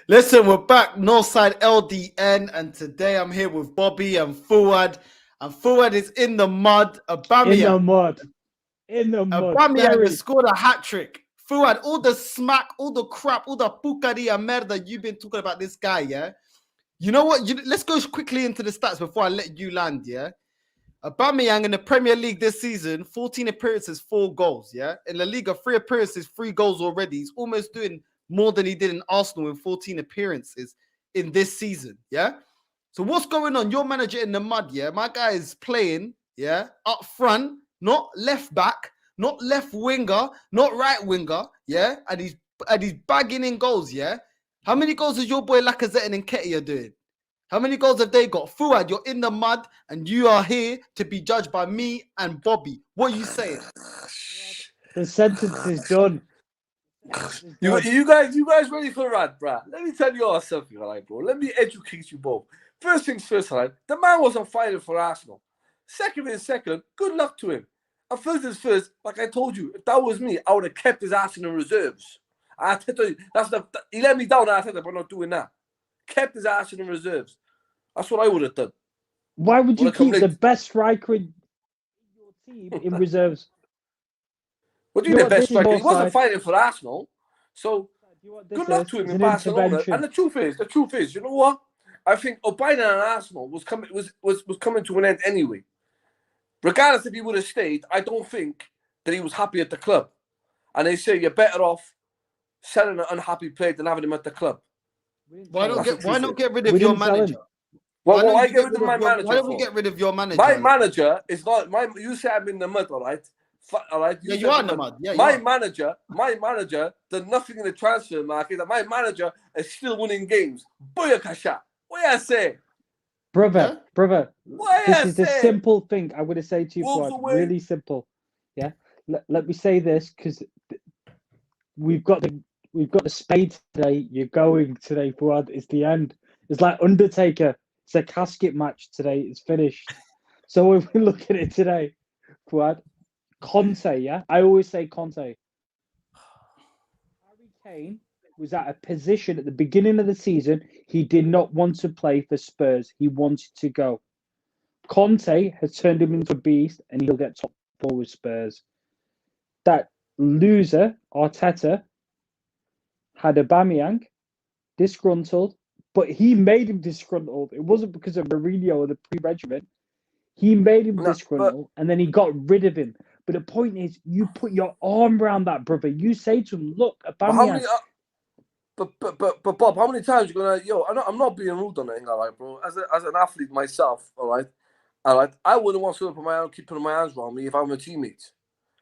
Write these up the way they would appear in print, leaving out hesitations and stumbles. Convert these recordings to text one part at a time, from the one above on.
Listen, we're back, Northside LDN, and today I'm here with Bobby and Fuad. And Fuad is in the mud. Aubameyang has scored a hat-trick. Fuad, all the smack, all the crap, all the pucaria merda you've been talking about this guy, yeah? You know what? Let's go quickly into the stats before I let you land, yeah? Aubameyang in the Premier League this season, 14 appearances, 4 goals, yeah? In La Liga, 3 appearances, 3 goals already. He's almost doing more than he did in Arsenal in 14 appearances in this season, yeah? So what's going on? Your manager in the mud, yeah? My guy is playing, yeah, up front, not left back, not left winger, not right winger, yeah? And he's bagging in goals, yeah? How many goals is your boy Lacazette and Nketiah doing? How many goals have they got? Fuad, you're in the mud, and you are here to be judged by me and Bobby. What are you saying? The sentence is done. You guys ready for a rant, bruh? Let me tell you all something, alright, bro. Let me educate you both. First things first, alright. The man wasn't fighting for Arsenal. Second, good luck to him. And first things first, like I told you, if that was me, I would have kept his ass in the reserves. Arteta, he let me down, Arteta, by not doing that. Kept his ass in the reserves. That's what I would have done. Why would you keep the best striker in your team in reserves? What do you mean the best striker? He wasn't fighting for Arsenal. So good luck to him in Barcelona. And the truth is, you know what? I think Aubameyang and Arsenal was coming to an end anyway. Regardless if he would have stayed, I don't think that he was happy at the club. And they say you're better off selling an unhappy player than having him at the club. Why not get rid of your manager? Why get rid of my manager? Why don't we get rid of your manager? My manager is not you say I'm in the mud, all right? All right. You are in the mud. Yeah, my manager did nothing in the transfer market. My manager is still winning games. Booyakasha. What I say? Brother. This is the simple thing I would have said to you, Fuad. Really simple. Yeah. Let me say this because we've got the spade today. You're going today, Fuad. It's the end. It's like Undertaker. It's a casket match today. It's finished. So if we look at it today, Fuad, Conte, yeah? I always say Conte. Harry Kane was at a position at the beginning of the season he did not want to play for Spurs. He wanted to go. Conte has turned him into a beast and he'll get top 4 with Spurs. That loser, Arteta, had Aubameyang disgruntled, but he made him disgruntled. It wasn't because of Mourinho or the pre-regiment. He made him disgruntled, and then he got rid of him. But the point is, you put your arm around that brother. You say to him, "Look, Aubameyang." But Bob, how many times you gonna? I'm not being rude on anything, all right, bro. As an athlete myself, all right. I wouldn't want to keep putting my hands around me if I'm a teammate.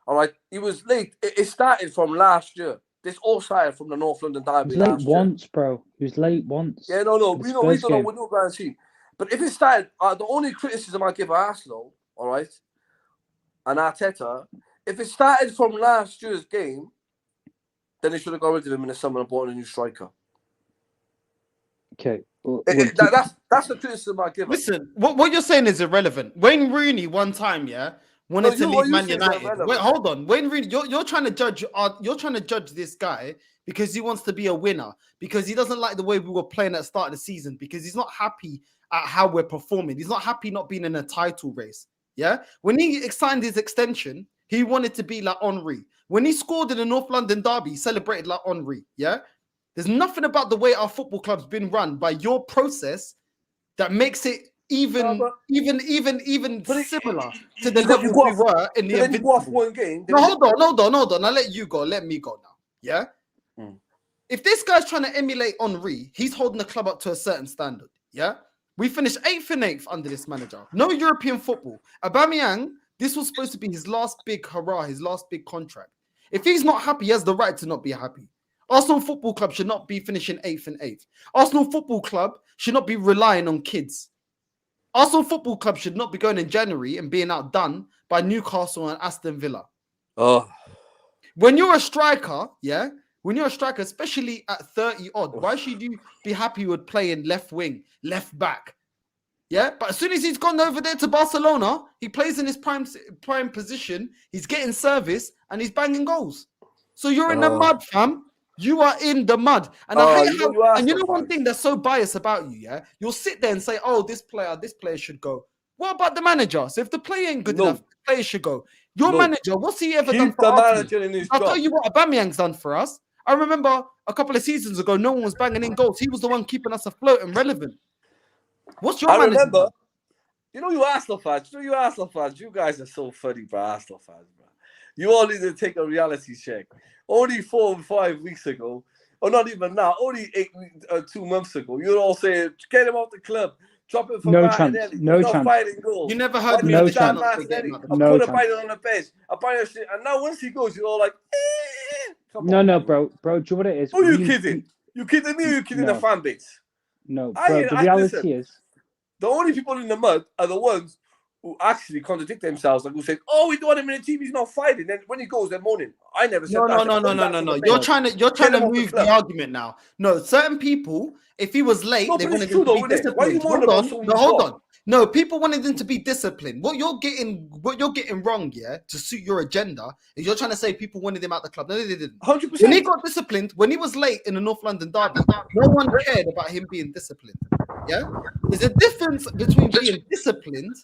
All right, he was late. It started from last year. This all started from the North London derby. He was late once, bro. He was late once. Yeah, no. We don't know. We're not guaranteed. But if it started, the only criticism I give Arsenal, all right, and Arteta, if it started from last year's game, then they should have got rid of him in the summer and bought a new striker. Okay. That's the criticism I give. Listen, what you're saying is irrelevant. Wayne Rooney one time, wanted to leave Man United. Wait, hold on. Wayne Rooney, you're trying to judge this guy because he wants to be a winner, because he doesn't like the way we were playing at the start of the season, because he's not happy at how we're performing. He's not happy not being in a title race. Yeah. When he signed his extension, he wanted to be like Henry. When he scored in the North London derby, he celebrated like Henry. Yeah. There's nothing about the way our football club's been run by your process that makes it even similar to the level we were in the Invincible. No, hold on. I'll let you go. Let me go now. Yeah. If this guy's trying to emulate Henry, he's holding the club up to a certain standard. Yeah. We finished 8th and 8th under this manager. No European football. Aubameyang, this was supposed to be his last big hurrah, his last big contract. If he's not happy, he has the right to not be happy. Arsenal Football Club should not be finishing 8th and 8th. Arsenal Football Club should not be relying on kids. Arsenal Football Club should not be going in January and being outdone by Newcastle and Aston Villa. Oh. When you're a striker, especially at 30 odd, why should you be happy with playing left wing, left back? Yeah, but as soon as he's gone over there to Barcelona, he plays in his prime position, he's getting service, and he's banging goals. So you're in the mud, fam. You are in the mud. And I hate how, and you know one thing that's so biased about you, yeah? You'll sit there and say, oh, this player should go. What about the manager? So if the player ain't good enough, the player should go. Your manager, what's he ever done for the Arsenal? manager in his I'll job. tell you what Aubameyang's done for us. I remember a couple of seasons ago, no one was banging in goals. He was the one keeping us afloat and relevant. What's your manager? Remember, you Arsenal fans, you guys are so funny, bro, Arsenal fans, bro. You all need to take a reality check. Only 4 or 5 weeks ago, or not even now, only 2 months ago, you're all saying, get him off the club, drop him for Martinelli. No chance. Fighting goals. You never heard me no chance. Martinelli. No put a bite on the bench. And now once he goes, you're all like, No, bro. Do you know what it is? Who are you kidding? You kidding me or you kidding the fan base? No, bro. The reality is, the only people in the mud are the ones who actually contradict themselves, like who say, "Oh, we don't want him in the team. He's not fighting." Then when he goes, they're moaning. I never said that. No. You're trying to move the argument now. No, certain people, if he was late, they wanted him to be disciplined. Why are you moaning about someone? Hold on. No, people wanted him to be disciplined. What you're getting wrong, yeah, to suit your agenda, is you're trying to say people wanted him out the club. No, they didn't. 100%. When he got disciplined, when he was late in the North London derby, no one cared about him being disciplined. Yeah, there's a difference between being disciplined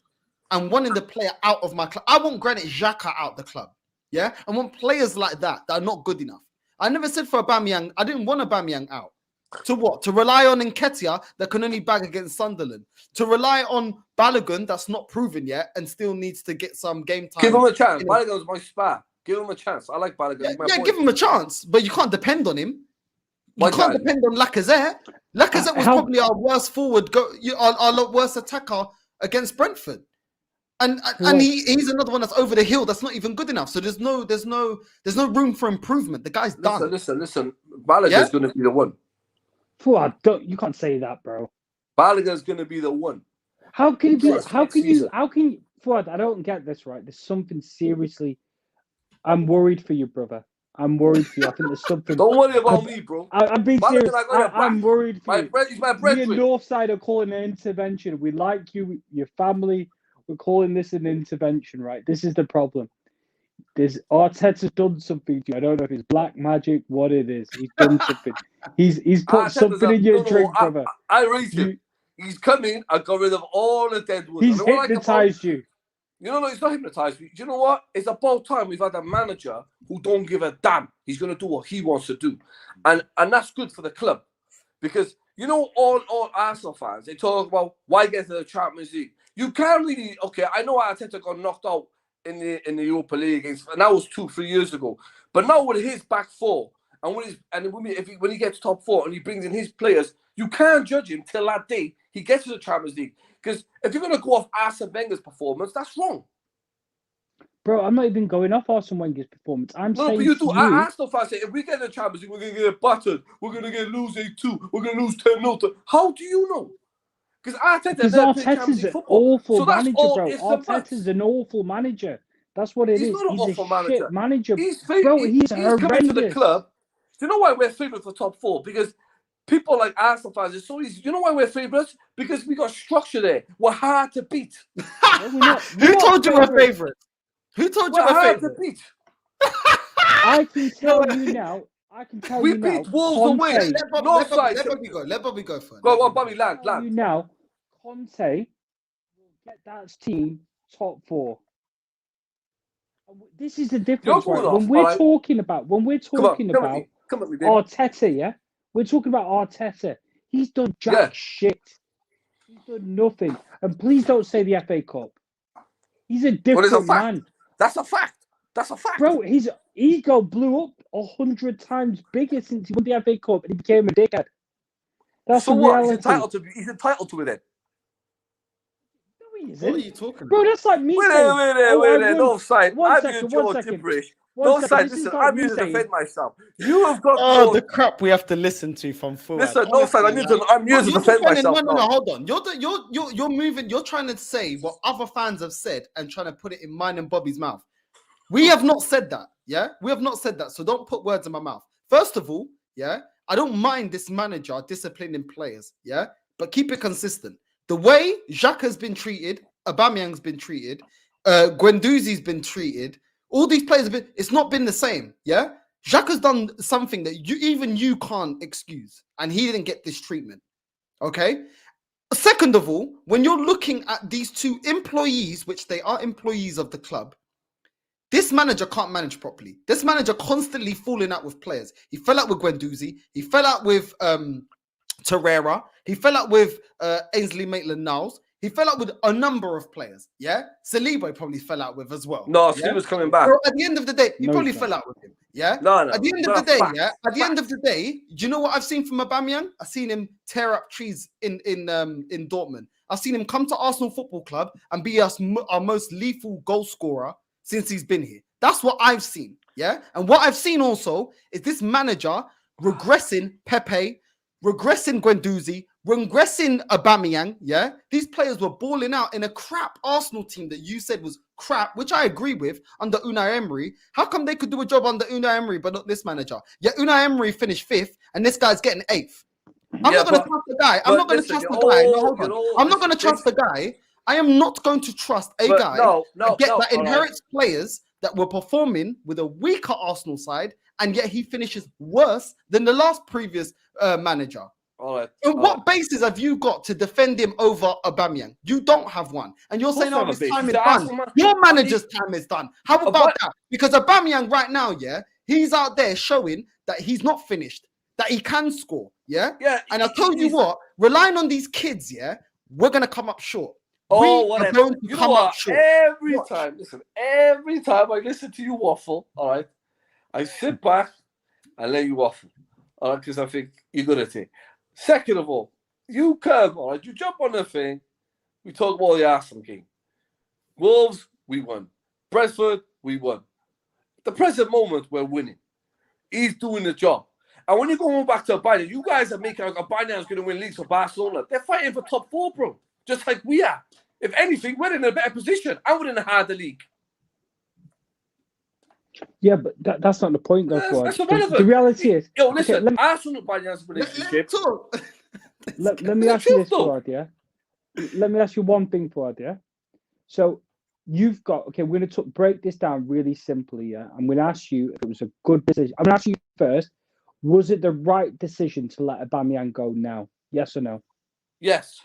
and wanting the player out of my club. I want Granit Xhaka out the club. Yeah, I want players like that are not good enough. I never said for Aubameyang, I didn't want Aubameyang out. To what? To rely on Nketiah that can only bag against Sunderland. To rely on Balogun that's not proven yet and still needs to get some game time. Give him a chance. Balogun's my spar. Give him a chance. I like Balogun. Yeah, give him a chance, but you can't depend on him. You can't depend on Lacazette. Lacazette was probably our worst forward, our worst attacker against Brentford. And he's another one that's over the hill. That's not even good enough. So there's no room for improvement. The guy's done. Listen. Balogun's going to be the one. Fuad, you can't say that, bro. Balogun's going to be the one. How can you, Fuad, I don't get this right. There's something seriously. I'm worried for you, brother. I'm worried for you. I think there's something. Don't worry about me, bro. I'm being serious. I'm worried for you. He's my brethren. Me and Northside are calling an intervention. We like you, your family. We're calling this an intervention, right? This is the problem. Arteta's done something to you. I don't know if it's black magic, what it is. He's done something. He's put something in your drink, brother. I raised him. He's come in and got rid of all the dead wood. He's hypnotized you. No, it's not hypnotized. Do you know what? It's about time we've had a manager who don't give a damn. He's going to do what he wants to do. And that's good for the club. Because, all Arsenal fans, they talk about why get to the Champions League. You can't really... Okay, I know Arteta got knocked out in the Europa League, and that was 2-3 years ago. But now with his back four, and when he gets top four and he brings in his players, you can't judge him till that day he gets to the Champions League. Because if you're going to go off Arsene Wenger's performance, that's wrong. Bro, I'm not even going off Arsene Wenger's performance. I'm saying but you do. Arsenal fans say, if we get the Champions League, we're going to get battered. We're going to lose 8-2. We're going to lose 10-0. How do you know? Because Arteta's an awful manager, bro. Arteta's an awful manager. That's what it is. He's not an awful manager. He's horrendous. Coming to the club. Do you know why we're favourite for top four? Because people like Arsenal fans, it's so easy. You know why we're favourites? Because we got structure there. We're hard to beat. Who told you we're favourites? Who told you we're hard to beat? I can tell you now. We beat Wolves away. Let Bobby go first. Go on, Bobby, land. You now, Conte will get that team top four. This is the difference, right? When we're talking about Arteta, yeah, we're talking about Arteta. He's done jack shit. He's done nothing. And please don't say the FA Cup. He's a different man. That's a fact. Bro, his ego blew up 100 times bigger since he won the FA Cup and he became a dickhead. That's so the what? reality. He's entitled to it then. No, he isn't. What are you talking about? Bro, that's like me wait there. No side. I'm using your gibberish. No side. Listen, I'm using to defend myself. You have got the crap we have to listen to from Fuad. Listen, no side. I'm using to defend myself. No, hold on. You're moving. You're trying to say what other fans have said and trying to put it in mine and Bobby's mouth. We have not said that. Yeah, we have not said that. So don't put words in my mouth. First of all, yeah, I don't mind this manager disciplining players. Yeah, but keep it consistent. The way Xhaka's been treated, Aubameyang's been treated, Guendouzi's been treated. All these players have been. It's not been the same. Yeah, Xhaka has done something that you can't excuse, and he didn't get this treatment. Okay. Second of all, when you're looking at these two employees, which they are employees of the club, this manager can't manage properly. This manager constantly falling out with players. He fell out with Guendouzi. He fell out with Torreira. He fell out with Ainsley Maitland-Niles. He fell out with a number of players. Yeah, Saliba probably fell out with as well. No, yeah? Saliba's coming back. So at the end of he probably fell out with him. Yeah. No. At the end of the day, At the end of the day, do you know what I've seen from Aubameyang? I've seen him tear up trees in Dortmund. I've seen him come to Arsenal Football Club and be our most lethal goal scorer since he's been here. That's what I've seen. Yeah. And what I've seen also is this manager regressing Pepe, regressing Guendouzi, regressing Aubameyang. Yeah. These players were balling out in a crap Arsenal team that you said was crap, which I agree with, under Unai Emery. How come they could do a job under Unai Emery but not this manager? Yet Unai Emery finished 5th and this guy's getting 8th. I'm not going to trust the guy. I'm not going to trust the guy. No, hold on. I'm not going to trust the guy. I am not going to trust a guy that inherits players that were performing with a weaker Arsenal side, and yet he finishes worse than the last previous manager. What basis have you got to defend him over Aubameyang? You don't have one. And you're saying, oh, his time is done. Your manager's time is done. How about that? Because Aubameyang right now, he's out there showing that he's not finished, that he can score, Yeah. And I told you what, relying on these kids, we're going to come up short. Whatever. You know what? Every time I listen to you waffle, all right, I sit back and let you waffle, all right, because I think you're good at it. Second of all, you come, all right, you jump on the thing, we talk about the Arsenal game. Wolves, we won. Brentford, we won. At the present moment, we're winning. He's doing the job. And when you're going back to Bayern, you guys are making like Bayern's going to win leagues for Barcelona. They're fighting for top 4, bro. Just like we are. If anything, we're in a better position. I would in a harder league. Yeah, but that's not the point, though. That's irrelevant. The reality is... Yo, listen, Arsenal and Bayern's relationship... Let me ask you this, Fuad, yeah? Let me ask you one thing, Fuad, yeah? So, you've got... Okay, we're going to break this down really simply, yeah? I'm going to ask you if it was a good decision. I'm going to ask you first, was it the right decision to let Aubameyang go now? Yes or no? Yes.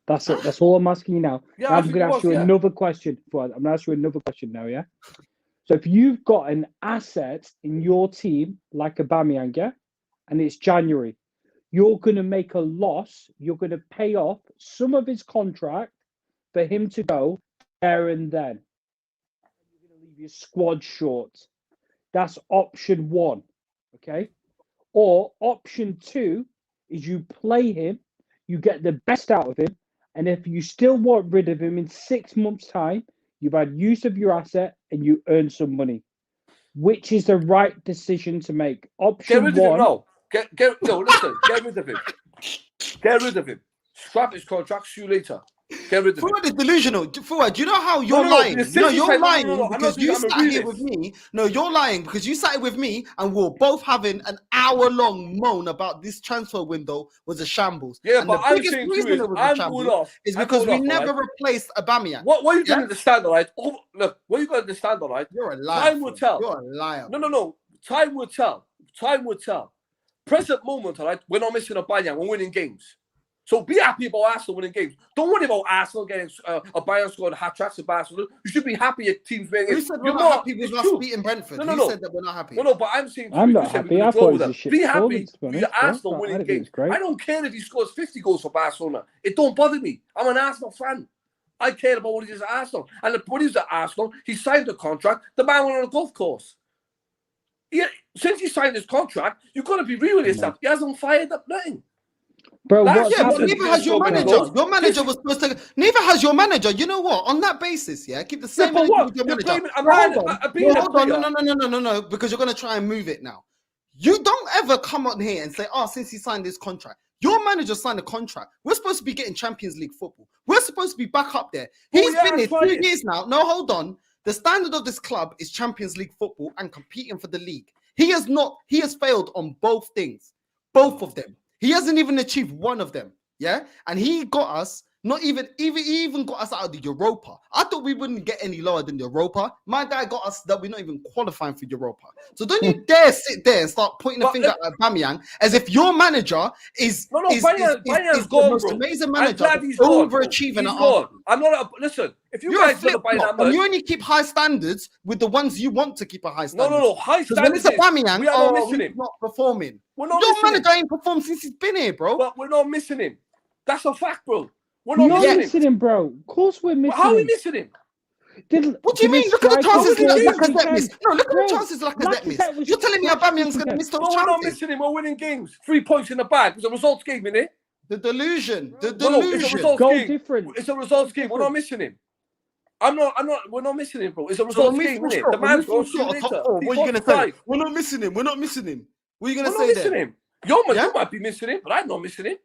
That's it. That's all I'm asking you now. Yeah, now I'm going to ask you another question, Fuad. I'm going to ask you another question now, yeah? So if you've got an asset in your team, like Aubameyang, yeah, and it's January, you're going to make a loss. You're going to pay off some of his contract for him to go there and then. You're going to leave your squad short. That's option 1, okay? Or option 2 is you play him, you get the best out of him, and if you still want rid of him in 6 months' time, you've had use of your asset and you earn some money. Which is the right decision to make? Option 1. Get rid of him, no. Listen, get rid of him. Get rid of him. Scrap his contract, see you later. Get rid of him. Fuad is delusional. Fuad, do you know how you're lying? No, you're lying because you sat here with me. No, you're lying because you sat here with me and we're both having an hour-long moan about this transfer window was a shambles. Yeah, and but the biggest reason it was a shambles is because we never replaced Aubameyang. What you got to understand, all right? Look, what you got to understand, all right? You're a liar. Time will tell. You're a liar. No. Time will tell. Time will tell. Present moment, all right? We're not missing Aubameyang. We're winning games. So be happy about Arsenal winning games. Don't worry about Arsenal getting Bayern scoring hat-tricks at Barcelona. You should be happy your team's winning. Who said we're not happy with us beating Brentford? Who said that we're not happy? No, but I'm saying I'm not happy. I thought it was a shit. Be happy with Arsenal winning games. I don't care if he scores 50 goals for Barcelona. It don't bother me. I'm an Arsenal fan. I care about what he does at Arsenal. And when he was at Arsenal, he signed a contract. The man went on a golf course. Since he signed his contract, you've got to be real with yourself. He hasn't fired up nothing. Bro, but neither has your manager. Your manager was supposed to. Neither has your manager. You know what? On that basis, keep the same energy with your manager. Hold on, no, because you're gonna try and move it now. You don't ever come on here and say, "Oh, since he signed this contract, your manager signed a contract. We're supposed to be getting Champions League football. We're supposed to be back up there. He's been here 2 years now. No, hold on. The standard of this club is Champions League football and competing for the league. He has not. He has failed on both things, both of them. He hasn't even achieved one of them, and he got us Not even he even got us out of the Europa. I thought we wouldn't get any lower than Europa. My guy got us that we're not even qualifying for Europa. So don't you dare sit there and start pointing a finger at Aubameyang as if your manager is the most amazing manager, overachieving. I'm not. Listen, if you guys don't buy that much, you only keep high standards with the ones you want to keep a high standard. No, high standards. When it's Aubameyang, he's not performing. Your manager ain't performed since he's been here, bro. But we're not missing him. That's a fact, bro. We're not missing him, bro. Of course we're missing him. How are we missing him? What do you mean? Look at the chances Lacazette missed. No, look at the chances Lacazette missed. You're telling me Aubameyang's going to miss those chances? We're not missing him. We're winning games. 3 points in the bag. It's a results game, innit? The delusion. It's a results game. Different. It's a results game. We're not missing him. We're not missing him, bro. It's a results game, innit? The man's going to later. What are you going to say? We're not missing him. What are you going to say there? Him. You might be missing him, but I'm not missing him.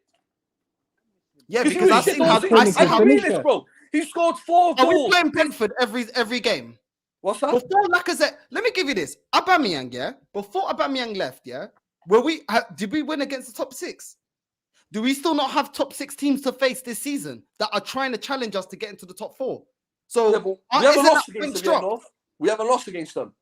Yeah, because I see how this, bro. He scored 4 goals. Are we playing Brentford every game? What's that? Before Lacazette, let me give you this. Aubameyang, yeah? Before Aubameyang left, yeah? Did we win against the top 6? Do we still not have top 6 teams to face this season that are trying to challenge us to get into the top 4? So we haven't lost against them. We haven't lost against them.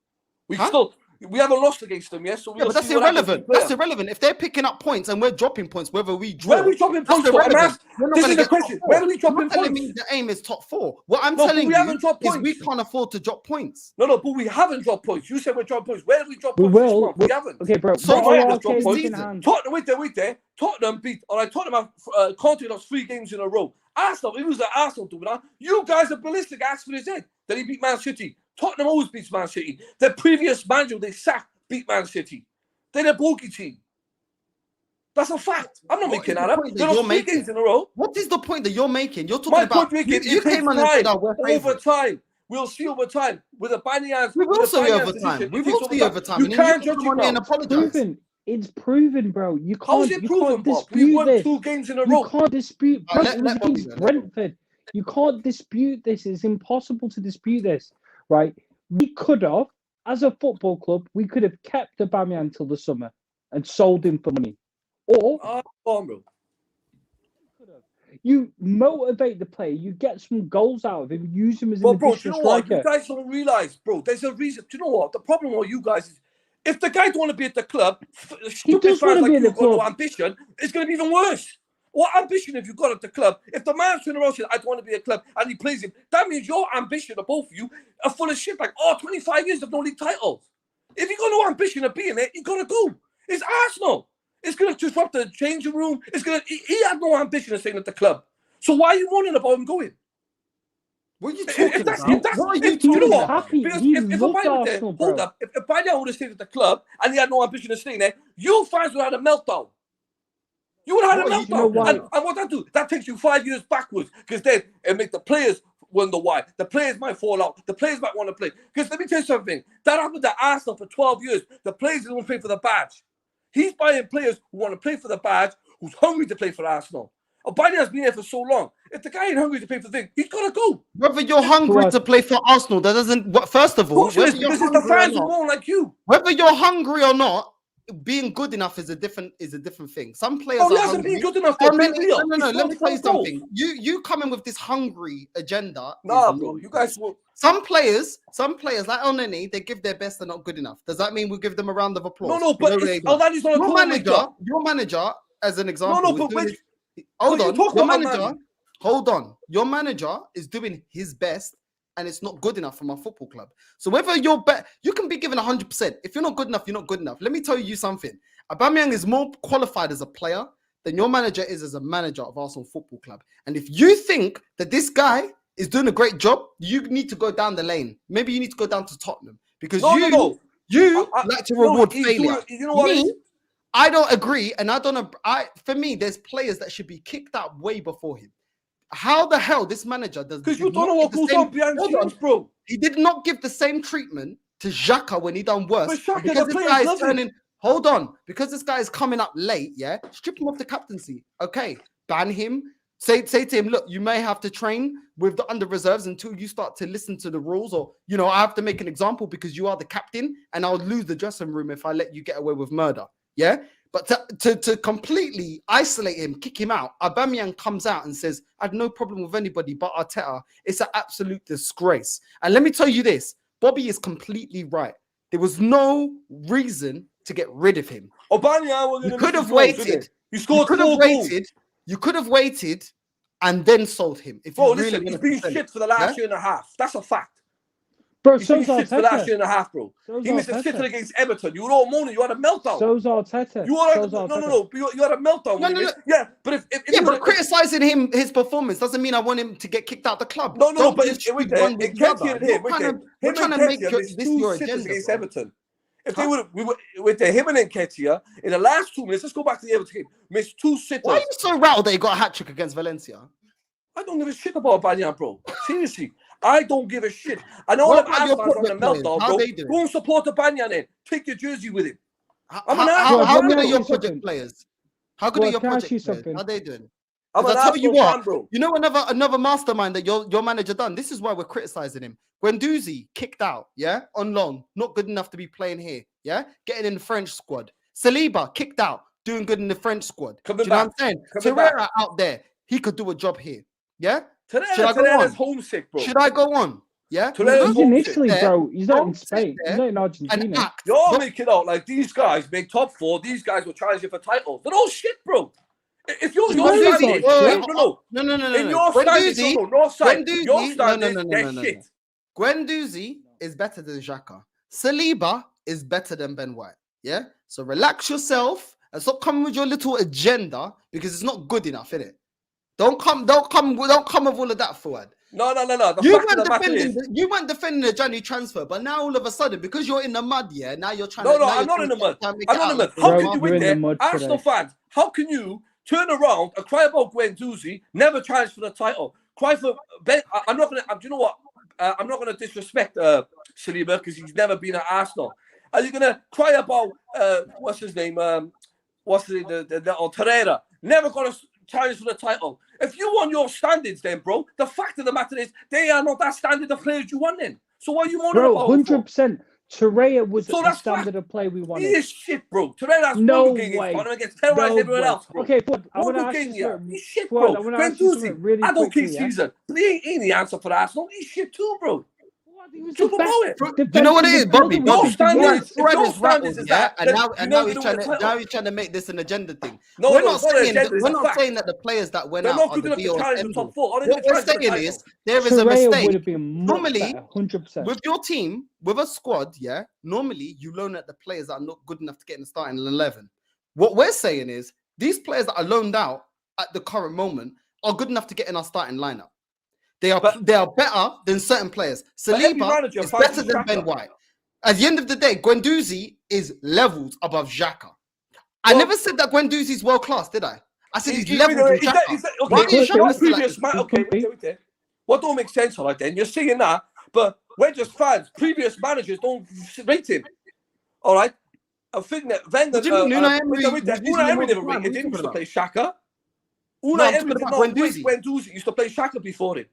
We haven't lost against them, yes. So but that's irrelevant. That's irrelevant. If they're picking up points and we're dropping points, whether we draw, where are we dropping points? This is the question. Where are we dropping points? Me the aim is top 4. What I'm telling you is we can't afford to drop points. No, but we haven't dropped points. You said we're dropping points. Where did we drop points? We haven't. Okay, bro. So Tottenham, wait there. Tottenham beat. All right, Tottenham have counted us 3 games in a row. Arsenal, it was the Arsenal doing that. You guys are ballistic. Ask for his head. Then he beat Man City. Tottenham always beats Man City. The previous manager they sacked beat Man City. They're a bogey team. That's a fact. I'm not making that up. There are 3 games in a row. What is the point that you're making? You're talking about you came on and said over time. We'll see over time with the Banyans. We will see over time. We will see over time. You can't judge it and apologize. It's proven, bro. You can't. How is it proven, Bob? We won 2 games in a row. You can't dispute. Bro, it was against Brentford. You can't dispute this. It's impossible to dispute this, right? We could have, as a football club, we could have kept Aubameyang until the summer and sold him for money. Or you motivate the player, you get some goals out of him, use him as an additional striker. You guys don't realise, bro, there's a reason. Do you know what? The problem with you guys is, if the guy don't want to be at the club, stupid fans like you got no ambition, it's going to be even worse. What ambition have you got at the club? If the man's turning around says, I don't want to be a club, and he plays him, that means your ambition of both of you are full of shit. Like, 25 years of no league titles. If you got no ambition of being there, you got to go. It's Arsenal. It's going to disrupt the changing room. He had no ambition of staying at the club. So why are you moaning about him going? What are you talking about? What are you talking about? Because if Aubameyang would have stayed at the club and he had no ambition of staying there, you fans would have had a meltdown. You would have had a meltdown. And what that do? That takes you 5 years backwards, because then it makes the players wonder why. The players might fall out. The players might want to play. Because let me tell you something. That happened to Arsenal for 12 years. The players didn't want to play for the badge. He's buying players who want to play for the badge, who's hungry to play for Arsenal. Aubameyang's been there for so long. If the guy ain't hungry to play for the thing, he's got to go. Whether you're hungry to play for Arsenal, that doesn't... First of all, this is the fans who won't like you. Whether you're hungry or not, being good enough is a different thing. Some players are hasn't been good enough. No, let me tell you something. You coming with this hungry agenda. Nah, bro, you guys will. Some players like Elneny, they give their best and not good enough. Does that mean we give them a round of applause? No, but Elneny's not your manager, as an example. No, but hold on. Your manager is doing his best, and it's not good enough for my football club. So whether you can be given 100%. If you're not good enough, you're not good enough. Let me tell you something. Aubameyang is more qualified as a player than your manager is as a manager of Arsenal Football Club. And if you think that this guy is doing a great job, you need to go down the lane. Maybe you need to go down to Tottenham, because you like to reward failure. You know what? I don't agree, and for me, there's players that should be kicked out way before him. How the hell this manager does? Because you don't know what goes on behind the scenes, bro. He did not give the same treatment to Xhaka when he done worse. But because this guy is turning. Hold on, because this guy is coming up late. Yeah, strip him of the captaincy. Okay, ban him. Say to him, look, you may have to train with the under reserves until you start to listen to the rules, or I have to make an example because you are the captain, and I'll lose the dressing room if I let you get away with murder. Yeah, But to completely isolate him, kick him out, Aubameyang comes out and says, I had no problem with anybody but Arteta. It's an absolute disgrace. And let me tell you this, Bobby is completely right. There was no reason to get rid of him. Aubameyang, you could have waited. You scored 4 goals. You could have waited and then sold him. If bro, you really listen, he's been shit for the last year and a half. That's a fact. Bro, he's been shit for the last year and a half, bro. He missed a sitter against Everton. You were all moaning. You had a meltdown. So's Arteta. You had a meltdown. No. Yeah, but but criticizing him, his performance doesn't mean I want him to get kicked out the club. No, but we're trying to make this your agenda against Everton. If they would, with him and Nketiah in the last 2 minutes, let's go back to the Everton game. Missed 2 sitters. Why are you so rattled that he got a hat trick against Valencia? I don't give a shit about Aubameyang, bro. Seriously, I don't give a shit. I know I'm Arsenal on the meltdown, bro. Go and support Aubameyang then. Take your jersey with him. How good are your project players? How good are your project players? How are they doing? I tell you what, bro. You know another mastermind that your manager done. This is why we're criticizing him. Guendouzi kicked out, on loan, not good enough to be playing here, getting in the French squad. Saliba kicked out, doing good in the French squad. Do you know what I'm saying? Torreira out there, he could do a job here. Yeah? Should I go on? Homesick, bro. Should I go on? Yeah? He's in Italy, bro. He's not in Spain. He's not in Argentina. You're making out like these guys make top 4. These guys were challenging for titles. They're all shit, bro. If you're no. In your standards, they're shit. Guendouzi is better than Xhaka. Saliba is better than Ben White. Yeah? So relax yourself and stop coming with your little agenda because it's not good enough, innit? Don't come with all of that, Fuad. No. You weren't defending the January transfer, but now all of a sudden, because you're in the mud, now you're trying to. No, I'm not in the mud. I'm not in the mud. How can you win there? Arsenal fans, how can you turn around and cry about Guendouzi, never challenge for the title? Cry for Ben. I'm not gonna. Do you know what? I'm not gonna disrespect Saliba because he's never been at Arsenal. Are you gonna cry about what's his name? Torreira, never gonna challenge for the title. If you want your standards, then, bro, the fact of the matter is they are not that standard of players you want in. So why are you moaning about? 100%. Torreira was the standard of play we wanted. He is shit, bro. Torreira's no way. Against terrorized everyone else, bro. Okay, but I want to ask you he's shit, bro. Guendouzi, really I don't think season. But he ain't the answer for Arsenal. He's shit too, bro. You know what it is, Bobby? No standards. And now he's trying to make this an agenda thing. We're not saying that the players that went out are the be-all and end-all. What we're saying is there is a mistake. Normally, 100%. With your team, with a squad, normally you loan at the players that are not good enough to get in the starting 11. What we're saying is these players that are loaned out at the current moment are good enough to get in our starting lineup. They are better than certain players. Saliba is better than Ben White. At the end of the day, Guendouzi is levels above Xhaka. I never said that Guendouzi is world class, did I? I said he's levels with Xhaka. What don't make sense like then? You're saying that, but we're just fans. Previous managers don't rate him. All right. I think that Wenger, Unai Emery never rated him. Used to play Xhaka. Unai Emery did not rate Guendouzi. Used to play Xhaka before him.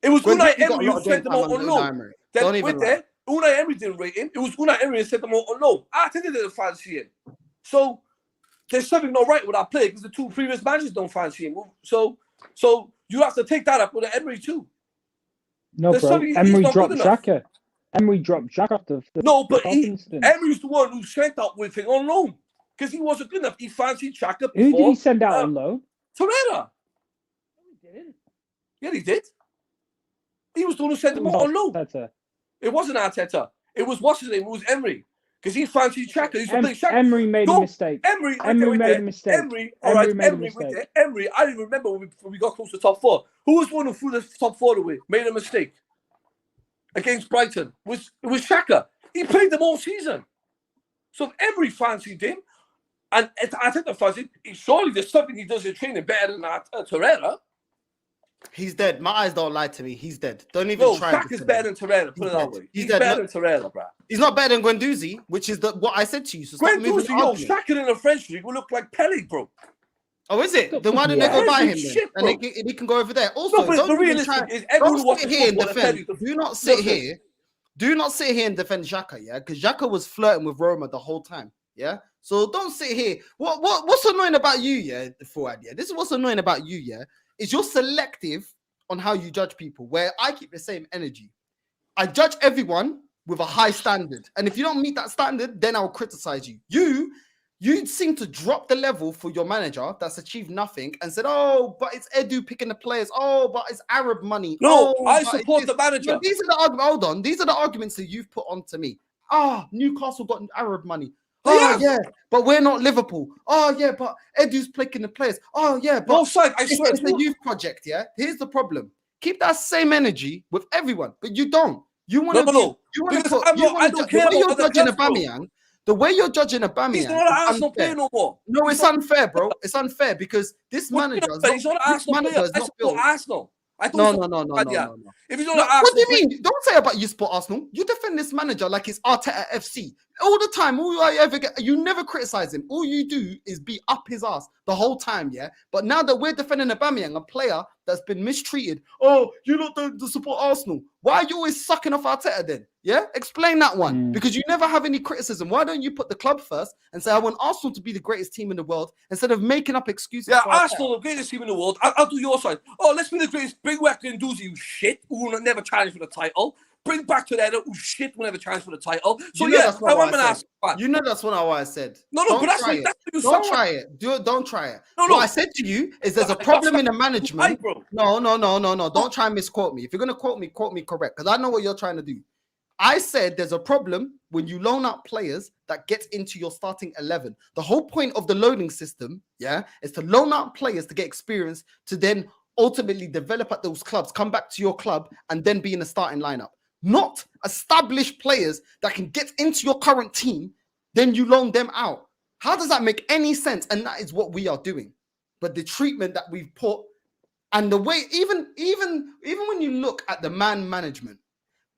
It was Unai Emery who sent them out on loan. Unai Emery didn't rate him. It was Unai Emery who sent them out on loan. Arteta didn't fancy him. So there's something not right with our player because the 2 previous managers don't fancy him. So you have to take that up with Emery too. No, bro. Emery dropped Xhaka. Emery dropped Xhaka after the but Emery's the one who sent out with him on loan because he wasn't good enough. He fancied Xhaka before. Who did he send out on loan? Torreira. No, he didn't. Yeah, he did. He was the one who sent him out on loan. It wasn't Arteta. It was what's his name? It was Emery. Because he fancied Xhaka. He used to play Xhaka. Emery made a mistake. Emery made a mistake. Emery, I didn't remember when we got close to top 4. Who was one who threw the top 4 away? Made a mistake against Brighton. It was Xhaka. He played them all season. So if Emery fancied him, and Arteta fancied him, surely there's something he does in training better than Torreira. He's dead. My eyes don't lie to me. He's dead. Don't even try. Shaq is better than Torreira. Put it that way. He's better than Torreira, bro. He's not better than Guendouzi, which is what I said to you. So Guendouzi, Shaq in the French league will look like Pele, bro. Oh, is it? Then why didn't they go buy him then? And he can go over there. Also, don't sit here and defend. Do not sit here. Do not sit here and defend Xhaka, yeah? Because Xhaka was flirting with Roma the whole time, yeah? So don't sit here. What's annoying about you, yeah, Fuad, yeah? This is what's annoying about you, yeah, is you're selective on how you judge people, where I keep the same energy. I judge everyone with a high standard. And if you don't meet that standard, then I'll criticize you. You seem to drop the level for your manager that's achieved nothing and said, oh, but it's Edu picking the players. Oh, but it's Arab money. No, oh, I support the manager. Yeah, these are the arguments. Hold on. These are the arguments that you've put onto me. Newcastle got Arab money. Yeah, but we're not Liverpool. Oh, yeah, but Edu's picking the players. Oh, yeah, but it's the youth project, yeah? Here's the problem. Keep that same energy with everyone, but you don't. You want to You want to put. I don't care about other clubs, Aubameyang. The way you're judging Aubameyang, he's not an Arsenal player no more. No, it's unfair, bro. It's unfair because this manager is not Arsenal. No. If he's not what do you mean? Don't say about you support Arsenal. You defend this manager like it's Arteta FC all the time. All I ever get, you never criticize him. All you do is be up his ass the whole time, yeah. But now that we're defending Aubameyang, a player that's been mistreated, you're not the support Arsenal. Why are you always sucking off Arteta then? Yeah, explain that one because you never have any criticism. Why don't you put the club first and say I want Arsenal to be the greatest team in the world instead of making up excuses? Yeah, Arsenal, the greatest team in the world. I'll do your side. Oh, let's be the greatest. Bring back the Nduzi, you shit, who will never challenge for the title. Bring back to that who shit will never challenge for the title. So You know that's what I said. No, but that's what you don't try it. Don't try it. No. What I said to you is there's a problem in the management. No. Don't try and misquote me. If you're gonna quote me correct, because I know what you're trying to do. I said there's a problem when you loan out players that get into your starting 11. The whole point of the loaning system, yeah, is to loan out players to get experience to then ultimately develop at those clubs, come back to your club, and then be in the starting lineup. Not established players that can get into your current team, then you loan them out. How does that make any sense? And that is what we are doing. But the treatment that we've put and the way, even when you look at the man management,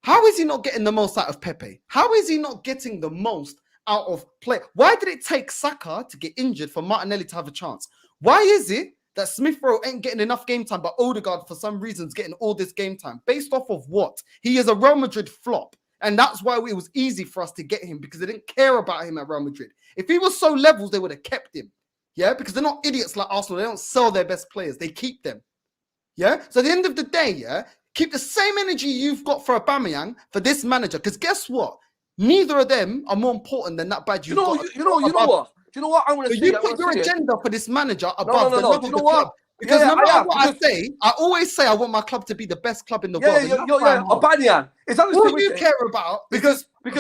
how is he not getting the most out of Pepe? How is he not getting the most out of play? Why did it take Saka to get injured for Martinelli to have a chance? Why is it that Smith Rowe ain't getting enough game time, but Odegaard, for some reason, is getting all this game time? Based off of what? He is a Real Madrid flop. And that's why it was easy for us to get him, because they didn't care about him at Real Madrid. If he was so levels, they would have kept him. Yeah, because they're not idiots like Arsenal. They don't sell their best players. They keep them. Yeah, so at the end of the day, yeah, keep the same energy you've got for Aubameyang for this manager, because guess what? Neither of them are more important than that badge you've got. You know what? Do you know what I want to say? You put your agenda for this manager above the level of the club. Because no matter what I say, I always say I want my club to be the best club in the world. Aubameyang. All you care about because do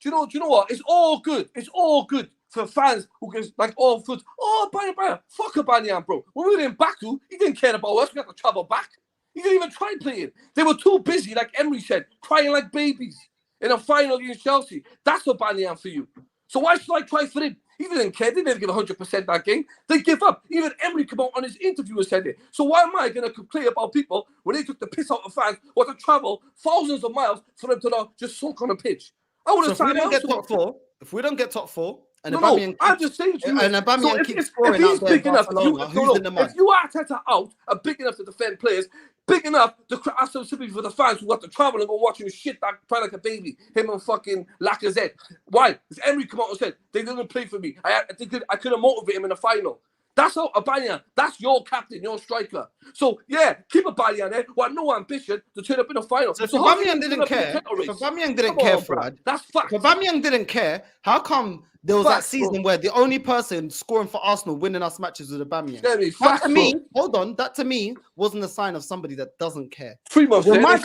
you know what? It's all good. It's all good for fans who get like all foods. Oh, Aubameyang, fuck Aubameyang, bro. When we were in Baku, he didn't care about us. We had to travel back. He didn't even try playing. They were too busy, like Emery said, crying like babies in a final against Chelsea. That's Aubameyang for you. So why should I try for him? He didn't care. They didn't give 100% that game. They give up. Even Emery came out on his interview and said it. So why am I going to complain about people when they took the piss out of fans or to travel thousands of miles for them to just sulk on a pitch? I would have if we don't get top four, and I'm just saying to you, and Aubameyang keeps scoring if he's out big enough, if you are Arteta out and big enough to defend players, big enough to ask some sympathy for the fans who have to travel and go watch him shit back, cry like a baby, him and fucking Lacazette. Why? Because Emery come out and said they didn't play for me. I could have motivated him in the final. That's how Aubameyang, that's your captain, your striker. So yeah, keep Aubameyang there. Well, no ambition to turn up in the final. So if Aubameyang didn't care, Fuad, that's fact. If Aubameyang didn't care, how come there was that season where the only person scoring for Arsenal winning us matches was Aubameyang? That to me wasn't a sign of somebody that doesn't care. 3 months. When my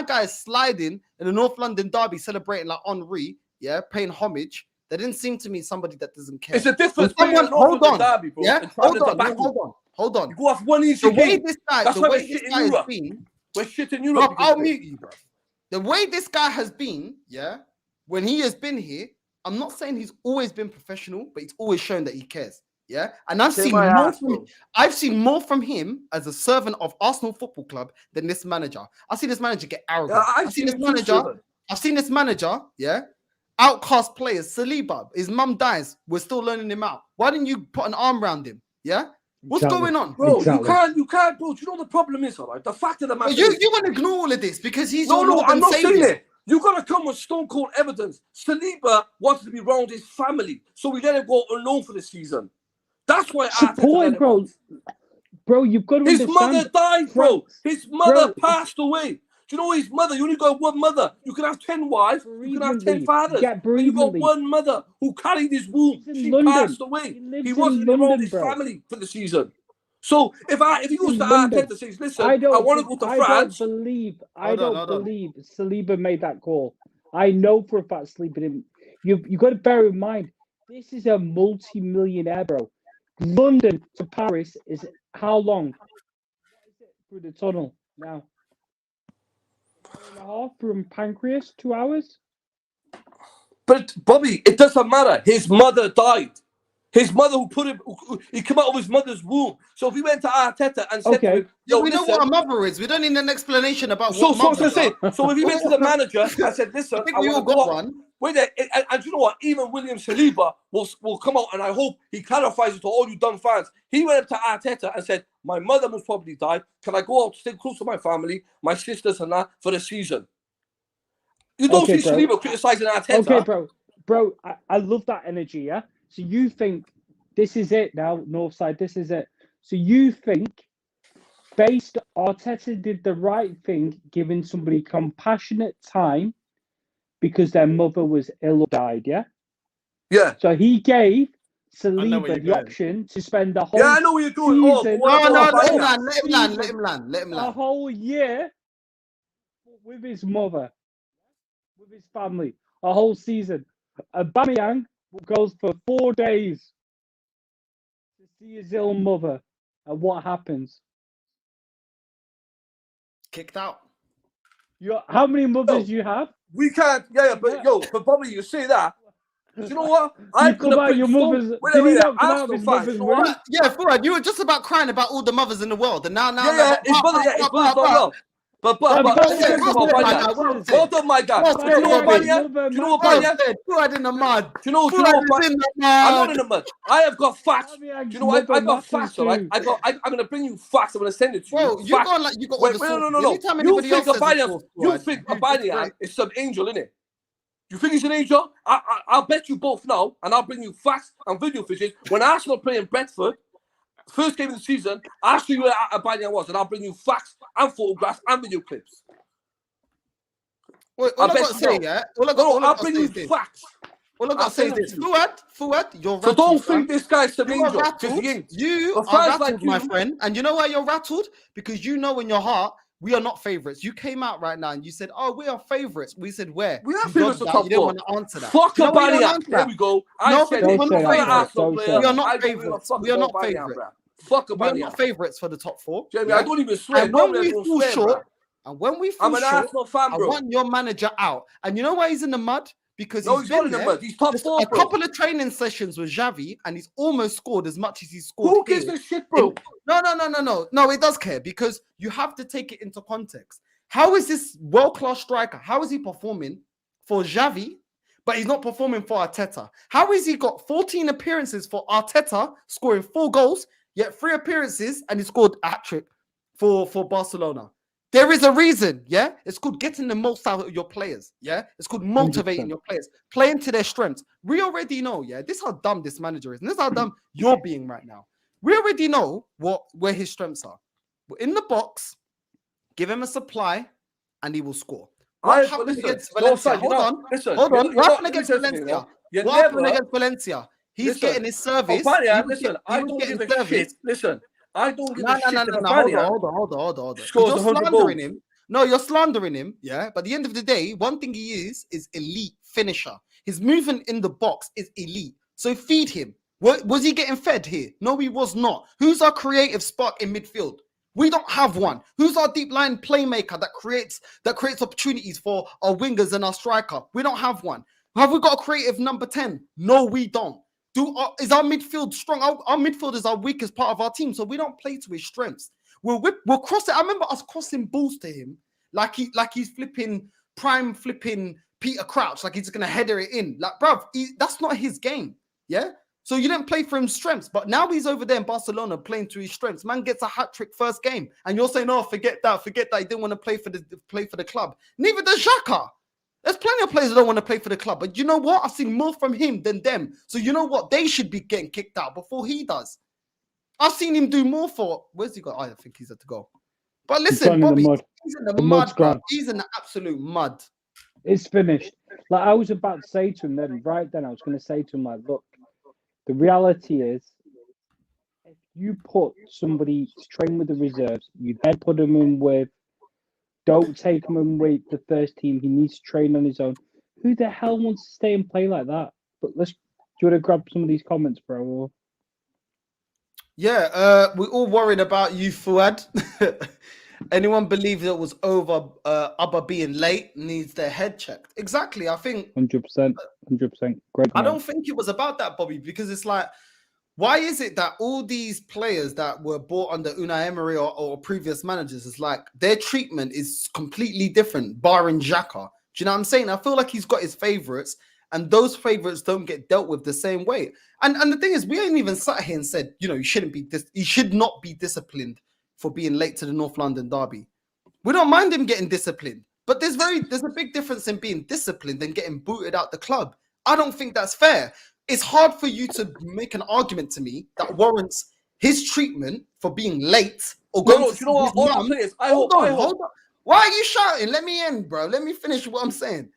guy is sliding in the North London derby, celebrating like Henri, yeah, paying homage. There didn't seem to me somebody that doesn't care. It's a difference. Hold on. Derby, bro. Yeah, hold on. You go off one easy game. The way this guy has been, we're shit in Europe. I'll mute you, bro. The way this guy has been, yeah, when he has been here, I'm not saying he's always been professional, but he's always shown that he cares. Yeah, and I've seen more from him as a servant of Arsenal Football Club than this manager. I see this manager get arrogant. I've seen this manager, yeah, outcast players. Saliba, his mum dies. We're still learning him out. Why didn't you put an arm around him? Yeah, what's going on, bro? You can't, bro. Do you know the problem is, alright? The fact of the matter. You want to ignore all of this because he's I'm not saying it. You got to come with stone cold evidence. Saliba wanted to be around his family, so we let him go alone for the season. That's why Support him, bro. Bro, you've got to his understand. Mother died, bro. His mother passed away. Do you know his mother? You only got one mother. You can have 10 wives. You can have 10 fathers. And you got one mother who carried his womb. She passed away. He wasn't around his family for the season. So if he goes to Arteta and says, listen, I want to go to France. I don't believe Saliba made that call. I know for a fact Saliba didn't. You've got to bear in mind, this is a multi-millionaire, bro. London to Paris is how long? Through the tunnel now. 1.5 from Pancras, 2 hours. But Bobby, it doesn't matter. His mother died. His mother who put him, he came out of his mother's womb. So if we went to Arteta and said to him, yo, we know what a mother is. We don't need an explanation about so, what mother. So if he went to the manager and said, listen, I think we all got one. Wait there, and you know what? Even William Saliba will come out, and I hope he clarifies it to all you dumb fans. He went up to Arteta and said, my mother most probably died. Can I go out to stay close to my family, my sisters and that for the season? You don't see Saliba criticizing Arteta. Okay, bro, I love that energy, yeah? So you think this is it now, Northside, this is it. So you think Arteta did the right thing, giving somebody compassionate time because their mother was ill or died, yeah? Yeah. So he gave Saliba the option to spend the whole I know where you're going. Let him land. A whole year with his mother, with his family, a whole season. Aubameyang goes for 4 days to see his ill mother, and what happens? Kicked out. How many mothers do you have? We can't. But Bobby, you say that. Do you know what? I'm gonna put your mother's. Did he not come out of his mother's womb? Yeah, Fuad, you were just about crying about all the mothers in the world, and now. His brother's done well. But well done, my guy. Do you know what, Banya? Fuad in the mud. Do you know what, I'm not in the mud. I have got facts. Do you know what? I got facts, all right? I'm going to bring you facts. I'm going to send it to you. Bro, you got like you got all the sources. No. You think Aubameyang is some angel, innit? You think he's an angel? I'll bet you both now, and I'll bring you facts and video footage. When Arsenal play in Brentford, first game of the season, I'll show you where Aubameyang was, and I'll bring you facts and photographs and video clips. Wait, all I got to say, yeah? I'll bring you facts. All I got to say is this. Fuad, you're rattled. So don't think this guy's some angel. You are rattled, my friend. And you know why you're rattled? Because you know in your heart, we are not favourites. You came out right now and you said, we are favourites. We said, where? We are favourites. You didn't want to answer that. Fuck Aubameyang. There we go. I said we are not favourites. We are not favourites. Fuck Aubameyang. We are not favourites for the top 4. Jamie, I don't even swear. And when we fall short, I'm an Arsenal fan, bro. I want your manager out. And you know why he's in the mud? Because he's not in the mud. He's top 4, bro. A couple of training sessions with Xavi, and he's almost scored as much as he's scored. Who gives a shit, bro? No, it does care, because you have to take it into context. How is this world-class striker? How is he performing for Xavi, but he's not performing for Arteta? How has he got 14 appearances for Arteta, scoring 4 goals, yet 3 appearances, and he scored a hat-trick for Barcelona? There is a reason, yeah? It's called getting the most out of your players, yeah? It's called motivating 100%. Your players, playing to their strengths. We already know, yeah? This is how dumb this manager is, and this is how dumb you're being right now. We already know where his strengths are. We're in the box, give him a supply, and he will score. What happened against Valencia? Hold on. What happened against Valencia? What happened against Valencia? He's getting his service. Listen, I don't give a shit. Listen. I don't give a shit. Hold on. You're slandering him. No, you're slandering him, yeah? But at the end of the day, one thing he is elite finisher. His movement in the box is elite. So feed him. Was he getting fed here? No, he was not. Who's our creative spark in midfield? We don't have one. Who's our deep line playmaker that creates opportunities for our wingers and our striker? We don't have one. Have we got a creative number 10? No, we don't. Is our midfield strong? Our midfield is our weakest part of our team, so we don't play to his strengths. We'll cross it. I remember us crossing balls to him like he's prime flipping Peter Crouch, like he's just gonna header it in. Like, bruv, that's not his game. Yeah. So you didn't play for his strengths, but now he's over there in Barcelona playing to his strengths. Man gets a hat-trick first game, and you're saying, "Oh, forget that. He didn't want to play for the club." Neither does Xhaka. There's plenty of players that don't want to play for the club. But you know what? I've seen more from him than them. So you know what? They should be getting kicked out before he does. I've seen him do more for... Where's he got? I think he's at to go. But listen, Bobby, he's in the mud, bro. He's in the absolute mud. It's finished. Like I was about to say to him then, right then, I was going to say to him, like, look, the reality is, if you put somebody to train with the reserves, you then put him in with, don't take him in with the first team. He needs to train on his own. Who the hell wants to stay and play like that? But do you want to grab some of these comments, bro? Or... Yeah, we're all worried about you, Fuad. Anyone believe it was over Auba being late needs their head checked. Exactly. I think 100%. Great. I don't think it was about that, Bobby, because it's like, why is it that all these players that were bought under Unai Emery or previous managers is like their treatment is completely different, barring Xhaka? Do you know what I'm saying? I feel like he's got his favorites, and those favorites don't get dealt with the same way. And the thing is, we ain't even sat here and said, you know, you should not be disciplined for being late to the North London derby. We don't mind him getting disciplined, but there's a big difference in being disciplined and getting booted out the club. I don't think that's fair. It's hard for you to make an argument to me that warrants his treatment for being late or going to you know what? All I'm saying is, hold on. Why are you shouting? Let me end, bro. Let me finish what I'm saying.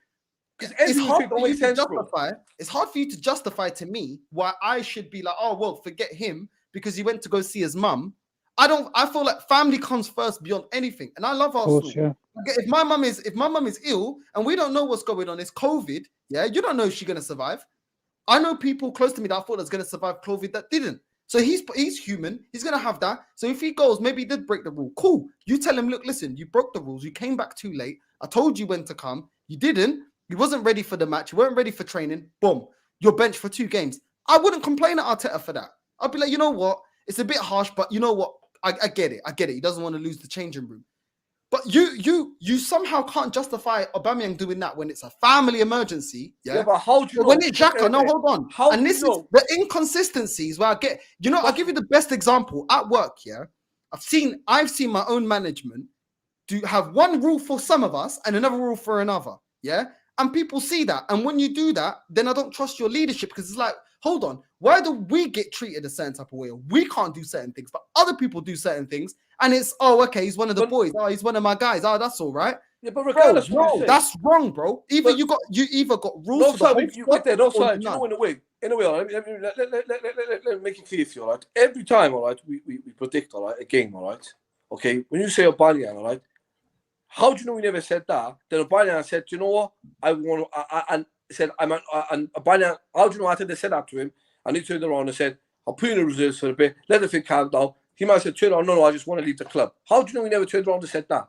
It's hard for you to justify. It's hard for you to justify to me why I should be like, oh well, forget him because he went to go see his mum. I feel like family comes first beyond anything, and I love Arsenal. Course, yeah. If my mum is ill and we don't know what's going on, it's COVID. Yeah, you don't know if she's gonna survive. I know people close to me that I thought was gonna survive COVID that didn't. So he's human. He's gonna have that. So if he goes, maybe he did break the rule. Cool. You tell him, look, listen, you broke the rules. You came back too late. I told you when to come. You didn't. You wasn't ready for the match. You weren't ready for training. Boom. You're benched for 2 games. I wouldn't complain at Arteta for that. I'd be like, you know what? It's a bit harsh, but you know what? I get it. I get it. He doesn't want to lose the changing room. But you somehow can't justify Aubameyang doing that when it's a family emergency. Yeah, but how do you know? When it's Xhaka, no, hold on. How and this is the inconsistencies where I get, you know, I'll give you the best example at work. Yeah, I've seen my own management do have one rule for some of us and another rule for another. Yeah, and people see that. And when you do that, then I don't trust your leadership because it's like, hold on, why do we get treated a certain type of way? We can't do certain things, but other people do certain things. And it's, oh, okay, he's one of the boys. Oh, he's one of my guys. Oh, that's all right. Yeah, but regardless, bro, that's wrong, bro. You either got rules. No, you wait there. No, sorry. You know, in a way, all right, let me make it clear for you, all right? Every time, all right, we predict, all right, a game, all right? Okay, when you say Aubameyang, all right, how do you know we never said that? Then Aubameyang said, you know what? And Aubameyang, how do you know I said that to him? And he turned around and said, I'll put you in the reserves for a bit, let the thing calm down. He might have said, turn around, no, I just want to leave the club. How do you know he never turned around and said that?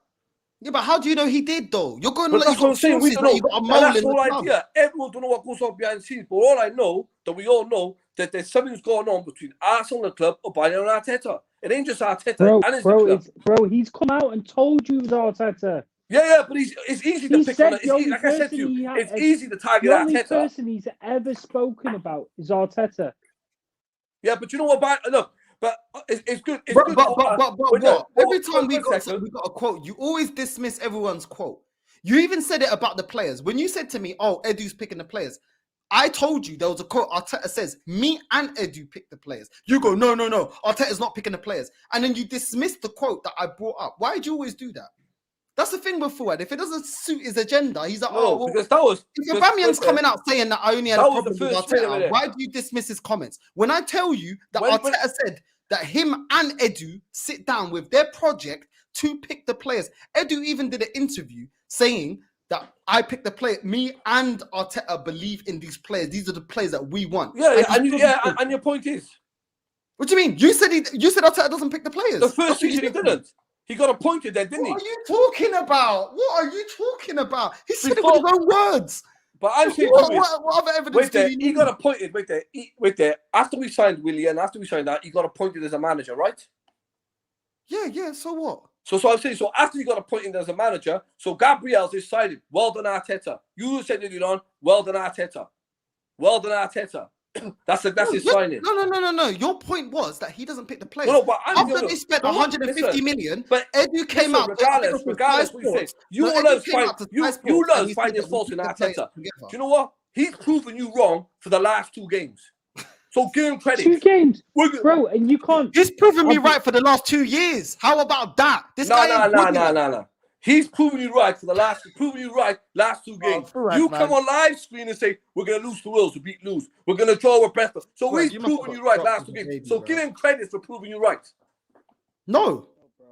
Yeah, but how do you know he did, though? You're going to that's what I'm saying. We don't know. That's the whole idea. Everyone don't know what goes on behind the scenes. But all I know, that we all know, that there's something's going on between Arsenal and the club, Aubameyang and Arteta. It ain't just Arteta. Bro, he's come out and told you it was Arteta. Yeah, but it's easy to pick on it. Like I said to you, it's easy to target Arteta. The only person he's ever spoken about is Arteta. Yeah, but you know what? Look, but it's good. It's but good. What? Every time we got a quote, you always dismiss everyone's quote. You even said it about the players. When you said to me, oh, Edu's picking the players, I told you there was a quote. Arteta says, me and Edu pick the players. You go, no. Arteta's not picking the players. And then you dismiss the quote that I brought up. Why do you always do that? That's the thing with Fuad. If it doesn't suit his agenda, he's like, because that was... If Aubameyang's coming out saying that I only had a problem with Arteta, why do you dismiss his comments? When I tell you that Arteta said that him and Edu sit down with their project to pick the players. Edu even did an interview saying that I picked the player. Me and Arteta believe in these players. These are the players that we want. And your point is... What do you mean? You said Arteta doesn't pick the players. The first season he didn't. He got appointed there, didn't he? What are you talking about? He said it with his own words. But I'm saying, what other evidence do you need? He got appointed. Wait there. After we signed Willie and after we signed that, he got appointed as a manager, right? Yeah. So what? So I'm saying, so after he got appointed as a manager, so Gabriel's decided, well done, Arteta. You said it on, well done, Arteta. Well done, Arteta. That's his signing. No. Your point was that he doesn't pick the players. No, but after they spent 150 million, but Edu came out. Regardless what you say, you love finding faults in Arteta. Do you know what? He's proven you wrong for the last 2 games. So give him credit. 2 games, bro, and you can't. He's proven me right for the last 2 years. How about that? No. He's proven you right for the last. Last 2 games. You come on live screen and say we're gonna lose to Wolves, we lose. We're gonna draw with Brentford. So he's proven you right last 2 games. So give him credit for proving you right. No,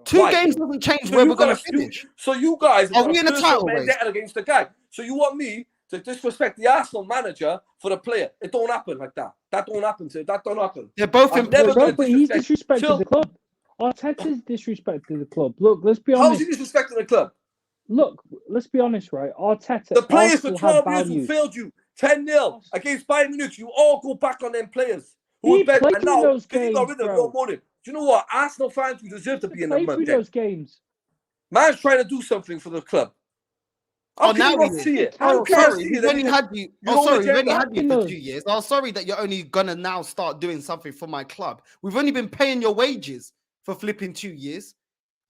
2 games doesn't change where we're gonna finish. So you guys are we in a title race against the guy? So you want me to disrespect the Arsenal manager for the player? It don't happen like that. That don't happen. They're both in. But he's disrespecting the club. Arteta's disrespecting the club. Look, let's be honest. How's he disrespecting the club? Look, let's be honest, right? Arteta. The players for 12 years who failed you 10-0 against Bayern Munich, you all go back on them players who are better. And now, because he got rid of your money. Do you know what? Arsenal fans, you deserve to be in those games. Man's trying to do something for the club. Now we see it. Sorry, we've only had you. We've only had you for 2 years. I'm sorry that you're only gonna now start doing something for my club. We've only been paying your wages for flipping 2 years.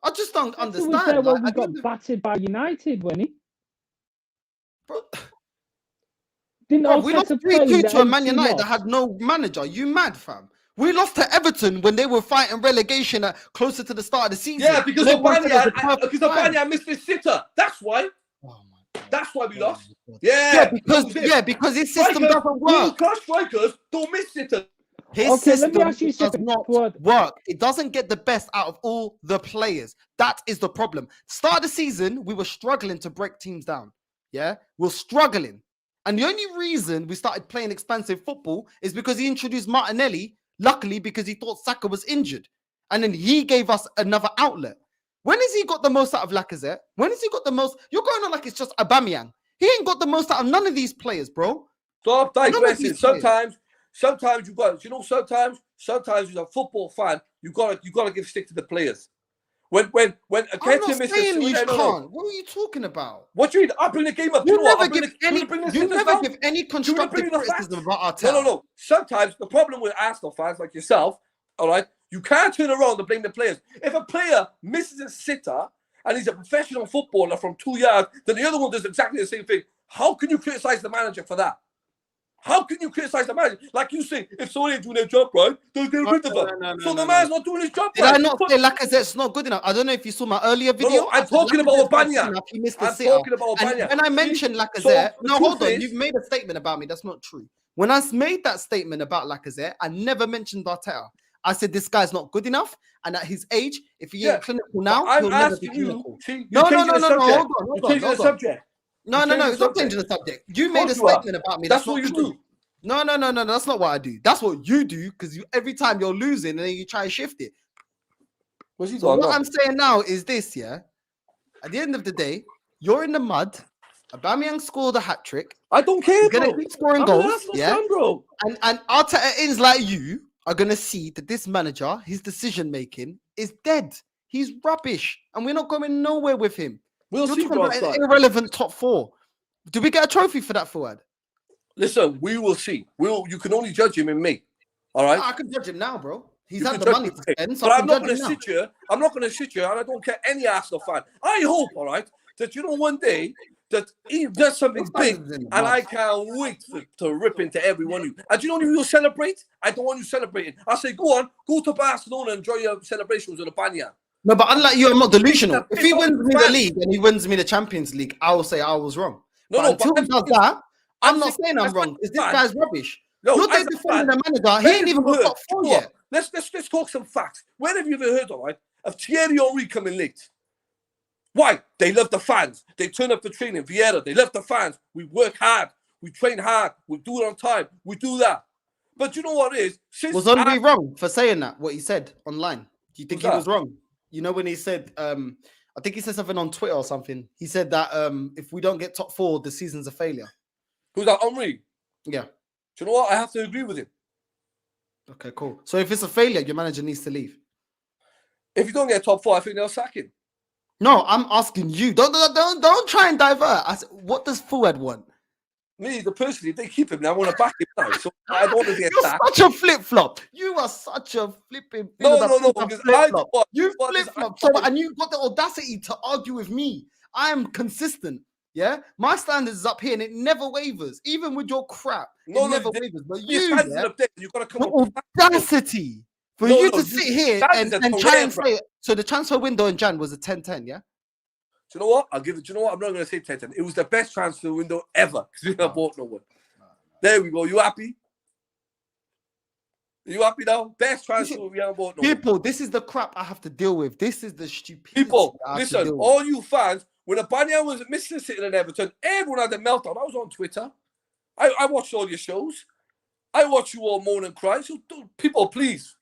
I just don't understand. Was there when we got battered by United, wasn't he? Bro, Didn't we lost 3-2 to a Man United that had no manager. You mad, fam? We lost to Everton when they were fighting relegation closer to the start of the season. Yeah, because Auba missed his sitter. That's why. Oh my God. That's why we lost. Because his system doesn't work. Strikers don't miss sitters. His system does not work. It doesn't get the best out of all the players. That is the problem. Start of the season, we were struggling to break teams down. Yeah, we're struggling. And the only reason we started playing expansive football is because he introduced Martinelli, luckily because he thought Saka was injured. And then he gave us another outlet. When has he got the most out of Lacazette? When has he got the most? You're going on like it's just Aubameyang. He ain't got the most out of none of these players, bro. Stop digressing. Sometimes you got, sometimes as a football fan, you gotta give stick to the players. When I'm not saying you can't. What are you talking about? What you mean? I bring the game up. You never give any constructive criticism about Arteta. No. Sometimes the problem with Arsenal fans like yourself, all right, you can't turn around and blame the players. If a player misses a sitter and he's a professional footballer from 2 yards, then the other one does exactly the same thing. How can you criticize the manager for that? How can you criticize the manager? Like you say, if somebody ain't doing their job right, they'll get rid of them. So the man's not doing his job right. Did I not say Lacazette's not good enough? I don't know if you saw my earlier video. No, I'm talking about Aubameyang. When I mentioned Lacazette, hold on. You've made a statement about me. That's not true. When I made that statement about Lacazette, I never mentioned Arteta. I said this guy's not good enough, and at his age, if he ain't clinical now, he'll never be clinical. No. Hold on. No, it's not changing the subject. You made a statement about me. That's what you do. No, that's not what I do. That's what you do, because every time you're losing and then you try and shift it. What I'm saying now is this, yeah? At the end of the day, you're in the mud. Aubameyang scored a hat-trick. I don't care, bro. You're going to keep scoring goals, yeah? Bro. And Arteta-ins like you are going to see that this manager, his decision-making is dead. He's rubbish, and we're not going nowhere with him. We'll see, bro. An irrelevant top 4. Do we get a trophy for that, Fuad? Listen, we will see. You can only judge him in May. All right? No, I can judge him now, bro. He's had the money to spend. So but I'm not going to sit here. I'm not going to sit here, and I don't care any Arsenal fan. I hope, all right, that one day that he does something big, and I can't wait to rip into every one of you. And do you know who you'll celebrate? I don't want you celebrating. I say, go to Barcelona and enjoy your celebrations with Auba. No, but unlike you, I'm not delusional. If he wins me the league and he wins me the Champions League, I will say I was wrong. Until he does that, I'm not saying I'm wrong. Because this guy's rubbish. You're defending the manager. He ain't even got top 4 yet. Let's talk some facts. When have you ever heard, all right, of Thierry Henry coming late? Why? They love the fans. They turn up for training. Vieira, they love the fans. We work hard. We train hard. We do it on time. We do that. But you know what it is? Was Henry wrong for saying that, what he said online? Do you think he was wrong? You know when he said, I think he said something on Twitter or something. He said that if we don't get top 4, the season's a failure. Who's that, Henry? Yeah. Do you know what? I have to agree with him. Okay, cool. So if it's a failure, your manager needs to leave. If you don't get top 4, I think they'll sack him. No, I'm asking you. Don't try and divert. I said, what does Fuad want? Me, personally, if they keep him, I want to back him now. So I don't want to get You're that. such a flip-flop. You are such a flipping No. Because I do what? You flip-flop. And you got the audacity to argue with me. I am consistent. Yeah, my standards is up here and it never wavers, even with your crap. It never wavers. But you got to come the audacity for you to sit here and try and say it. So the transfer window in Jan was a 10-10, yeah? Do you know what? Do you know what? I'm not going to say 10-10. It was the best transfer window ever because we never bought no one. There we go. You happy? You happy now? Best transfer we haven't bought no one. People, this is the crap I have to deal with. This is the stupidity. People, listen, all you fans, when Aubameyang was missing City and Everton, everyone had a meltdown. I was on Twitter. I watched all your shows. I watched you all moan and cry. So people, please,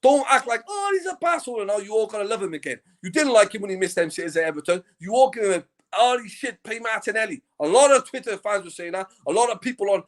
don't act like, oh, he's a Barcelona now. You all got to love him again. You didn't like him when he missed them Cities at Everton. You all give him all this shit, pay Martinelli. A lot of Twitter fans were saying that. A lot of people on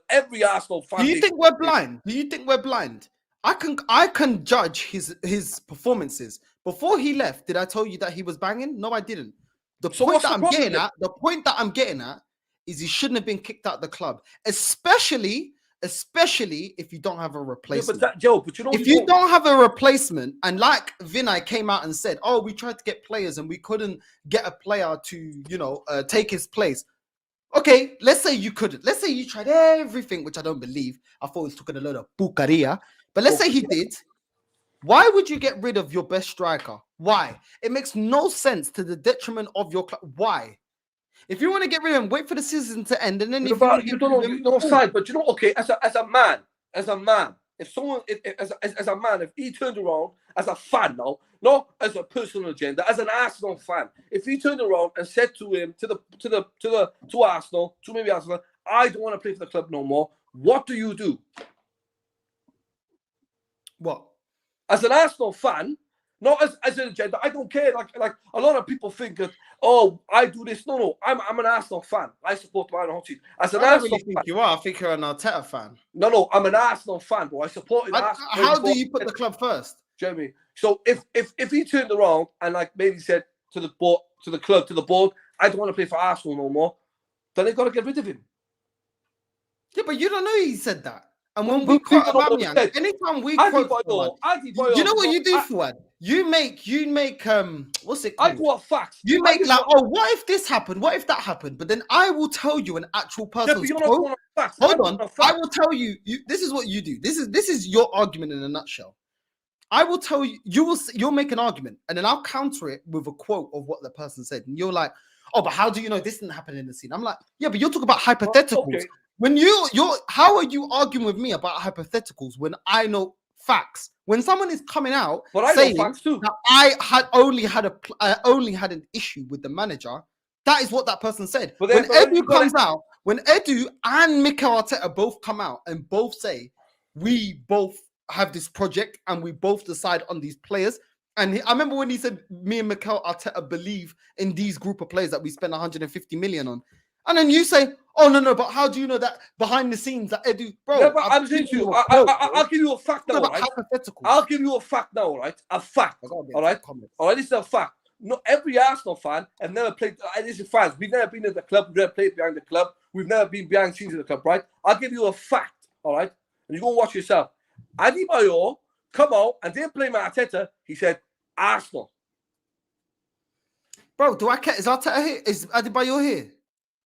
every Arsenal fan. Do you think we're blind? Do you think we're blind? I can judge his performances. Before he left, did I tell you that he was banging? No, I didn't. The point that I'm getting at is he shouldn't have been kicked out of the club, especially if you don't have a replacement. Yeah, but Joe, but you know, if you don't have a replacement, and like Vinay came out and said, "Oh, we tried to get players and we couldn't get a player to, take his place." Okay, let's say you couldn't. Let's say you tried everything, which I don't believe. I thought he was talking a load of bucaria. But let's say he did. Why would you get rid of your best striker? Why? It makes no sense to the detriment of your club. Why? If you want to get rid of him, wait for the season to end, and then you don't know side. But you know, okay, as a man, if someone, as a man, if he turned around as a fan now, not as a personal agenda, as an Arsenal fan, if he turned around and said to him, to Arsenal, to maybe Arsenal, I don't want to play for the club no more. What do you do? What? As an Arsenal fan, not as an agenda. I don't care. Like a lot of people think that, oh, I do this. No. I'm an Arsenal fan. I support Man United. As an Arsenal fan, you are. I think you're an Arteta fan. No. I'm an Arsenal fan, but I support Arsenal. How do you put the club first, Jeremy? So if he turned around and like maybe said to the board, to the club, to the board, I don't want to play for Arsenal no more, then they've got to get rid of him. Yeah, but you don't know he said that. And when we quote Aubameyang, anytime we quote Fuad, you know what you do, Fuad? You make what's it called? I got facts. You make like, oh, what if this happened? What if that happened? But then I will tell you an actual person's quote. Hold on, I will tell you. This is what you do. This is your argument in a nutshell. I will tell you. You'll make an argument, and then I'll counter it with a quote of what the person said, and you're like, oh, but how do you know this didn't happen in the scene? I'm like, yeah, but you're talking about hypotheticals. Okay. When how are you arguing with me about hypotheticals when I know facts? When someone is coming out saying that I only had an issue with the manager, that is what that person said. But when Edu comes out, when Edu and Mikel Arteta both come out and both say, we both have this project and we both decide on these players. And I remember when he said, me and Mikel Arteta believe in these group of players that we spent 150 million on. And then you say, oh, no, but how do you know that behind the scenes that Edu, bro? Yeah, but I'm saying to you, I'll give you a fact now, right? I'll give you a fact now, right? A fact, all right? All right, this is a fact. Not every Arsenal fan have never played, this is fans, we've never been in the club, we've never played behind the club, we've never been behind the scenes of the club, right? I'll give you a fact, all right? And you go and watch yourself. Adebayor come out and didn't play Arteta, he said, Arsenal. Bro, do I care? Is Arteta here? Is Adebayor here?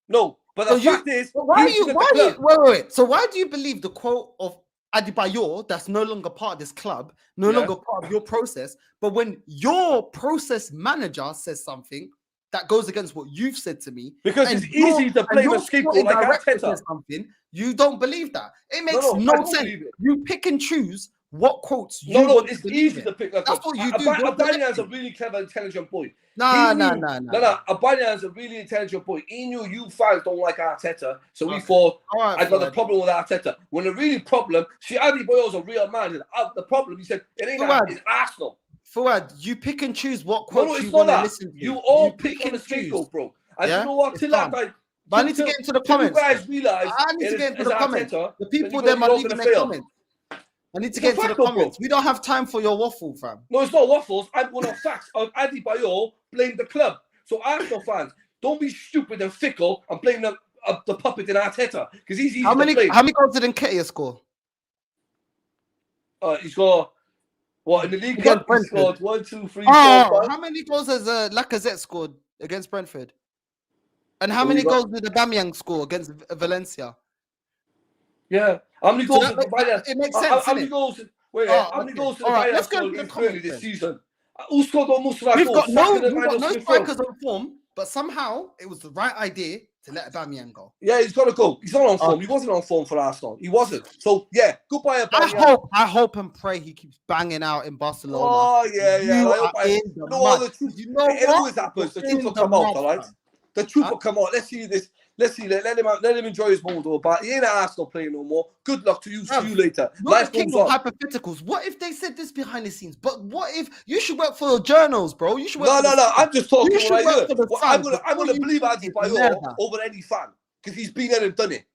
No, but the fact is, wait. So why do you believe the quote of Adebayor that's no longer part of this club, no longer part of your process, but when your process manager says something that goes against what you've said to me, because it's easy to blame a scapegoat like Arteta, something, you don't believe that. It makes no sense. You pick and choose what quotes you No, it's easy to pick. That's what you do. Aubameyang's a really clever, intelligent boy. No. Aubameyang's a really intelligent boy. He knew you fans don't like Arteta, so he thought, I've got a problem with Arteta. When the really problem, Adebayor's a real man. The problem, he said, it ain't that, it's Arsenal. Fuad, you pick and choose what quotes you want to listen to. You all pick on the scapegoat, bro. And you know what? Till that time, but I need to get into the comments. You guys realize I need to get into the comments. The people there are leaving their comments. I need to get into the comments. We don't have time for your waffle, fam. No, it's not waffles. I'm going on facts. Adebayor blamed the club. So Arsenal fans, don't be stupid and fickle and blame them the puppet in Arteta because he's easy How many to play. goals did Nketiah score? He's got what in the league Against cup? He Brentford. scored 1, 2, 3, 4, 5. How many goals has Lacazette scored against Brentford? And how Who many you got? goals did Aubameyang score against Valencia? Yeah. How many goals So did Bayern? it makes sense. How many goals? Wait, how many goals did Alright, Bayern let's go score to the against Burnley comments this then. season? Who scored most of that We've goals? got no Smith strikers on form, but somehow it was the right idea to let Aubameyang go. Yeah, he's got to go. He's not on form. He wasn't on form for Arsenal. He wasn't. So, yeah, goodbye, Aubameyang. I hope and pray he keeps banging out in Barcelona. Oh, yeah. You I hope are in the mud. You know it what? always happens. The You're truth in will the come out, mud, all right? man. The truth will come out. Let's see this. Let's see. Let him enjoy his moment over. But he ain't at Arsenal playing no more. Good luck to you. See you later. Life goes on. Hypotheticals. What if they said this behind the scenes? But what if you should work for your journals, bro? You should work No. I'm just talking what I heard. I'm gonna believe Adebayor over any fan because he's been there and done it.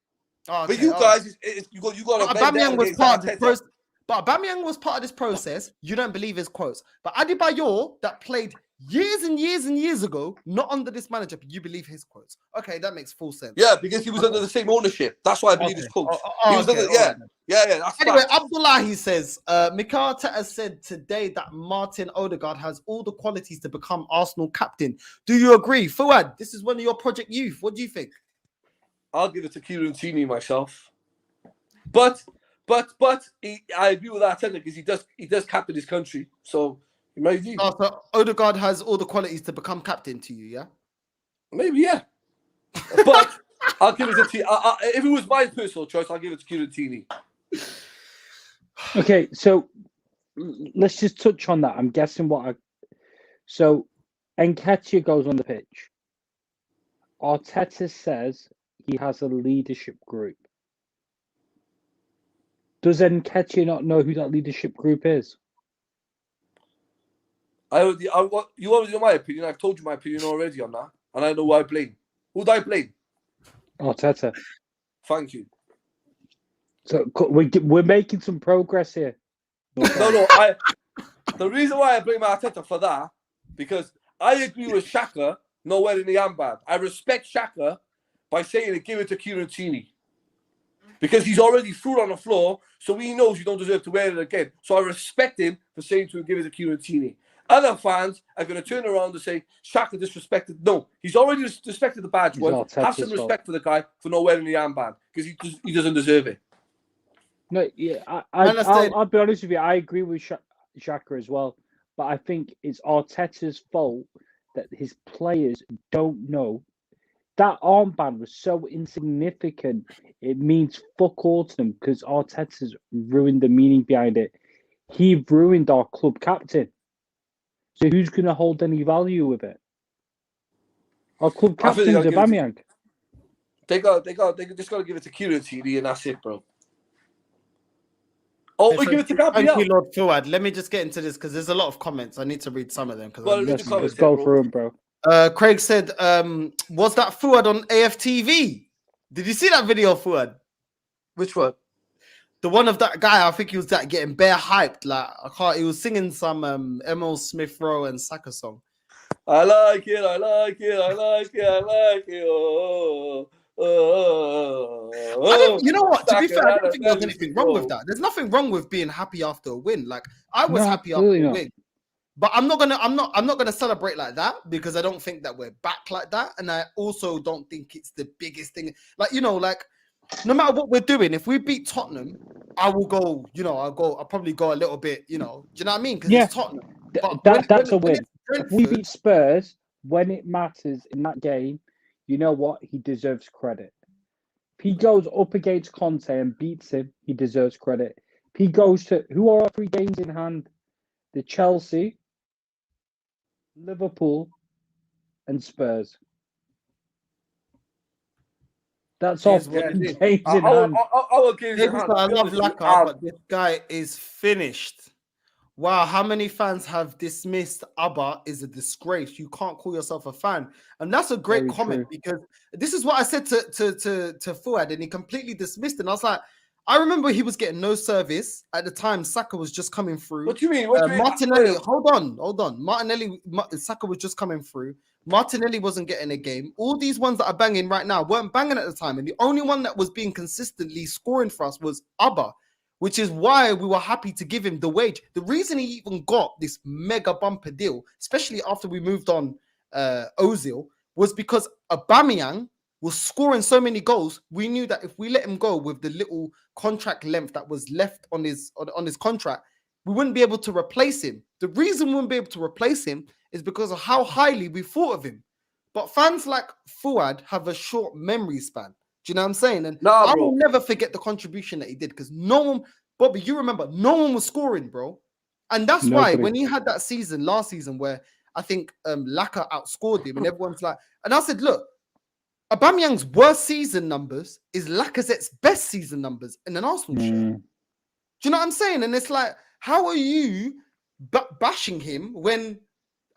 But you guys, you got to bend down against Arteta. But Aubameyang was part of this process. You don't believe his quotes. But Adebayor, that played years and years and years ago, not under this manager, but you believe his quotes. Okay, that makes full sense. Yeah, because he was under the same ownership. That's why I believe his quotes. That's anyway, fact. Abdullah, he says, Mikel Arteta said today that Martin Odegaard has all the qualities to become Arsenal captain. Do you agree? Fuad, this is one of your project youth. What do you think? I'll give it to Kieran Tierney myself. But I agree with Arteta because he does captain his country. So he might do. So Odegaard has all the qualities to become captain to you, yeah? Maybe, yeah. But I'll give it to Tierney. If it was my personal choice, I'll give it to Kieran Tierney. Okay, so let's just touch on that. I'm guessing so Nketiah goes on the pitch. Arteta says he has a leadership group. Does Nketiah not know who that leadership group is? You want to know my opinion? I've told you my opinion already on that. And I know who I blame. Who do I blame? Arteta. Thank you. So we're making some progress here. The reason why I blame Arteta for that, because I agree with Xhaka not wearing the armband. I respect Xhaka by saying to give it to Kieran Tierney. Because he's already through on the floor, so he knows you don't deserve to wear it again. So I respect him for saying to him, give it to Kieran Tierney. Other fans are going to turn around and say, Xhaka disrespected. No, he's already disrespected the badge once. Have some respect for the guy for not wearing the armband because he doesn't deserve it. No, yeah, I'll be honest with you. I agree with Xhaka as well, but I think it's Arteta's fault that his players don't know. That armband was so insignificant. It means fuck all to them because Arteta's ruined the meaning behind it. He ruined our club captain. So who's going to hold any value with it? Our club captain is Aubameyang. They just got to give it to Kieran Tierney and that's it, bro. We give it to Gabriel. Thank you, Lord Fuad. Let me just get into this because there's a lot of comments. I need to read some of them. Let's go through them, bro. Craig said, was that Fuad on AFTV? Did you see that video, Fuad? Which one? The one of that guy, I think he was getting bare hyped. Like he was singing some ML Smith Rowe and Saka song. I like it. You know what? To be fair, I don't think there's anything wrong with that. There's nothing wrong with being happy after a win. Like I was happy after a win. But I'm not gonna celebrate like that because I don't think that we're back like that, and I also don't think it's the biggest thing. Like no matter what we're doing, if we beat Tottenham, I will go. I'll probably go a little bit. Do you know what I mean? Because it's Tottenham. That's a win. If we beat Spurs when it matters in that game, you know what? He deserves credit. If he goes up against Conte and beats him, he deserves credit. If he goes to who are our 3 games in hand? The Chelsea, Liverpool, and Spurs. That's all. Games in hand. I love Laka, but this guy is finished. Wow, how many fans have dismissed Auba is a disgrace. You can't call yourself a fan. And that's a great comment because this is what I said to Fuad and he completely dismissed it. And I was like, I remember he was getting no service at the time. Saka was just coming through. What do you mean? What do you mean? Martinelli, hold on. Saka was just coming through. Martinelli wasn't getting a game. All these ones that are banging right now weren't banging at the time. And the only one that was being consistently scoring for us was Auba, which is why we were happy to give him the wage. The reason he even got this mega bumper deal, especially after we moved on Ozil, was because Aubameyang was scoring so many goals. We knew that if we let him go with the little contract length that was left on his contract, we wouldn't be able to replace him. The reason we wouldn't be able to replace him is because of how highly we thought of him. But fans like Fuad have a short memory span. Do you know what I'm saying? And I will never forget the contribution that he did, because no one, Bobby, you remember, no one was scoring, bro. And that's why when he had that season, last season, where I think Laka outscored him and everyone's like, and I said, look, Aubameyang's worst season numbers is Lacazette's best season numbers in an Arsenal shirt. Do you know what I'm saying? And it's like, how are you bashing him when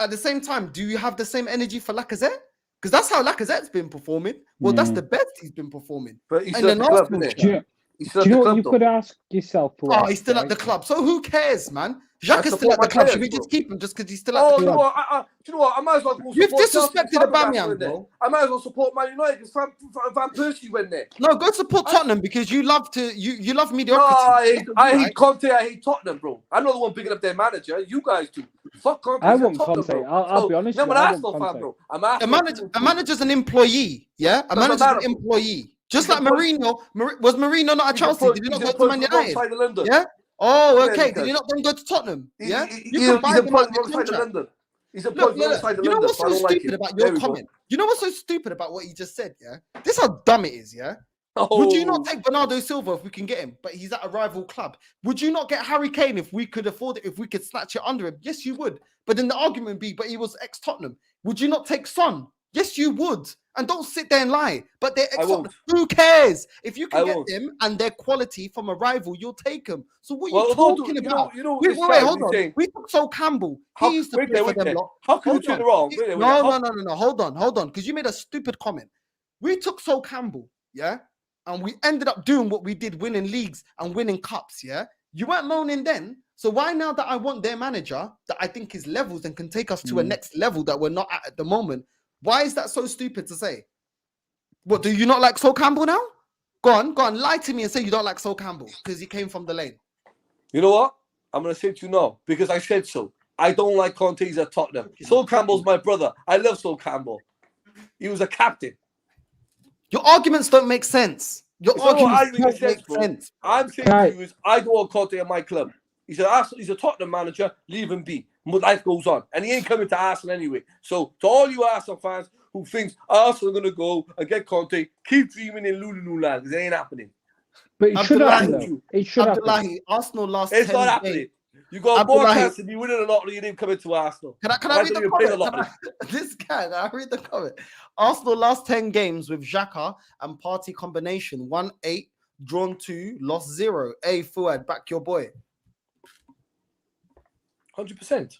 at the same time, do you have the same energy for Lacazette? Because that's how Lacazette's been performing. Well, that's the best he's been performing. But he's still at the club, isn't it? Do you know what you could ask yourself? Oh, he's still at the club. So who cares, man? Jacques is still at the club. Should we just keep him just because he's still at the club? Do you know what? I might as well go You've disrespected Aubameyang, bro. I might as well support Man United because Van Persie went there. No, go support Tottenham because you love mediocrity. No, I hate Conte. I hate Tottenham, bro. I'm not the one picking up their manager. You guys do. Fuck Conte. I want Conte. I'll be honest. I'm an Arsenal fan, bro. A manager's an employee. Yeah, a manager's an employee. Just like Mourinho. Was Mourinho not at Chelsea? Did he not go to Man United? Yeah. Oh, okay. Did you not then go to Tottenham? Yeah. He's employed wrong side of London. He's employed wrong side of London. You know what's so stupid about your comment? You know what's so stupid about what he just said? Yeah. This is how dumb it is. Yeah. Would you not take Bernardo Silva if we can get him, but he's at a rival club? Would you not get Harry Kane if we could afford it, if we could snatch it under him? Yes, you would. But then the argument would be, but he was ex-Tottenham. Would you not take Son? Yes, you would. And don't sit there and lie. But they're ex-Tottenham. Who cares? If you can get them and their quality from a rival, you'll take them. So what are you talking about? Wait, hold on. We took Sol Campbell. He used to play for them lot. How can you turn it wrong? No. Hold on. Because you made a stupid comment. We took Sol Campbell, yeah? And we ended up doing what we did, winning leagues and winning cups, yeah? You weren't moaning then. So why now that I want their manager that I think is levels and can take us to a next level that we're not at the moment, why is that so stupid to say? What, do you not like Sol Campbell now? Go on, lie to me and say you don't like Sol Campbell because he came from the lane. You know what? I'm going to say to you no, because I said so. I don't like Conte, he's at Tottenham. Okay. Sol Campbell's my brother. I love Sol Campbell. He was a captain. Your arguments don't make sense. Your arguments don't make sense. I'm saying to you is I don't want Conte at my club. He's a Tottenham manager, leave him be. Life goes on. And he ain't coming to Arsenal anyway. So to all you Arsenal fans who think Arsenal are going to go and get Conte, keep dreaming in Lulu land because it ain't happening. But it should happen. It should happen. Arsenal lost. It's not happening. You got more chance to be winning a lot than you didn't come into Arsenal. Can I read the comment? This guy, I read the comment. Arsenal last 10 games with Xhaka and Party combination. 1-8, drawn 2, lost 0. Hey, Fuad, back your boy. 100%.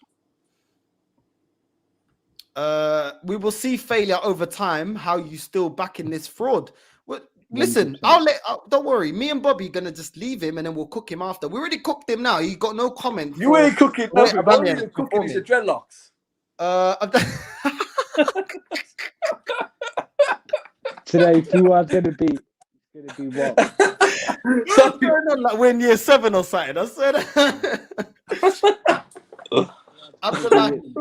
We will see failure over time. How you still backing this fraud? Well, listen, don't worry. Me and Bobby gonna just leave him and then we'll cook him after. We already cooked him now. He got no comment. You ain't cooking. Nothing. Cooking is the dreadlocks. Today, Fuad's gonna be what? Like we're in year 7 or something. I said.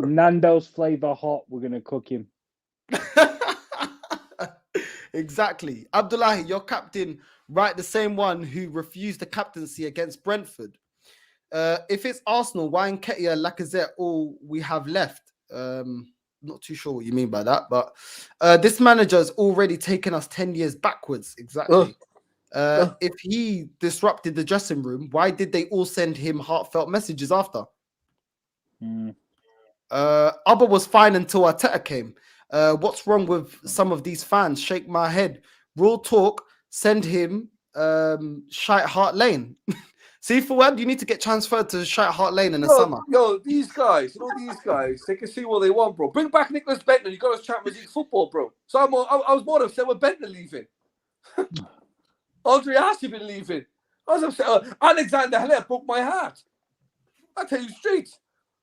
Nando's flavor hot. We're gonna cook him. Exactly. Abdullahi, your captain, right? The same one who refused the captaincy against Brentford. If it's Arsenal, why Nketiah, Lacazette, all we have left? Not too sure what you mean by that, but this manager has already taken us 10 years backwards. Exactly. If he disrupted the dressing room, why did they all send him heartfelt messages after? Auba was fine until Arteta came. What's wrong with some of these fans? Shake my head. Real talk. Send him Shite Hart Lane. See, Fuad, you need to get transferred to Shite Hart Lane in the summer. These guys, they can see what they want, bro. Bring back Nicholas Bentner. You got us Champions League football, bro. So I was more upset with Bentner leaving. Andre Ashi been leaving. I was upset. Alexander Haller broke my heart. I tell you straight.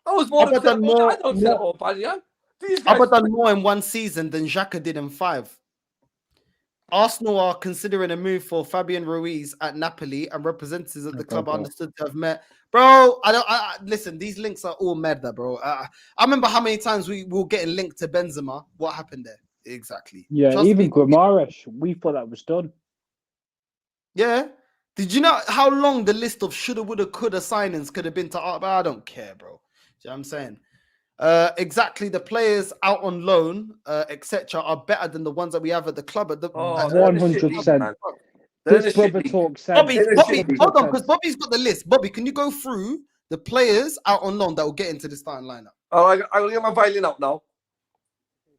I was more upset about that. I don't say about Aubameyang. These guys Auba done more in one season than Xhaka did in 5. Arsenal are considering a move for Fabian Ruiz at Napoli, and representatives at the club are understood to have met. Bro, listen. These links are all merda, bro. I remember how many times we were getting linked to Benzema. What happened there? Exactly. Yeah, Trust even me. Guimaraes, we thought that was done. Yeah. Did you know how long the list of shoulda, woulda, coulda signings could have been to Art? I don't care, bro. You know what I'm saying? Exactly, the players out on loan, etc., are better than the ones that we have at the club. At the 100%. This brother talks sense. Bobby, hold on, because Bobby's got the list. Bobby, can you go through the players out on loan that will get into the starting lineup? Oh, I'll get my violin out now.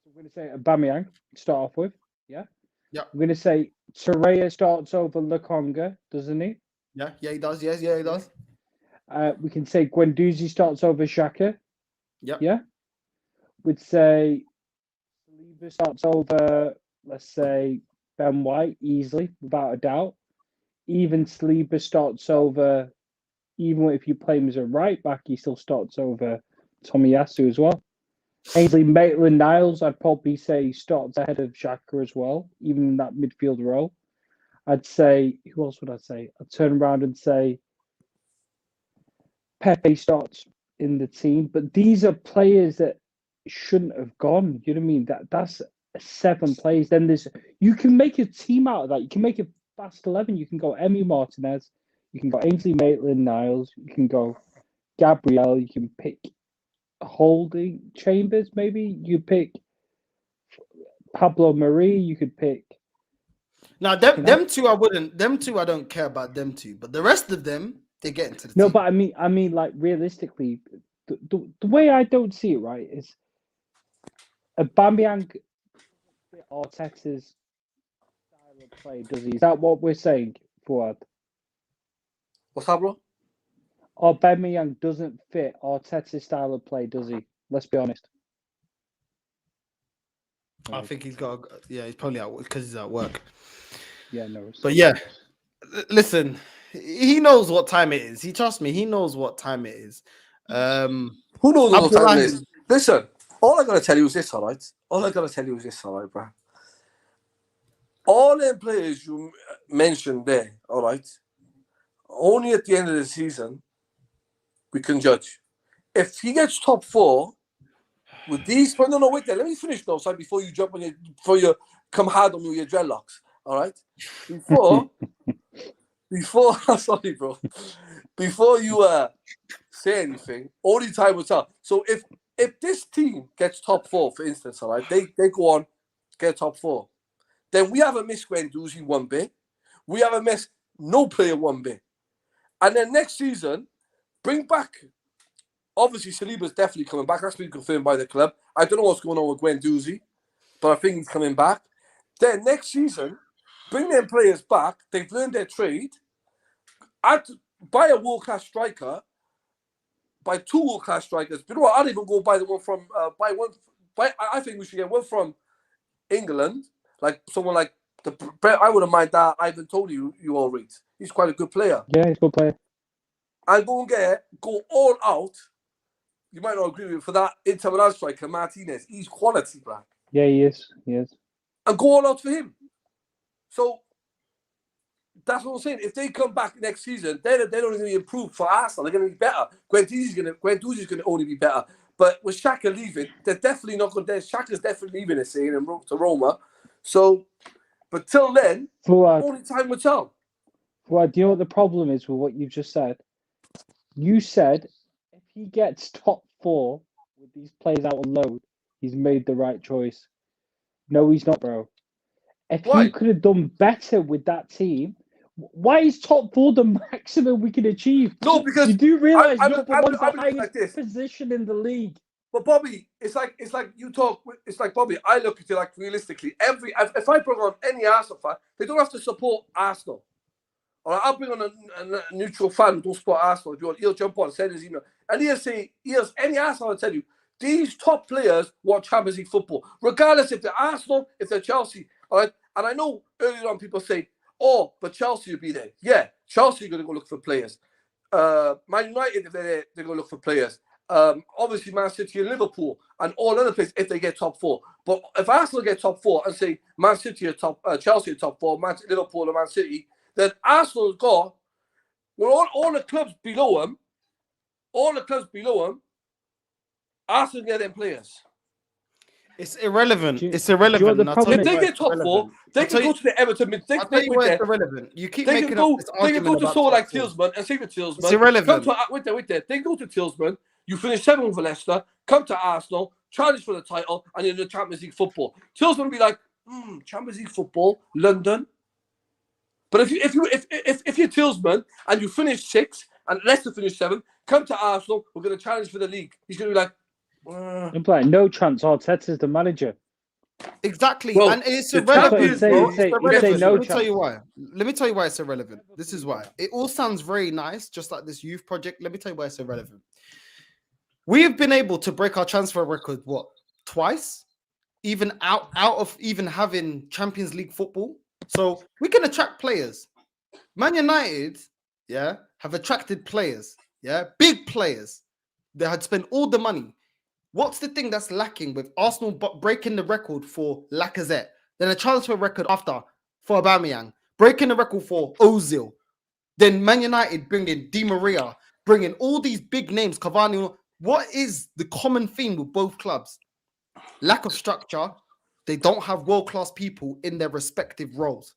I'm going to say Aubameyang to start off with. Yeah. Yeah. I'm going to say Torreira starts over Lokonga, doesn't he? Yeah, he does. Yes, yeah, he does. We can say Guendouzi starts over Xhaka. Yep. Yeah. We'd say Saliba starts over, let's say, Ben White easily, without a doubt. Even Saliba starts over, even if you play him as a right back, he still starts over Tomiyasu as well. Ainsley Maitland-Niles, I'd probably say starts ahead of Xhaka as well, even in that midfield role. I'd say, who else would I say? I'd turn around and say Pepe starts in the team, but these are players that shouldn't have gone. You know what I mean? That's 7 players. Then you can make a team out of that. You can make a fast 11. You can go Emi Martinez, you can go Ainsley Maitland-Niles, you can go Gabriel, you can pick Holding Chambers, maybe you pick Pablo Marie, you could pick. Now them two I wouldn't. Them two I don't care about them two, but the rest of them they get into the team. No, but I mean, like realistically, the way I don't see it right is Aubameyang Arteta's style of play. Does he? Is that what we're saying, Fuad? What's that, bro? Aubameyang doesn't fit Arteta's style of play, does he? Let's be honest. I think he's got. He's probably out because he's at work. Yeah, no. But yeah, listen, he knows what time it is. He trusts me. He knows what time it is. Who knows what time it is? Listen, all I gotta tell you is this, all right? All right, bro. All them players you mentioned there, all right? Only at the end of the season we can judge. If he gets top 4 with these, but no, wait there. Let me finish though, so before you jump on before you come hard on me with your dreadlocks. All right. Before sorry, bro. Before you say anything, only time will tell. So if this team gets top 4, for instance, all right, they go on, get top 4, then we haven't missed Guendouzi one bit. We haven't missed no player one bit. And then next season, bring back. Obviously, Saliba's definitely coming back. That's been confirmed by the club. I don't know what's going on with Guendouzi, but I think he's coming back. Then next season, bring them players back. They've learned their trade. Buy a world-class striker. Buy 2 world-class strikers. You know what? I'd even go buy the one from. I think we should get one from England, like someone like I wouldn't mind that. Ivan told you all right. He's quite a good player. Yeah, he's a good player. And go all out. You might not agree with me for that Inter Milan striker, Martinez. He's quality, bro. Yeah, he is. And go all out for him. So that's what I'm saying. If they come back next season, they're only going to improve for Arsenal. They're going to be better. Guendouzi's going to only be better. But with Xhaka leaving, they're definitely not going to. Xhaka's definitely leaving, it's saying, to Roma. So, but till then, only time will tell. Well, do you know what the problem is with what you've just said? You said if he gets top 4 with these players out on loan, he's made the right choice. No, he's not, bro. If he could have done better with that team, why is top 4 the maximum we can achieve? No, because you do realize you're the highest like position in the league. But Bobby, it's like you talk. It's like Bobby. I look at it like realistically. If I bring on any Arsenal fan, they don't have to support Arsenal. Or I'll bring on a neutral fan who don't support Arsenal. If you want, he'll jump on, send his email, and he'll say, any Arsenal will tell you these top players watch Champions League football, regardless if they're Arsenal, if they're Chelsea. All right, and I know earlier on people say, Oh, but Chelsea will be there. Yeah, Chelsea are going to go look for players. Man United, if they're there, they're going to look for players. Obviously, Man City and Liverpool and all other places if they get top 4. But if Arsenal get top 4 and say Man City are top, Chelsea are top 4, Liverpool and Man City, then Arsenal's got all the clubs below them. Arsenal get them players. It's irrelevant. Do you- It's irrelevant. do you know what the problem If they get top 4, they can go to the Everton. I'll tell you why it's irrelevant. You keep They making can up this go argument to about someone top like 4. Tillsman and say to Tillsman, It's irrelevant. Come to, wait there. They go to Tillsman. You finish 7th for Leicester. Come to Arsenal, challenge for the title, and in the Champions League football. Tillsman will be like, Champions League football, London. But if you're Tillsman and you finish 6th and Leicester finish 7th, come to Arsenal. We're going to challenge for the league. He's going to be like, I'm playing no chance. Arteta's the manager. Exactly, Well, and it's the irrelevant. champions, Bro. bro. It's He'd say irrelevant. no Let me tell chance. you why. Let me tell you why it's irrelevant. This is why. It all sounds very nice, just like this youth project. Let me tell you why it's irrelevant. We have been able to break our transfer record, what, twice? Even out of even having Champions League football. So we can attract players. Man United, yeah, have attracted players, yeah, big players. They had spent all the money. What's the thing that's lacking with Arsenal breaking the record for Lacazette, then a transfer record after for Aubameyang, breaking the record for Ozil, then Man United bringing Di Maria, bringing all these big names, Cavani. What is the common theme with both clubs? Lack of structure. They don't have world-class people in their respective roles.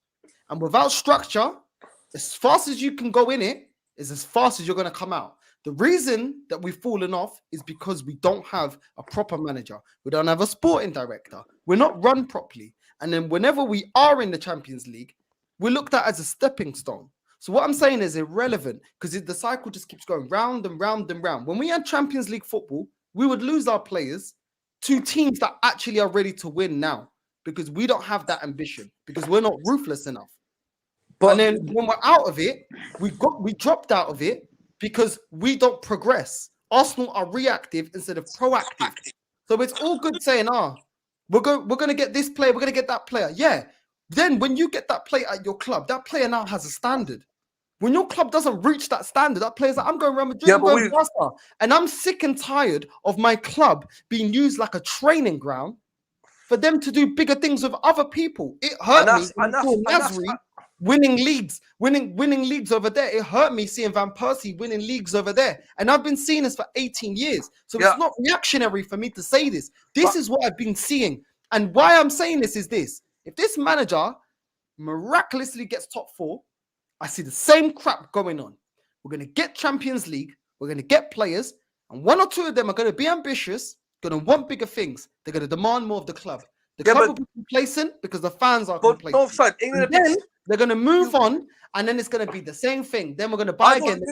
And without structure, as fast as you can go in it, is as fast as you're going to come out. The reason that we've fallen off is because we don't have a proper manager. We don't have a sporting director. We're not run properly. And then whenever we are in the Champions League, we're looked at as a stepping stone. So what I'm saying is irrelevant because the cycle just keeps going round and round and round. When we had Champions League football, we would lose our players to teams that actually are ready to win now because we don't have that ambition because we're not ruthless enough. But and then when we're out of it, we dropped out of it because we don't progress. Arsenal are reactive instead of proactive. So it's all good saying, we're going to get this player, we're going to get that player. Yeah. Then when you get that player at your club, that player now has a standard. When your club doesn't reach that standard, that player's like, I'm going Real Madrid, I'm going Barca. And I'm sick and tired of my club being used like a training ground for them to do bigger things with other people. It hurt me. Winning leagues over there. It hurt me seeing Van Persie winning leagues over there. And I've been seeing this for 18 years. So it's not reactionary for me to say this. This is what I've been seeing. And why I'm saying this is this. If this manager miraculously gets top 4, I see the same crap going on. We're going to get Champions League. We're going to get players. And 1 or 2 of them are going to be ambitious, going to want bigger things. They're going to demand more of the club. The club will be complacent because the fans are complacent. Then they're going to move on, and then it's going to be the same thing. Then we're going to buy again.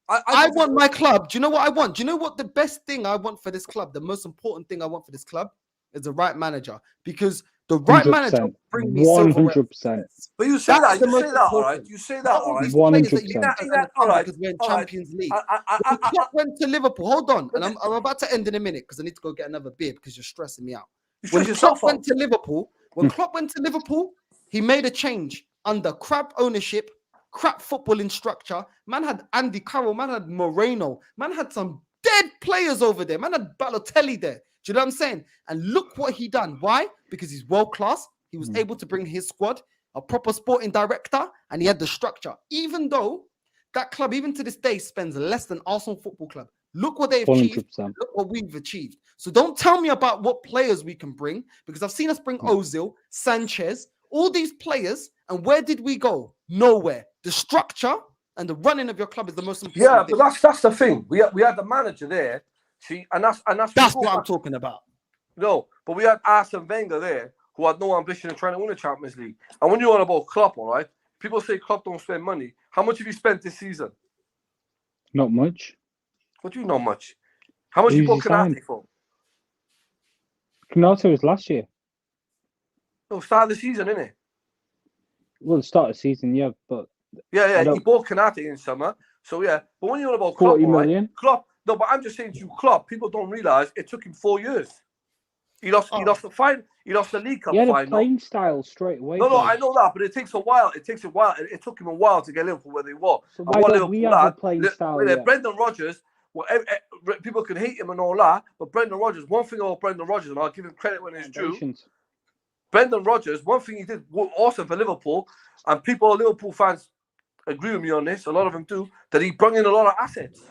I want my club. Do you know what I want? Do you know what the best thing I want for this club? The most important thing I want for this club is the right manager. Because the right 100%. Manager will bring me 100%. But you say that, all right? You say that, all right? 100%. All right. Because we're in Champions League. When Klopp went to Liverpool, hold on. And I'm about to end in a minute because I need to go get another beer because you're stressing me out. When Klopp went to Liverpool, he made a change under crap ownership, crap footballing structure. Man had Andy Carroll, man had Moreno, man had some dead players over there. Man had Balotelli there. Do you know what I'm saying? And look what he done. Why? Because he's world class. He was able to bring his squad, a proper sporting director, and he had the structure. Even though that club, even to this day, spends less than Arsenal Football Club. Look what they've achieved. Look what we've achieved. So don't tell me about what players we can bring, because I've seen us bring Ozil, Sanchez, all these players, and where did we go? Nowhere. The structure and the running of your club is the most important. Yeah, but that's the thing. We had the manager there. See, and that's what I'm talking about. No, but we had Arsene Wenger there, who had no ambition of trying to win the Champions League. And when you're on about Klopp, all right, people say Klopp don't spend money. How much have you spent this season? Not much. What do you know much? How much you bought Canate for? Canate was last year. No, start of the season, innit? Well, the start of the season, yeah, but yeah, he bought Canate in summer. So yeah, but when you're on about Klopp, 40 million. Right, Klopp. No, but I'm just saying to you, Klopp. People don't realize it took him 4 years. He lost the final. He lost the League Cup He had final. a playing style straight away. No, I know that, but it takes a while. It took him a while to get Liverpool where they were. So why don't we have a playing style? Brendan Rodgers. Well, people can hate him and all that, but Brendan Rodgers. One thing about Brendan Rodgers, and I'll give him credit when it's due. Brendan Rodgers. One thing he did awesome for Liverpool, and Liverpool fans agree with me on this. A lot of them do. That he brought in a lot of assets.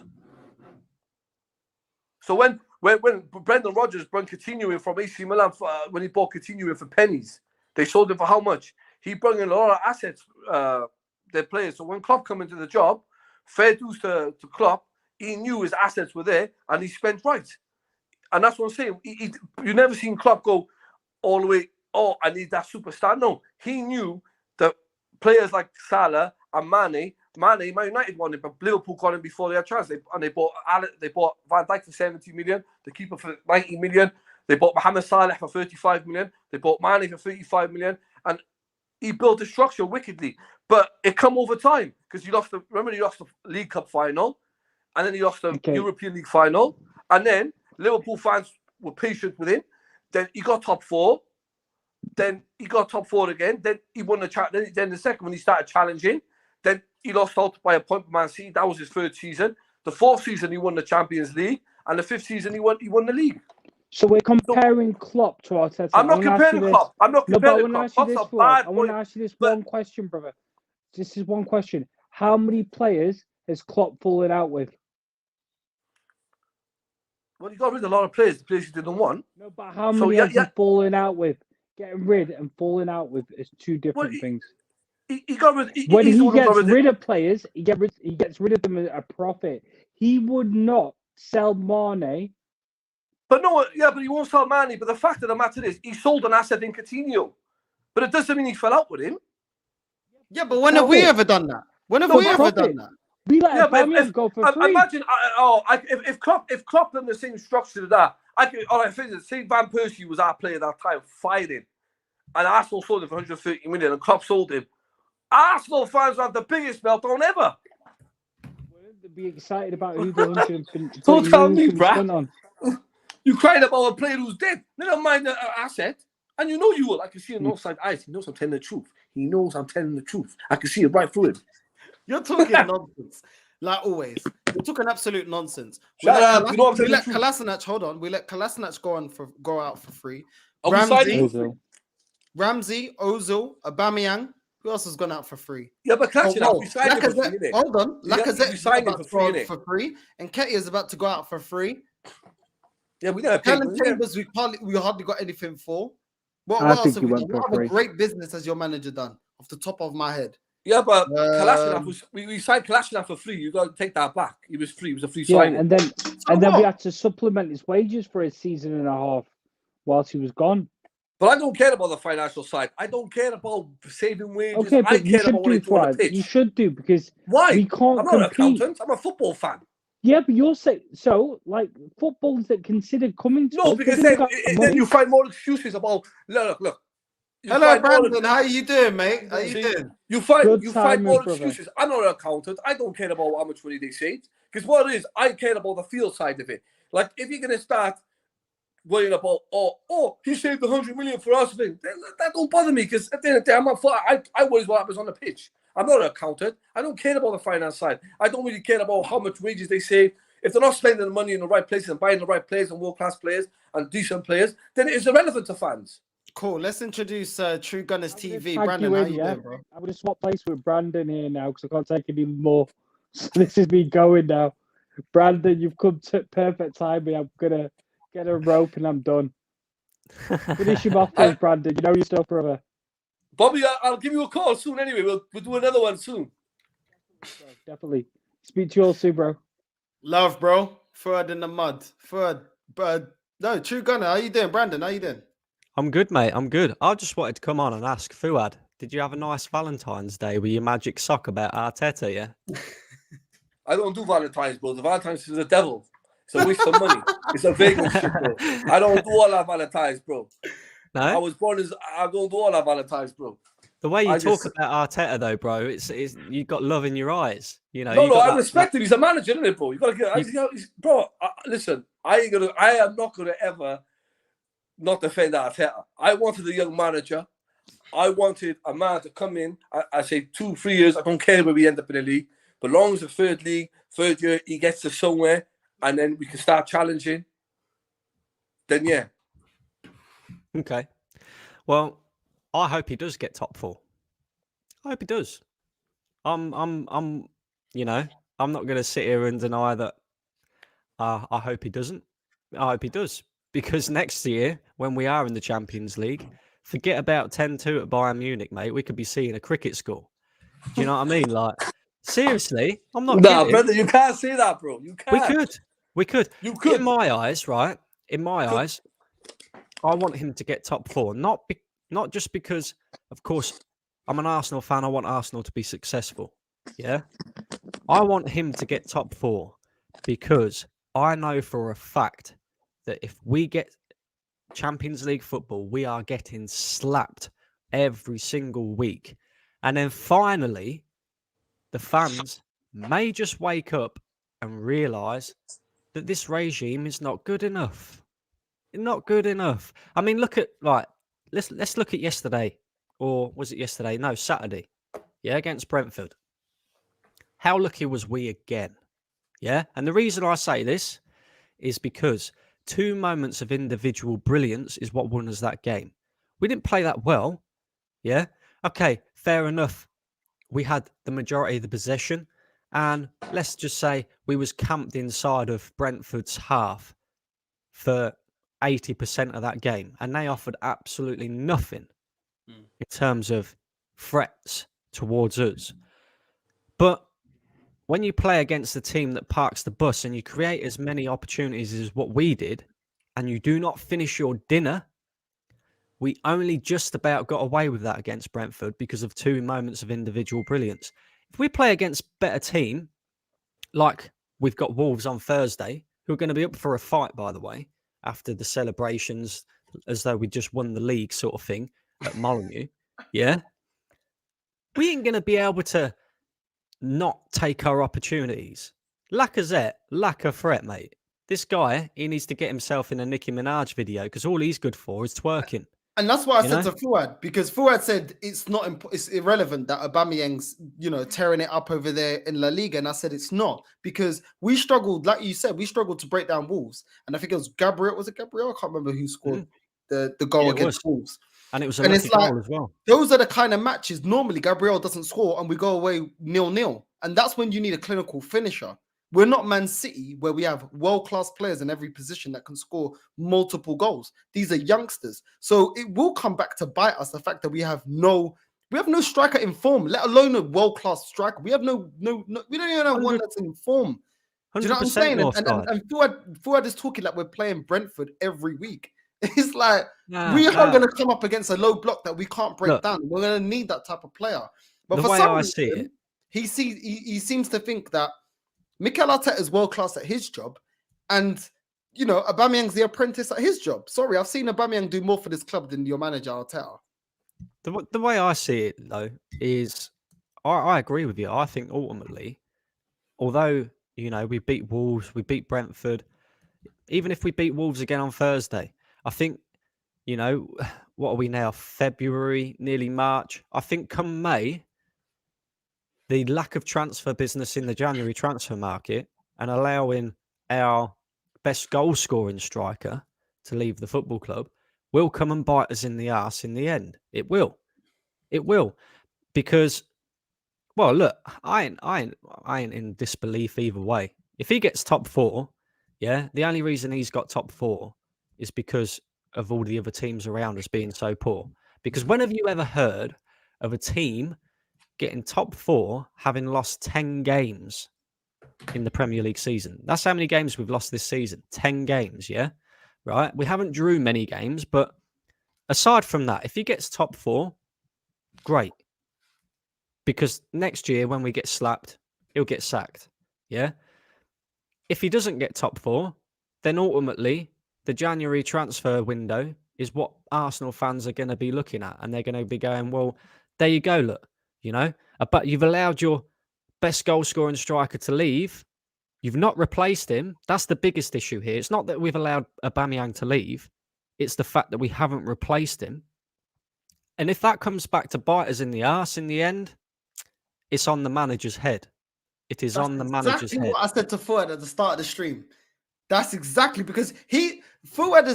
So when Brendan Rodgers brought Coutinho in from AC Milan, when he bought Coutinho in for pennies, they sold him for how much? He brought in a lot of assets, their players. So when Klopp came into the job, fair dues to Klopp, he knew his assets were there and he spent right. And that's what I'm saying. You never seen Klopp go all the way, oh, I need that superstar. No, he knew that players like Salah and Mane, Man United wanted, but Liverpool got him before they had a chance. They bought Van Dijk for 70 million, the keeper for 90 million. They bought Mohamed Salah for 35 million. They bought Mane for 35 million, and he built the structure wickedly. But it come over time because he lost the League Cup final, and then he lost the European League final, and then Liverpool fans were patient with him. Then he got top four. Then he got top four again. Then he won the Then the second one he started challenging. Then he lost out by a point for Man City. That was his third season. The fourth season he won the Champions League, and the fifth season he won the league. So we're comparing Klopp to Arteta. I'm not comparing Klopp. I'm not comparing Klopp. I want to ask you this one question, brother. This is one question. How many players has Klopp fallen out with? Well, he got rid of a lot of players. The players he didn't want. No, but how many has he fallen out with? Getting rid and falling out with is two different things. He got rid. When he gets rid of players, he gets rid of them at a profit. He would not sell Mane. But he won't sell Mane. But the fact of the matter is, he sold an asset in Coutinho. But it doesn't mean he fell out with him. Yeah, but when have we ever done that? When have we ever done that? We let Aubameyang go for free. Imagine, if Klopp done the same structure to that, say Van Persie was our player that time, fighting, and Arsenal sold him for 130 million, and Klopp sold him. Arsenal fans have the biggest meltdown ever. They'd be excited about who the 150. Don't tell me, bruh. You cried about a player who's dead. Never mind the asset. And you will. I can see it on offside eyes. He knows I'm telling the truth. He knows I'm telling the truth. I can see it right through him. You're talking nonsense. Like always. You're talking absolute nonsense. Shut up. We let Kolasinac, hold on. We let Kolasinac go out for free. Ramsey, Ozil, Aubameyang. Who else has gone out for free? Yeah, but Lacazette, hold on. Lacazette is about to go out for free. And Ketty is about to go out for free. Yeah, we never paid. Chambers, we hardly got anything for. What else have we done? What other great business has your manager done? Off the top of my head. Yeah, but Kolasinac we signed Kolasinac for free. You got to take that back. He was free. It was a free signing. And then we had to supplement his wages for a season and a half whilst he was gone. But I don't care about the financial side. I don't care about saving wages. Okay, but I care about what they do on the pitch. You should do because why? We can't I'm not an accountant. I'm a football fan. Yeah, but you're saying so like footballers that consider coming to no, because then you find more excuses about look. Hello, Brandon. How you doing, mate? How you doing? You find more excuses. I'm not an accountant. I don't care about how much money they save. Because what it is, I care about the field side of it. Like if you're gonna start worrying about he saved 100 million for us, that don't bother me because at the end of the day, I worry what happens on the pitch. I'm not an accountant. I don't care about the finance side. I don't really care about how much wages they save. If they're not spending the money in the right places and buying the right players and world-class players and decent players, then it's irrelevant to fans. Cool. Let's introduce True Gunners TV. Brandon, how you doing, bro? I'm going to swap place with Brandon here now because I can't take any more. So this is me going now. Brandon, you've come to perfect timing. I'm going to get a rope and I'm done. Finish him off, please, Brandon. You know your stuff, brother. Bobby, I'll give you a call soon anyway. We'll do another one soon. Definitely. Speak to you all soon, bro. Love, bro. Fuad in the mud. Fuad. No, True Gunner. How you doing? Brandon, how you doing? I'm good, mate. I'm good. I just wanted to come on and ask Fuad, did you have a nice Valentine's Day with your magic sock about Arteta, yeah? I don't do Valentine's, bro. The Valentine's is the devil. It's a waste of money. It's a Vegas shit, bro. I don't do all that Valentine's, bro. No? I was born as I don't do all that Valentine's, bro. The way you talk about Arteta, though, bro, it's you've got love in your eyes. You know. No, I respect him. He's a manager, isn't it, bro? You gotta get, bro. Listen, I am not gonna ever not defend Arteta. I wanted a young manager. I wanted a man to come in. I say 2-3 years. I don't care where we end up in the league. But long as the third year, he gets to somewhere, and then we can start challenging. Then yeah. Okay. Well, I hope he does get top 4. I hope he does. I'm not going to sit here and deny that. I hope he doesn't. I hope he does, because next year when we are in the Champions League, forget about 10-2 at Bayern Munich, mate. We could be seeing a cricket score. Do you know what I mean? Like, seriously, I'm not kidding. Brother, you can't say that, bro. You can't. We could. You could. In my eyes, right? In my eyes, I want him to get top 4. Not just because, of course, I'm an Arsenal fan. I want Arsenal to be successful. Yeah. I want him to get top 4 because I know for a fact that if we get Champions League football, we are getting slapped every single week. And then finally, the fans may just wake up and realise that this regime is not good enough. Not good enough. I mean, let's look at yesterday. Or was it yesterday? No, Saturday. Yeah, against Brentford. How lucky was we again? Yeah. And the reason I say this is because 2 moments of individual brilliance is what won us that game. We didn't play that well. Yeah. Okay, fair enough. We had the majority of the possession. And let's just say we was camped inside of Brentford's half for 80% of that game. And they offered absolutely nothing in terms of threats towards us. But when you play against a team that parks the bus and you create as many opportunities as what we did, and you do not finish your dinner, we only just about got away with that against Brentford because of 2 moments of individual brilliance. If we play against a better team, like we've got Wolves on Thursday, who are going to be up for a fight, by the way, after the celebrations, as though we just won the league sort of thing at Molineux, yeah? We ain't going to be able to not take our opportunities. Lacazette, lack of threat, mate. This guy, he needs to get himself in a Nicki Minaj video because all he's good for is twerking. And that's what I said to Fuad, because Fuad said it's irrelevant that Aubameyang's, tearing it up over there in La Liga. And I said it's not, because we struggled, like you said, we struggled to break down Wolves. And I think it was Gabriel. Was it Gabriel? I can't remember who scored the goal against Wolves. And it was a lucky goal as well. Those are the kind of matches normally Gabriel doesn't score and we go away 0-0. And that's when you need a clinical finisher. We're not Man City, where we have world-class players in every position that can score multiple goals. These are youngsters. So it will come back to bite us, the fact that we have no striker in form, let alone a world-class striker. We have no we don't even have one that's in form. Do you know what I'm saying? And Fuad is talking like we're playing Brentford every week. It's like we are going to come up against a low block that we can't break down. We're going to need that type of player. But for some reason, he seems to think that Mikel Arteta is world class at his job, and Aubameyang's the apprentice at his job. Sorry, I've seen Aubameyang do more for this club than your manager Arteta. The way I see it, though, is I agree with you. I think ultimately, although we beat Wolves, we beat Brentford, even if we beat Wolves again on Thursday, I think what are we now? February, nearly March. I think come May, the lack of transfer business in the January transfer market and allowing our best goal scoring striker to leave the football club will come and bite us in the arse in the end. It will. Because, well, look, I ain't in disbelief either way. If he gets top 4, yeah, the only reason he's got top 4 is because of all the other teams around us being so poor. Because when have you ever heard of a team getting top 4 having lost 10 games in the Premier League season? That's how many games we've lost this season. 10 games, yeah? Right? We haven't drew many games, but aside from that, if he gets top 4, great. Because next year when we get slapped, he'll get sacked, yeah? If he doesn't get top 4, then ultimately the January transfer window is what Arsenal fans are going to be looking at, and they're going to be going, well, there you go, look. But you've allowed your best goal scoring striker to leave. You've not replaced him. That's the biggest issue here. It's not that we've allowed Aubameyang to leave. It's the fact that we haven't replaced him. And if that comes back to bite us in the arse in the end, it's on the manager's head. It is on the manager's head. Exactly what I said to Fuad at the start of the stream. That's exactly because Fuad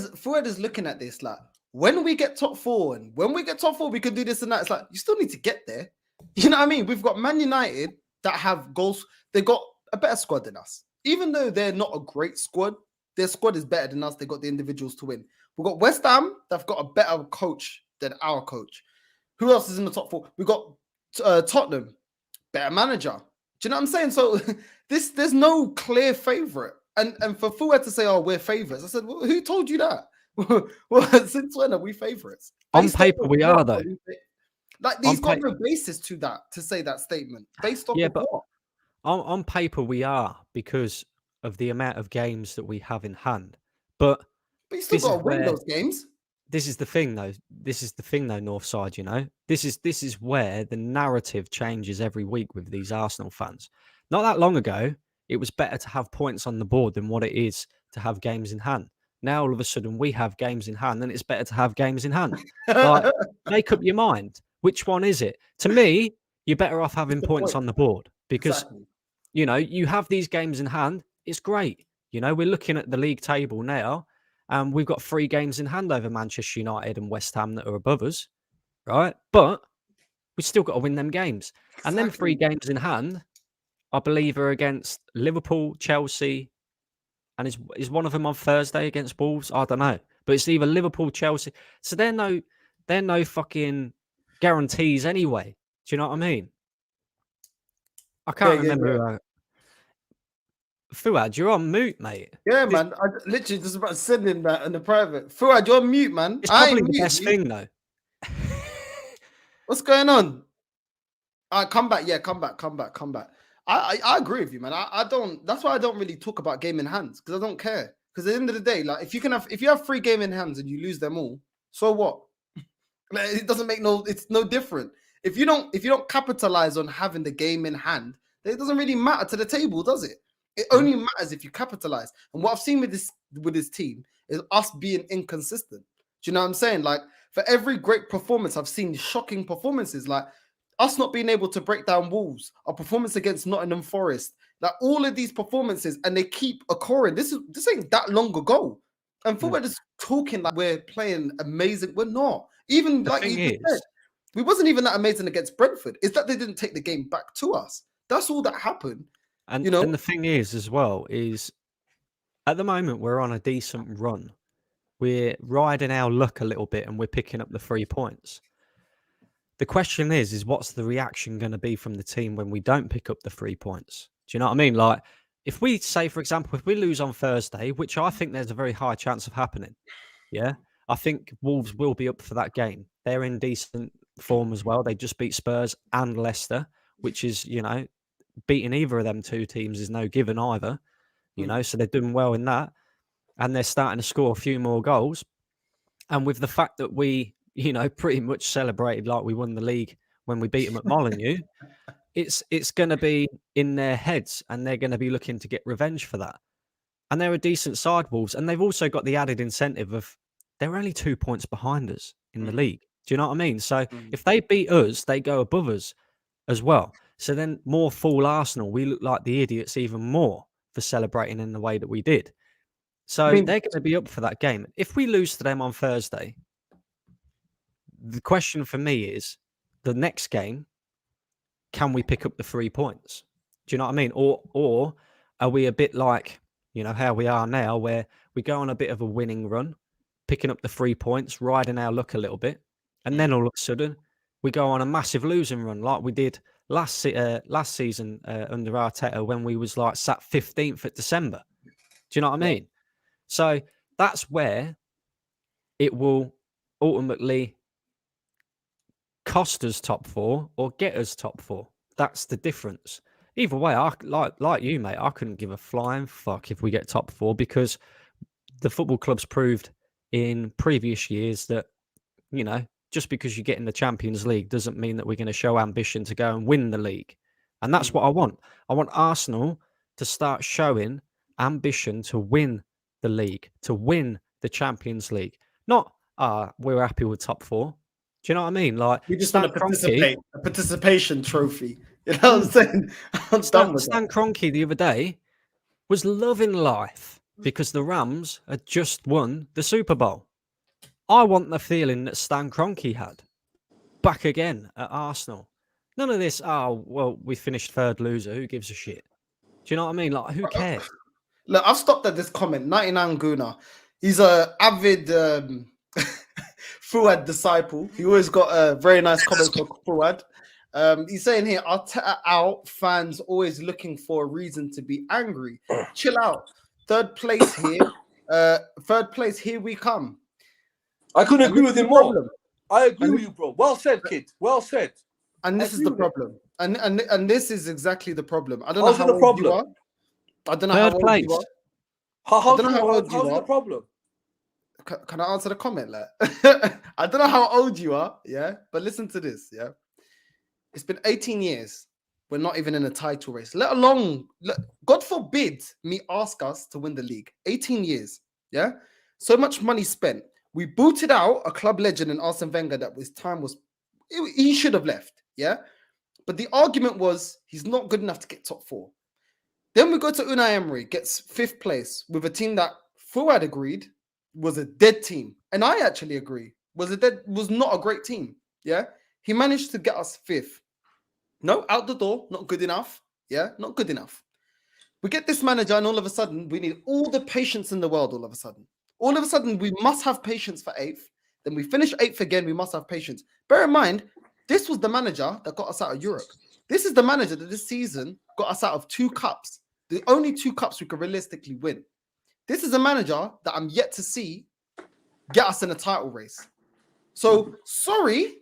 is looking at this like, when we get top 4 and when we get top 4, we can do this and that. It's like, you still need to get there. You know what I mean? We've got Man United that have goals. They got a better squad than us. Even though they're not a great squad, their squad is better than us. They got the individuals to win. We've got West Ham that've got a better coach than our coach. Who else is in the top 4? We've got Tottenham, better manager. Do you know what I'm saying? So there's no clear favourite. And for Fuad to say, oh, we're favourites, I said, well, who told you that? Well, since when are we favourites? On paper, we are, though. Like, he's got no basis to that, to say that statement. Based off of what? On paper, we are, because of the amount of games that we have in hand. But you still got to win those games. This is the thing, though. Northside, you know? This is where the narrative changes every week with these Arsenal fans. Not that long ago, it was better to have points on the board than what it is to have games in hand. Now, all of a sudden, we have games in hand, and it's better to have games in hand. Like, make up your mind. Which one is it? To me, you're better off having points on the board because, you know, you have these games in hand. It's great. You know, we're looking at the league table now, and we've got 3 games in hand over Manchester United and West Ham that are above us, right? But we've still got to win them games. And then 3 games in hand, I believe, are against Liverpool, Chelsea, and is one of them on Thursday against Wolves? I don't know. But it's either Liverpool, Chelsea. So they're no fucking guarantees anyway. Do you know what I mean? I can't remember. Fuad, you're on mute, mate. Yeah, man. I literally just about to send him that in the private. Fuad, you're on mute, man. It's probably the best thing, though. What's going on? Come back. Yeah, come back. I agree with you, man. I don't. That's why I don't really talk about game in hands, because I don't care. Because at the end of the day, like, if you have 3 game in hands and you lose them all, so what? Like, it doesn't make it's no different. If you don't capitalize on having the game in hand, then it doesn't really matter to the table, does it? It only matters if you capitalize. And what I've seen with this team is us being inconsistent. Do you know what I'm saying? Like, for every great performance, I've seen shocking performances. Like, us not being able to break down Wolves, our performance against Nottingham Forest, like all of these performances, and they keep occurring. This ain't that long ago. And we're just talking like we're playing amazing. We're not. Even like you said, we wasn't even that amazing against Brentford. It's that they didn't take the game back to us. That's all that happened. And, you know? And the thing is, as well, is at the moment we're on a decent run. We're riding our luck a little bit, and we're picking up the 3 points. The question is what's the reaction going to be from the team when we don't pick up the 3 points? Do you know what I mean? Like, if we say, for example, if we lose on Thursday, which I think there's a very high chance of happening, yeah, I think Wolves will be up for that game. They're in decent form as well. They just beat Spurs and Leicester, which is, you know, beating either of them 2 teams is no given either, you know, so they're doing well in that. And they're starting to score a few more goals. And with the fact that we, you know, pretty much celebrated like we won the league when we beat them at Molineux, it's going to be in their heads, and they're going to be looking to get revenge for that. And they're a decent side, Wolves, and they've also got the added incentive of they're only 2 points behind us in the league. Do you know what I mean? So if they beat us, they go above us as well. So then more fool Arsenal. We look like the idiots even more for celebrating in the way that we did. So they're going to be up for that game. If we lose to them on Thursday, the question for me is the next game, can we pick up the 3 points? Do you know what I mean? Or are we a bit like, you know, how we are now, where we go on a bit of a winning run, picking up the 3 points, riding our luck a little bit, and then all of a sudden we go on a massive losing run like we did last season under Arteta, when we was like sat 15th at December. Do you know what I mean? So that's where it will ultimately cost us top 4 or get us top 4. That's the difference. Either way, I like you, mate. I couldn't give a flying fuck if we get top 4, because the football club's proved in previous years that, you know, just because you get in the Champions League doesn't mean that we're going to show ambition to go and win the league. And that's what I want. I want Arsenal to start showing ambition to win the league, to win the Champions League. Not, we're happy with top 4. Do you know what I mean? Like, We just Stan want to Kroenke, participate, a participation trophy. You know what I'm saying? I'm done with Stan that. Kroenke the other day was loving life because the Rams had just won the Super Bowl. I want the feeling that Stan Kroenke had back again at Arsenal. None of this, well, we finished 3rd loser. Who gives a shit? Do you know what I mean? Like, who cares? Look, I've stopped at this comment. 99 Gooner. He's a avid Fuad disciple. He always got a very nice comment for Fuad. He's saying here, Arteta out, fans always looking for a reason to be angry. Chill out. 3rd place here. 3rd place, here we come. I couldn't agree with him more. Problem. I agree with you, bro. Well said, kid. Well said. And this is the problem. And this is exactly the problem. I don't know how old you are. I don't know how old you are. How's the problem? Can I answer the comment? Like? I don't know how old you are, yeah? But listen to this, yeah? It's been 18 years. We're not even in a title race, let alone, God forbid me ask us to win the league. 18 years, yeah? So much money spent. We booted out a club legend in Arsene Wenger that he should have left, yeah? But the argument was he's not good enough to get top 4. Then we go to Unai Emery, gets 5th place with a team that Fuad agreed was a dead team. And I actually agree, was not a great team, yeah? He managed to get us 5th. No, out the door, not good enough, yeah? Not good enough. We get this manager and all of a sudden, we need all the patience in the world all of a sudden. All of a sudden, we must have patience for 8th. Then we finish 8th again, we must have patience. Bear in mind, this was the manager that got us out of Europe. This is the manager that this season got us out of 2 cups. The only 2 cups we could realistically win. This is a manager that I'm yet to see get us in a title race. So, sorry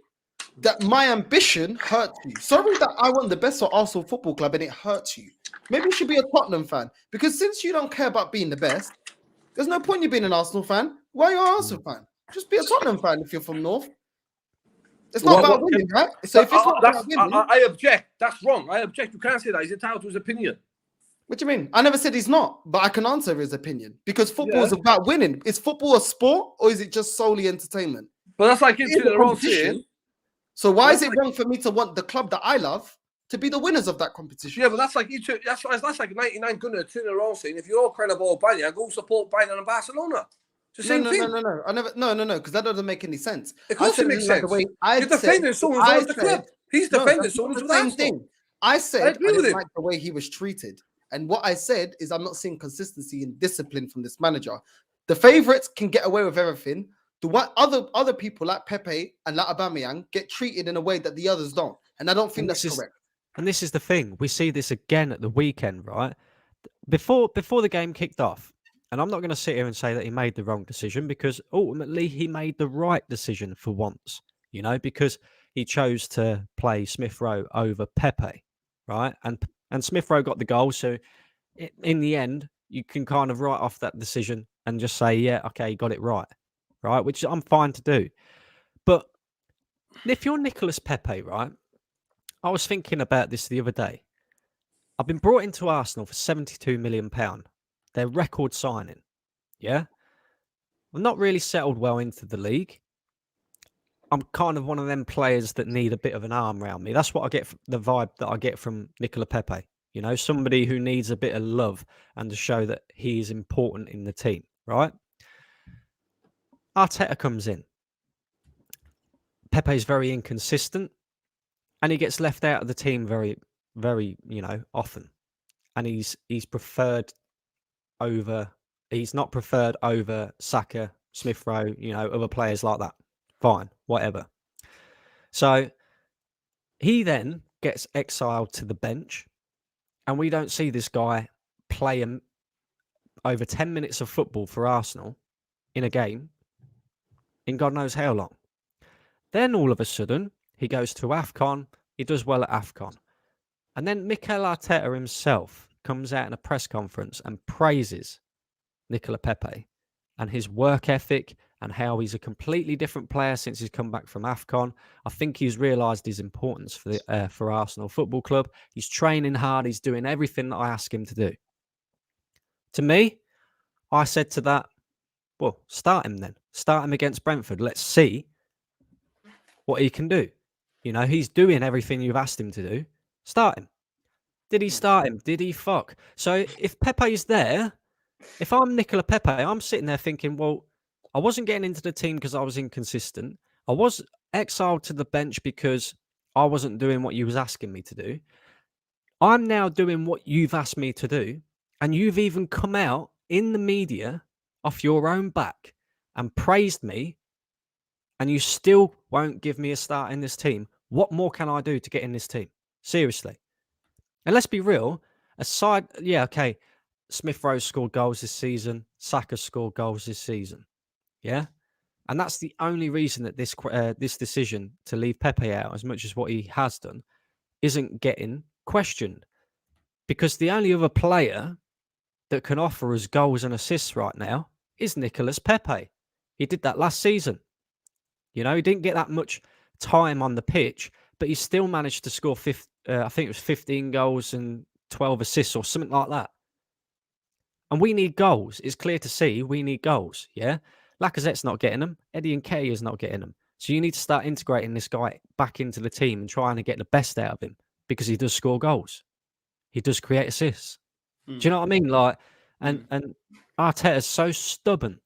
that my ambition hurts you. Sorry that I want the best for Arsenal Football Club and it hurts you. Maybe you should be a Tottenham fan. Because since you don't care about being the best, there's no point you being an Arsenal fan. Why are you an Arsenal fan? Just be a Tottenham fan if you're from North. It's not about winning, right? So if it's not about winning, I object. That's wrong. I object. You can't say that. He's entitled to his opinion. What do you mean? I never said he's not, but I can answer his opinion. Because football is about winning. Is football a sport or is it just solely entertainment? But that's like into their own thing. So why is it wrong for me to want the club that I love to be the winners of that competition? Yeah, but that's like that's like 99 Gunner to their own thing. If you're all crying about Bayern, go support Bayern and Barcelona. It's the same thing. No. I never. No. Because that doesn't make any sense. Of course it makes sense. You're defending someone who owns the club. He's defending someone who's the same thing. I said I agree with him. Like the way he was treated. And what I said is I'm not seeing consistency and discipline from this manager. The favourites can get away with everything. Other people like Pepe and like Aubameyang get treated in a way that the others don't. And I don't think that's correct. And this is the thing. We see this again at the weekend, right? Before the game kicked off, and I'm not going to sit here and say that he made the wrong decision because ultimately he made the right decision for once, because he chose to play Smith Rowe over Pepe, right? And Smith Rowe got the goal. So in the end, you can kind of write off that decision and just say, yeah, okay, he got it right, which I'm fine to do. But if you're Nicolas Pepe, right, I was thinking about this the other day. I've been brought into Arsenal for £72 million. Their record signing, yeah? I've not really settled well into the league. I'm kind of one of them players that need a bit of an arm around me. That's what I get, the vibe that I get from Nicolas Pepe. Somebody who needs a bit of love and to show that he is important in the team, right? Arteta comes in. Pepe's very inconsistent and he gets left out of the team very, very, often. And he's preferred over, he's not preferred over Saka, Smith Rowe, other players like that. Fine, whatever. So he then gets exiled to the bench and we don't see this guy play over 10 minutes of football for Arsenal in a game in God knows how long. Then all of a sudden, he goes to AFCON. He does well at AFCON. And then Mikel Arteta himself comes out in a press conference and praises Nicolas Pepe and his work ethic and how he's a completely different player since he's come back from AFCON. I think he's realised his importance for Arsenal Football Club. He's training hard. He's doing everything that I ask him to do. To me, I said to that, Well, start him then. Start him against Brentford. Let's see what he can do. You know, he's doing everything you've asked him to do. Start him. Did he start him? Did he fuck? So if Pepe's there, if I'm Nicola Pepe, I'm sitting there thinking, well, I wasn't getting into the team because I was inconsistent. I was exiled to the bench because I wasn't doing what you was asking me to do. I'm now doing what you've asked me to do. And you've even come out in the media off your own back and praised me. And you still won't give me a start in this team. What more can I do to get in this team? Seriously. And let's be real. Aside, okay. Smith Rowe scored goals this season. Saka scored goals this season. Yeah? And that's the only reason that this decision to leave Pepe out, as much as what he has done, isn't getting questioned. Because the only other player that can offer us goals and assists right now is Nicolas Pepe. He did that last season. You know, he didn't get that much time on the pitch, but he still managed to score, I think it was 15 goals and 12 assists or something like that. And we need goals. It's clear to see we need goals, yeah? Lacazette's not getting them. Eddie Nketiah's not getting them. So you need to start integrating this guy back into the team and trying to get the best out of him because he does score goals. He does create assists. Do you know what I mean? Like, and Arteta's so stubborn.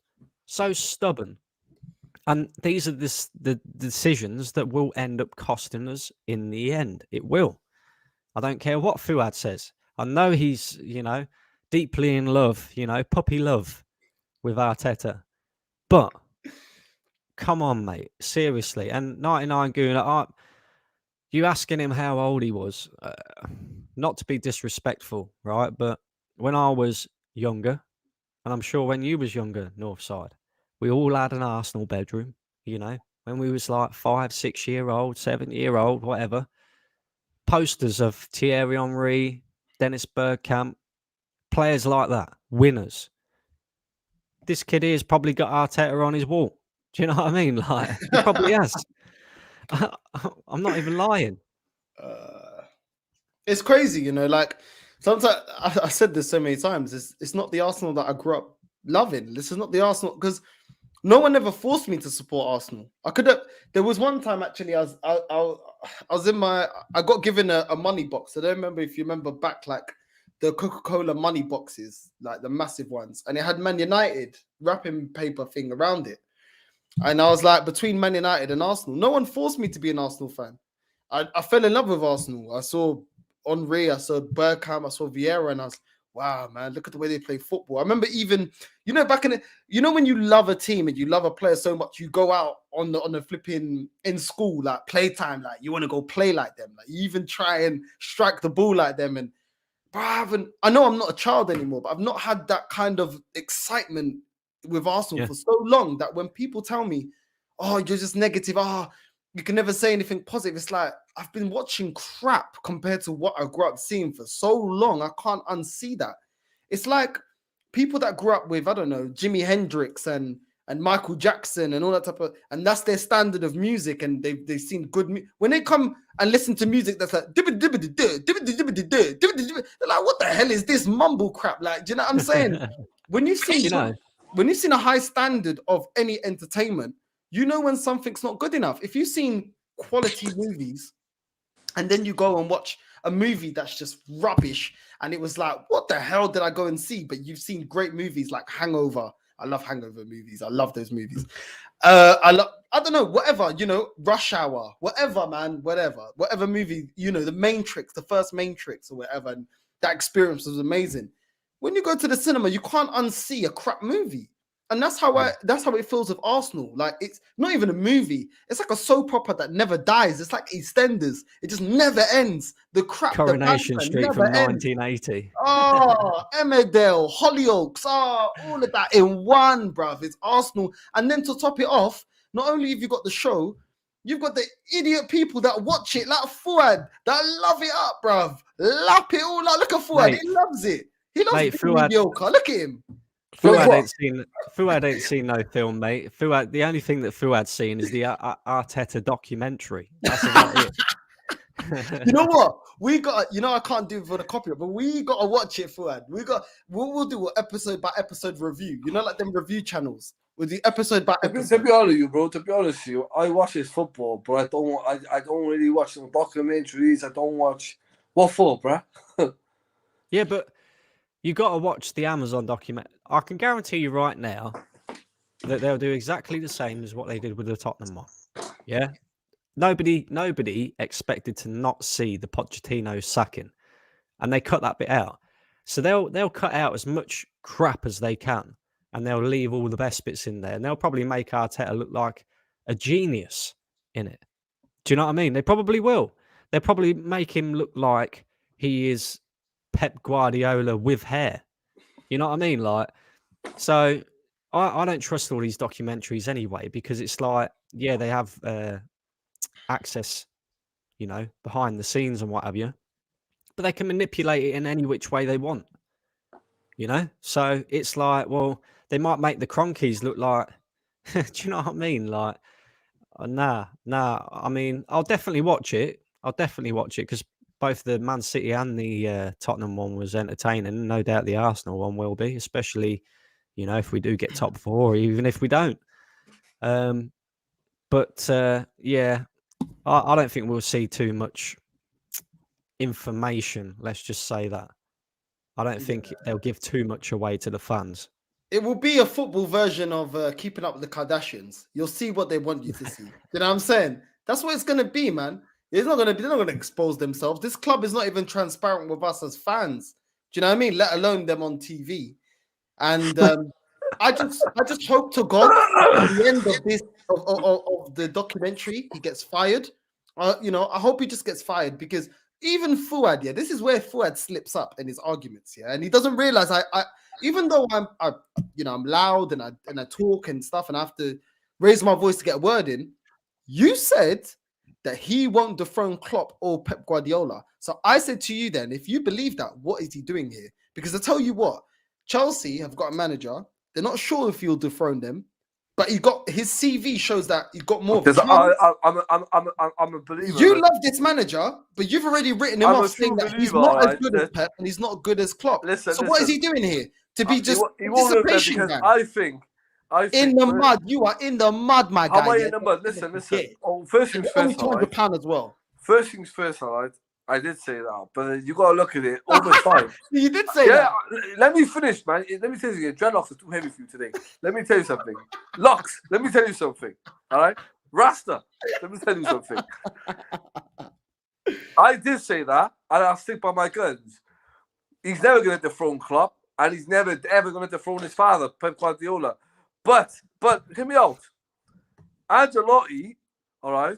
And these are the decisions that will end up costing us in the end. It will. I don't care what Fuad says. I know he's, you know, deeply in love, you know, puppy love with Arteta. But come on, mate, seriously. And 99 Gooner, you asking him how old he was, not to be disrespectful, right? But when I was younger, and I'm sure when you was younger, Northside, we all had an Arsenal bedroom, you know, when we was like 5, 6 year old, 7 year old, whatever. Posters of Thierry Henry, Dennis Bergkamp, players like that, winners. This kid here's probably got Arteta on his wall. Do you know what I mean? Like, he probably has. I'm not even lying. It's crazy, you know, like sometimes I said this so many times. It's not the Arsenal that I grew up loving. This is not the Arsenal because no one ever forced me to support Arsenal. I could have. There was one time actually I was in my. I got given a money box. I don't remember if you remember back like the Coca-Cola money boxes, like the massive ones, and it had Man United wrapping paper thing around it. And I was like between Man United and Arsenal. No one forced me to be an Arsenal fan. I fell in love with Arsenal. I saw Henry, I saw Bergkamp, I saw Vieira, and I was, wow, man, look at the way they play football. I remember even, you know, back in the, you know, when you love a team and you love a player so much, you go out on the flipping in school, like playtime, like you want to go play like them, like you even try and strike the ball like them. And bro, I know I'm not a child anymore, but I've not had that kind of excitement with Arsenal for so long that when people tell me, oh, you're just negative, you can never say anything positive. It's like, I've been watching crap compared to what I grew up seeing for so long. I can't unsee that. It's like people that grew up with, I don't know, Jimi Hendrix and Michael Jackson and all that type of, and that's their standard of music. And they've seen good, when they come and listen to music that's like, they're like, what the hell is this mumble crap? Like, do you know what I'm saying? When you've seen, when you've seen a high standard of any entertainment, you know when something's not good enough. If you've seen quality movies and then you go and watch a movie that's just rubbish and it was like, what the hell did I go and see? But you've seen great movies like Hangover. I love Hangover movies. I love those movies. I don't know, whatever, you know, Rush Hour, whatever, man, whatever movie, you know, the Matrix, the first Matrix or whatever. And that experience was amazing. When you go to the cinema, you can't unsee a crap movie. And that's how it feels with Arsenal. Like, it's not even a movie. It's like a soap opera that never dies. It's like EastEnders. It just never ends. The crap. Coronation Street from 1980. Oh, Emmerdale, Hollyoaks. Oh, all of that in one, bruv. It's Arsenal. And then to top it off, not only have you got the show, you've got the idiot people that watch it, like Fuad, that love it up, bruv. Lap it all up. Look at Fuad. Mate, he loves it. He loves being mediocre. Look at him. Fuad ain't seen no film, mate. Fuad, the only thing that Fuad's seen is the Arteta documentary. That's about it. You know what? We got, you know, I can't do it for the copyright, but we got to watch it, Fuad. We'll do an episode by episode review. You know, like them review channels. With the episode by To episode. be honest with you, bro. To be honest with you, I watch his football, but I don't really watch some documentaries. I don't watch. What for, bro? Yeah, but you got to watch the Amazon document. I can guarantee you right now that they'll do exactly the same as what they did with the Tottenham one. Yeah, nobody expected to not see the Pochettino sacking, and they cut that bit out. So they'll cut out as much crap as they can, and they'll leave all the best bits in there, and they'll probably make Arteta look like a genius in it. Do you know what I mean? They probably will. They'll probably make him look like he is Pep Guardiola with hair. You know what I mean? Like, so I don't trust all these documentaries anyway, because it's like, yeah, they have access, you know, behind the scenes and what have you, but they can manipulate it in any which way they want, you know? So it's like, well, they might make the Cronkies look like, do you know what I mean? Like, nah. I mean, I'll definitely watch it. Because both the Man City and the Tottenham one was entertaining. No doubt the Arsenal one will be, especially, you know, if we do get top four, or even if we don't. But yeah, I don't think we'll see too much information. Let's just say that. I don't think they'll give too much away to the fans. It will be a football version of Keeping Up with the Kardashians. You'll see what they want you to see. You know what I'm saying? That's what it's going to be, man. They're not going to expose themselves. This club is not even transparent with us as fans. Do you know what I mean? Let alone them on TV. And I just hope to God at the end of this of the documentary he gets fired. You know, I hope he just gets fired, because even Fuad, yeah, this is where Fuad slips up in his arguments, yeah, and he doesn't realize I even though I'm loud and I talk and stuff, and I have to raise my voice to get a word in. You said that he won't dethrone Klopp or Pep Guardiola. So I said to you then, if you believe that, what is he doing here? Because I tell you what, Chelsea have got a manager. They're not sure if he'll dethrone them, but he got his CV shows that he got more. Because I'm a believer. You love this manager, but you've already written him off, saying that he's not as good as Pep and he's not good as Klopp. Listen, what is he doing here? To be just he won't dissipation, man. I think in the mud. You are in the mud, my guy. How am I in the mud? Listen. Oh, first things first. Only £200 as well. First things first, all right. I did say that, but you got to look at it all the time. You did say that. Let me finish, man. Let me tell you, dreadlocks are too heavy for you today. Let me tell you something. Locks, let me tell you something. All right? Rasta, let me tell you something. I did say that, and I'll stick by my guns. He's never going to dethrone Klopp, and he's never, ever going to dethrone his father, Pep Guardiola. But, hear me out. Ancelotti, all right?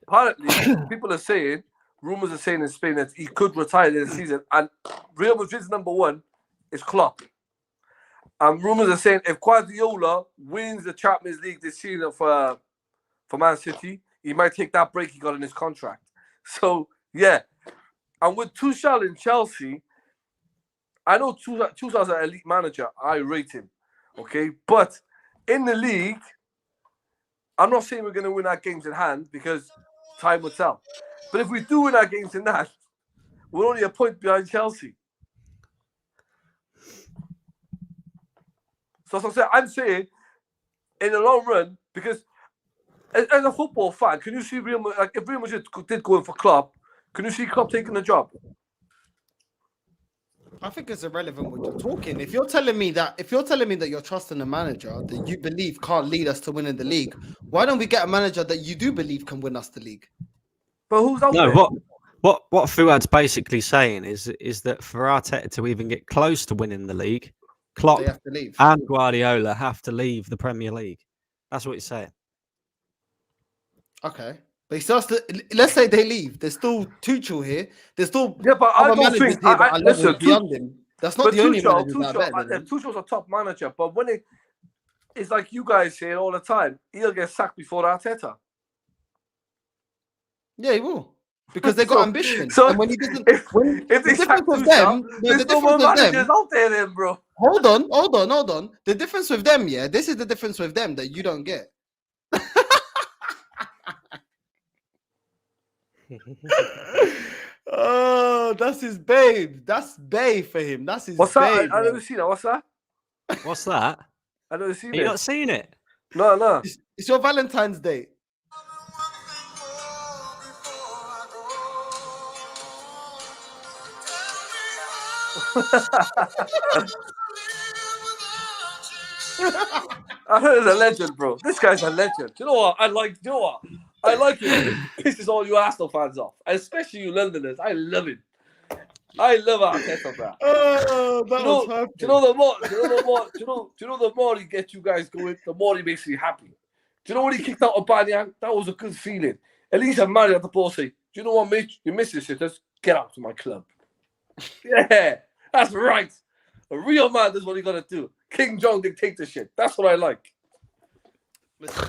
Apparently, people are saying, rumors are saying in Spain that he could retire this season, and Real Madrid's number one is Klopp. And rumors are saying if Guardiola wins the Champions League this season for Man City, he might take that break he got in his contract. So yeah, and with Tuchel in Chelsea, I know Tuchel's an elite manager. I rate him, okay, but in the league, I'm not saying we're going to win our games in hand because time will tell. But if we do win our games in that, we're only a point behind Chelsea. So I'm saying, in the long run, because as a football fan, can you see if Real Madrid did go in for Klopp, can you see Klopp taking the job? I think it's irrelevant what you're talking. If you're telling me that you're trusting a manager that you believe can't lead us to winning the league, why don't we get a manager that you do believe can win us the league? But who's out there? What Fuad's basically saying is that for Arteta to even get close to winning the league, Klopp and Guardiola have to leave the Premier League. That's what he's saying. Okay. But he starts to, let's say they leave. There's still Tuchel here. There's still but I don't think beyond him. That's not the only manager. Tuchel's a top manager, but when it's like you guys say all the time, he'll get sacked before Arteta. Yeah, he will. Because they got ambition. So and when he doesn't, if they sack Tuchel, there's no more managers out there then, bro. Hold on. The difference with them, yeah, this is the difference with them that you don't get. Oh, that's his babe. That's babe for him. That's his What's babe. That? I never seen that. What's that? What's that? I never seen Have you it. not seen it? No. It's your Valentine's Day. I heard he's a legend, bro. This guy's a legend. Do you know what? I like it. It pisses all you Arsenal fans off, especially you Londoners. I love it. I love Arteta, bro. Oh, that was perfect. Do you know the more he gets you guys going, the more he makes me happy. Do you know when he kicked out Aubameyang? That was a good feeling. At least a man at the ball say, "Do you know what, Mitch? You miss this, sitters. Get out to my club." Yeah, that's right. A real man does what he gotta do. King John dictatorship. That's what I like. Listen,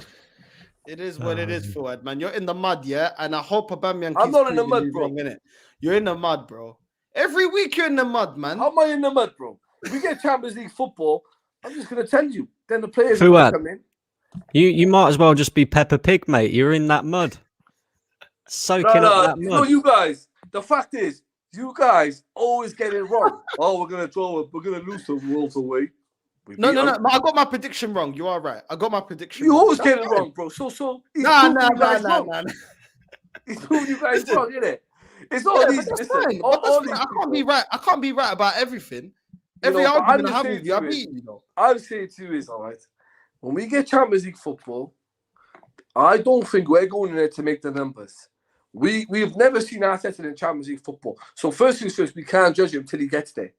it is what it is, Fuad, man. You're in the mud, yeah? And I hope Aubameyang I'm keeps not in the proving mud, you bro. wrong, innit? You're in the mud, bro. Every week you're in the mud, man. How am I in the mud, bro? If we get Champions League football, I'm just gonna tell you. Then the players Fuad, come in. you might as well just be Peppa Pig, mate. You're in that mud. Soaking up that mud. No, you guys. The fact is, you guys always get it wrong. Oh, we're gonna lose to Wolves away. No. I got my prediction wrong. You are right. I got my prediction You wrong. always get it wrong, bro. So he's Nah. He's proving you guys wrong, innit? It's all Yeah, these. but that's Listen, fine. all, But that's all fine. these I can't be people- right. I can't be right about everything. You Every know, but argument I'm I have just with you, I saying to beat you, though. I'm saying to you is, all right, when we get Champions League football, I don't think we're going in there to make the numbers. We've never seen Arteta in Champions League football. So first things first, we can't judge him till he gets there.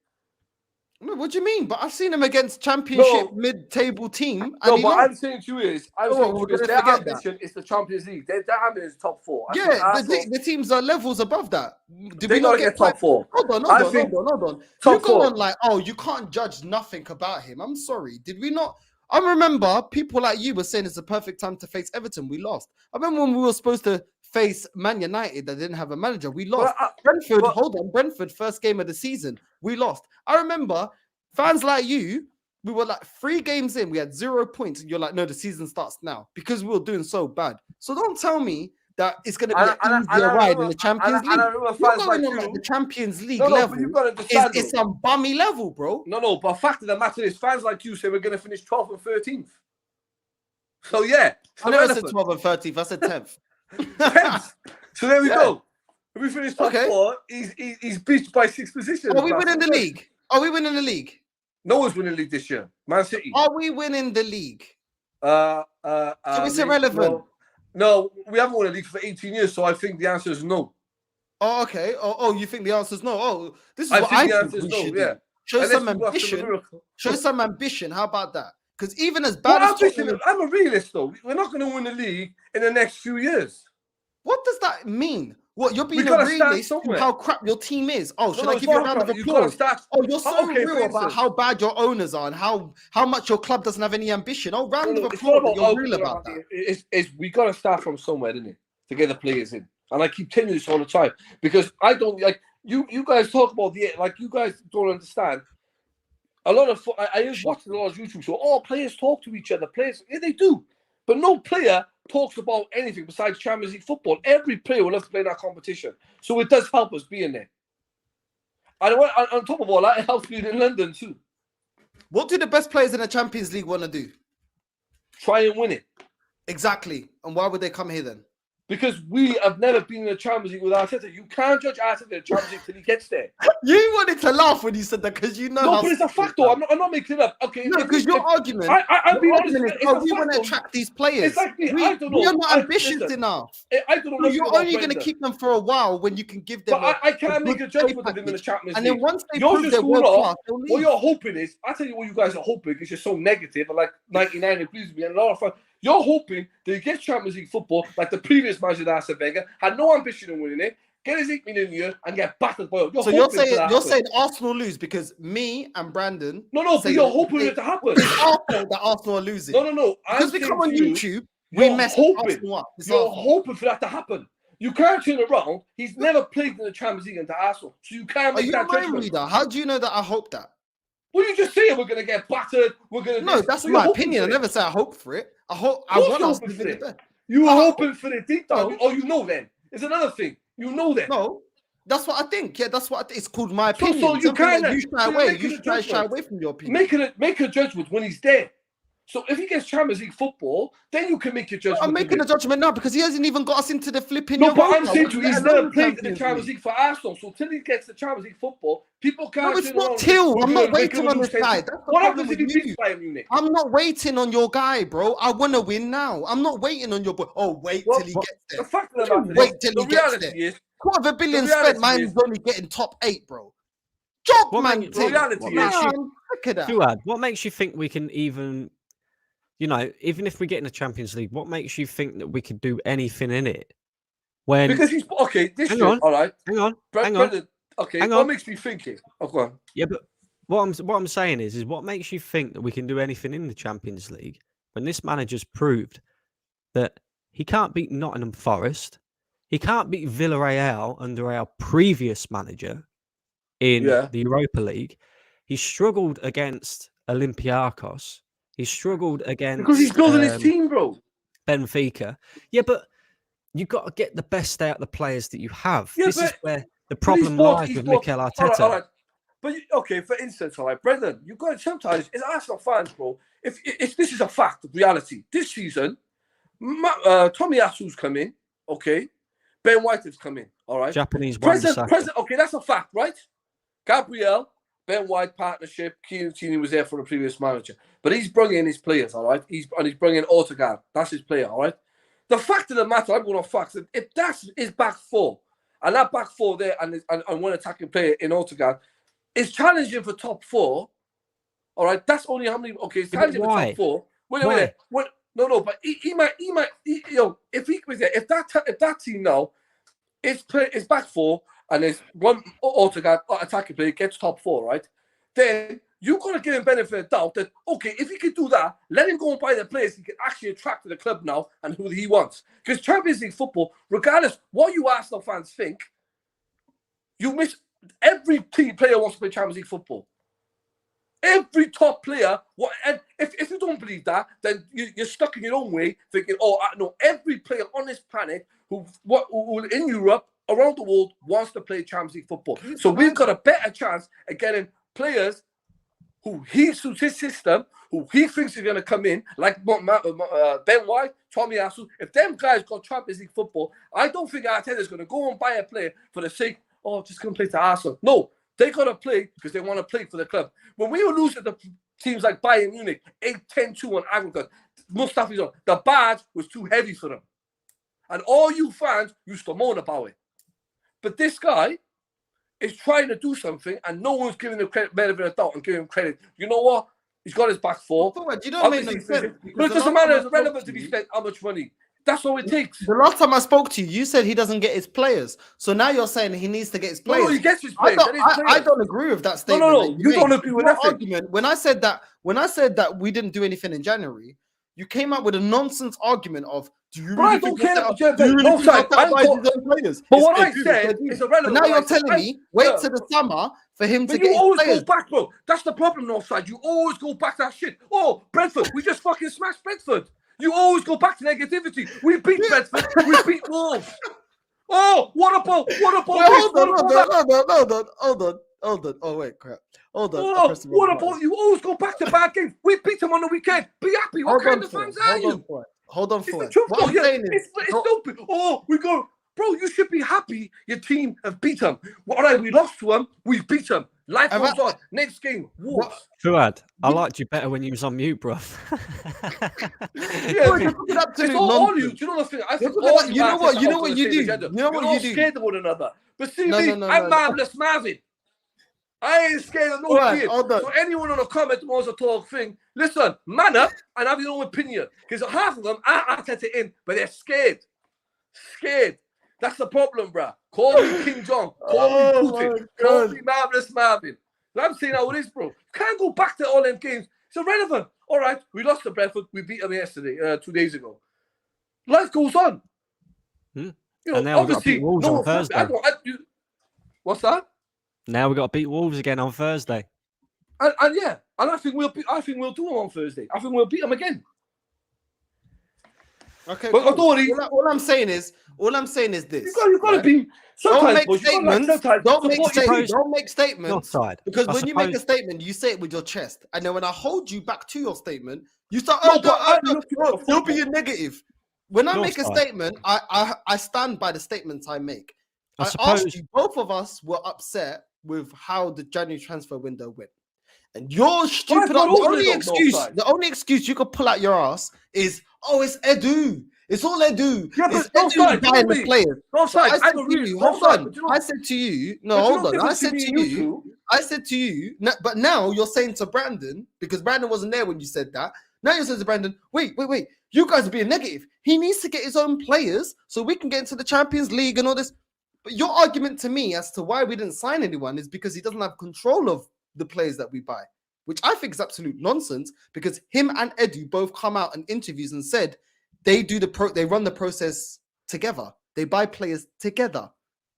No, what do you mean? But I've seen him against championship No. mid-table team. And No, he but lost. I'm saying to you is, we're gonna their forget that. ambition is the Champions League. Their ambition is top four. I think Yeah, Arsenal, the teams are levels above that. Did they we gotta not get top four. Hold on. I think Hold on. top You go four. on like, oh, you can't judge nothing about him. I'm sorry. Did we not? I remember people like you were saying it's the perfect time to face Everton. We lost. I remember when we were supposed to face Man United that didn't have a manager. We lost. Brentford, first game of the season. We lost. I remember fans like you, we were like 3 games in, we had 0 points, and you're like, no, the season starts now because we were doing so bad. So don't tell me that it's going to be an easier ride in the Champions League. You're going on like the Champions League level. But you've got to understand, it's some bummy level, bro. No, but fact of the matter is, fans like you say we're going to finish 12th and 13th. So yeah, I never said 12th and 13th. I said 10th. 10th. So there we go. If we finish top 4, he's beached by 6 positions. Are we winning the league? Are we winning the league? No one's winning the league this year. Man City. Are we winning the league? So it's irrelevant. No, we haven't won a league for 18 years, so I think the answer is no. Oh, okay. Oh, you think the answer is no? Oh, this is I what think I the think answer is we no, should yeah. do. Show Unless some we watch the ambition. miracle. Show some ambition. How about that? Because even as bad as Tottenham, I'm a realist, though. We're not going to win the league in the next few years. what does that mean? What, you're being We a gotta start realist in somewhere. how crap your team is? Oh, should No, I it's give you a not round of crap. You gotta applause? start. Oh, you're so Okay, for real about instance. how bad your owners are and how much your club doesn't have any ambition. Oh, round of It's not applause. about You're real about that. It's we got to start from somewhere, didn't it? To get the players in. And I keep telling you this all the time because I don't like you guys talk about you guys don't understand. A lot of I watch a lot of YouTube shows. All players talk to each other. Players, yeah, they do, but no player talks about anything besides Champions League football. Every player will love to play in that competition, so it does help us being there. And on top of all that, it helps being in London too. What do the best players in the Champions League want to do? Try and win it. Exactly. And why would they come here then? Because we have never been in the Champions League with Arteta. You can't judge Arteta in the Champions League till he gets there. You wanted to laugh when you said that because you know. No, but it's a fact, though. I'm not making it up. Okay. No, because your argument. I'll be honest. We want to attract these players. Exactly. I don't know. You're not ambitious enough. I don't know. You're only going to keep them for a while when you can give them. But I can't make a judgment of them in the Champions League. And then once they you're prove they're world class, they'll leave. what you're hoping is, I tell you what you guys are hoping is you're so negative, and like 99 agrees with me, and a lot of fun. You're hoping that he gets Champions League football like the previous manager, Arsene Wenger, had no ambition in winning it, get his 8 million a year, and get battered by. So you're saying Arsenal lose because me and Brandon. No, but you're hoping it to happen. It's our fault that Arsenal are losing. No. Because we come on YouTube, we mess Arsenal up. You're hoping for that to happen. You can't turn around. He's never played in the Champions League into Arsenal, so you can't make that judgment. Reader? How do you know that I hope that? Well, you just say we're going to get battered. We're going to. No, that's my opinion. I never say I hope for it. I want us to do it. You were hoping for it deep down. Oh, you know then. It's another thing. You know then. No, that's what I think. Yeah, that's what it's called. My opinion. So you can't. You shy away. You should try to shy away from your opinion. Make a judgment when he's there. So if he gets Champions League football, then you can make your judgment. I'm making a judgment now because he hasn't even got us into the flipping. No, but I'm saying to you, he's never played in the Champions League for Arsenal. So till he gets the Champions League football, people can't. No, it's not till. I'm not waiting on this guy. What happens if he beats Bayern Munich? I'm not waiting on your guy, bro. I want to win now. I'm not waiting on your boy. Oh, wait till he gets there. The fact of the matter wait till he gets there. Is, $250 million spent. Mine is only getting top 8, bro. Job, man. The reality is, Fuad, what makes you think we can even? You know, even if we get in the Champions League, what makes you think that we could do anything in it? Because he's okay. This year, all right. Hang on. Okay. What makes me think it? Oh, go on. Yeah, but what I'm saying is what makes you think that we can do anything in the Champions League when this manager's proved that he can't beat Nottingham Forest, he can't beat Villarreal under our previous manager in the Europa League. He struggled against Olympiacos. He struggled against because he's building his team, bro. Benfica. Yeah, but you've got to get the best out of the players that you have. Yeah, this is where the problem lies with Mikel Arteta. All right. But okay, for instance, all right, Brendan, you've got to sometimes as Arsenal fans, bro. If this is a fact, reality, this season, Tommy Asu's come in, okay. Ben White has come in, all right. Japanese present. Okay, that's a fact, right? Gabriel. Ben White partnership, Keane was there for the previous manager. But he's bringing in his players, all right? He's bringing in Odegaard. That's his player, all right? The fact of the matter, I'm going off facts. If that's his back four, and that back four there and one attacking player in Odegaard is challenging for top 4, all right? That's only how many... Okay, it's challenging for top 4. Wait. No, but he might you know, if he was there, if that team now is back 4, and there's one Odegaard attacking player gets top 4, right? Then you've got to give him benefit of doubt that, okay, if he can do that, let him go and buy the players he can actually attract to the club now and who he wants. Because Champions League football, regardless what you Arsenal fans think, you miss every team player wants to play Champions League football. Every top player, and if you don't believe that, then you're stuck in your own way, thinking, no, every player on this planet who in Europe, around the world, wants to play Champions League football. So we've got a better chance at getting players who he suits his system, who he thinks are going to come in, like Ben White, Tommy Asu. If them guys got Champions League football, I don't think Arteta is going to go and buy a player for the sake, just going to play to Arsenal. No, they got to play because they want to play for the club. When we were losing to teams like Bayern Munich, 8-10-2 on aggregate, Mustafi's on, the badge was too heavy for them. And all you fans used to moan about it. But this guy is trying to do something, and no one's giving him credit, benefit of doubt, and giving him credit. You know what? He's got his back 4. You don't make no sense. But it doesn't matter. It's irrelevant to be spent how much money. That's all it takes. The last time I spoke to you, you said he doesn't get his players. So now you're saying he needs to get his players. No, he gets his players. I don't agree with that statement. No. You don't agree with that argument. When I said that we didn't do anything in January, you came up with a nonsense argument of, do you really think players? But what I said is irrelevant. Now you're telling me, wait till the summer for him to get his players. You always go back, bro. That's the problem, Northside. You always go back to that shit. Oh, Brentford, we just fucking smashed Brentford. You always go back to negativity. We beat Brentford. We beat Wolves. Oh, what about? Hold on. Oh, wait, crap. Hold on. Oh, what about? You always go back to bad games. We beat them on the weekend. Be happy. What kind of fans are you? Hold on for it. What I'm saying is, it's stupid. Oh, we go, bro. You should be happy. Your team have beat them. All right, we lost to them. We beat them. Life goes on. Next game, Wolves. Fuad, I liked you better when you was on mute, bro. It's all you. Do you know the thing? I think you know what you do. You're all scared of one another. But see me, I'm Marvelous Marvin. I ain't scared of no kid. So anyone on the comment wants to talk thing, listen, man up and have your own opinion. Because half of them are Arteta in, but they're scared. Scared. That's the problem, bruh. Call me King John. Call me Putin. Call me Marvelous Marvin. I'm saying how it is, bro. You can't go back to all them games. It's irrelevant. All right, we lost to Brentford. We beat them yesterday, 2 days ago. Life goes on. You know, and now we've got to beat Wolves on Thursday. What's that? Now we've got to beat Wolves again on Thursday. And I think we'll do them on Thursday. I think we'll beat them again. Okay, but cool. All I'm saying is All I'm saying is this. You've got to be. Don't make boys, statements. Don't make statements. Side. Because when you make a statement, you say it with your chest. And then when I hold you back to your statement, you start, you'll be a negative. When I make a statement, I stand by the statements I make. I asked you, both of us were upset with how the January transfer window went. And your stupid, the only excuse you could pull out your ass is, oh, it's Edu. It's all Edu. Yeah, it's Edu buying the players. I said to you, I said to you, but now you're saying to Brandon, because Brandon wasn't there when you said that. Now you're saying to Brandon, wait. You guys are being negative. He needs to get his own players so we can get into the Champions League and all this. But your argument to me as to why we didn't sign anyone is because he doesn't have control of the players that we buy, which I think is absolute nonsense, because him and Edu both come out in interviews and said they run the process together. They buy players together.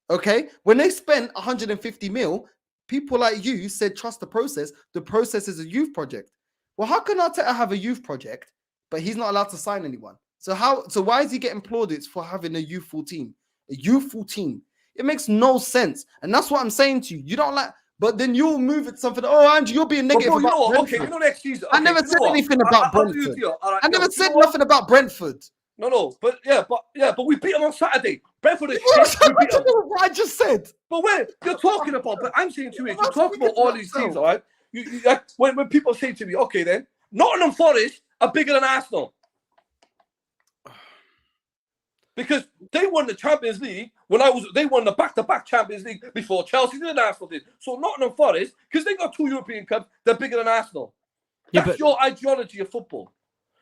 Okay? When they spent 150 mil, people like you said, trust the process. The process is a youth project. Well, how can Arteta have a youth project, but he's not allowed to sign anyone? So why is he getting plaudits for having a youthful team? A youthful team. It makes no sense. And that's what I'm saying to you. You don't like, but then you'll move it something. Oh, Andrew, you're being negative about Brentford. I never said anything about Brentford. I never said nothing about Brentford. No, but we beat them on Saturday. Brentford is what I just said. But you're talking about, but I'm saying to you, you're talking about all these teams, all right? When people say to me, okay, then Nottingham Forest are bigger than Arsenal. Because they won the Champions League they won the back-to-back Champions League before Chelsea did and Arsenal did. So Nottingham Forest, because they got 2 European Cups, they're bigger than Arsenal. That's your ideology of football.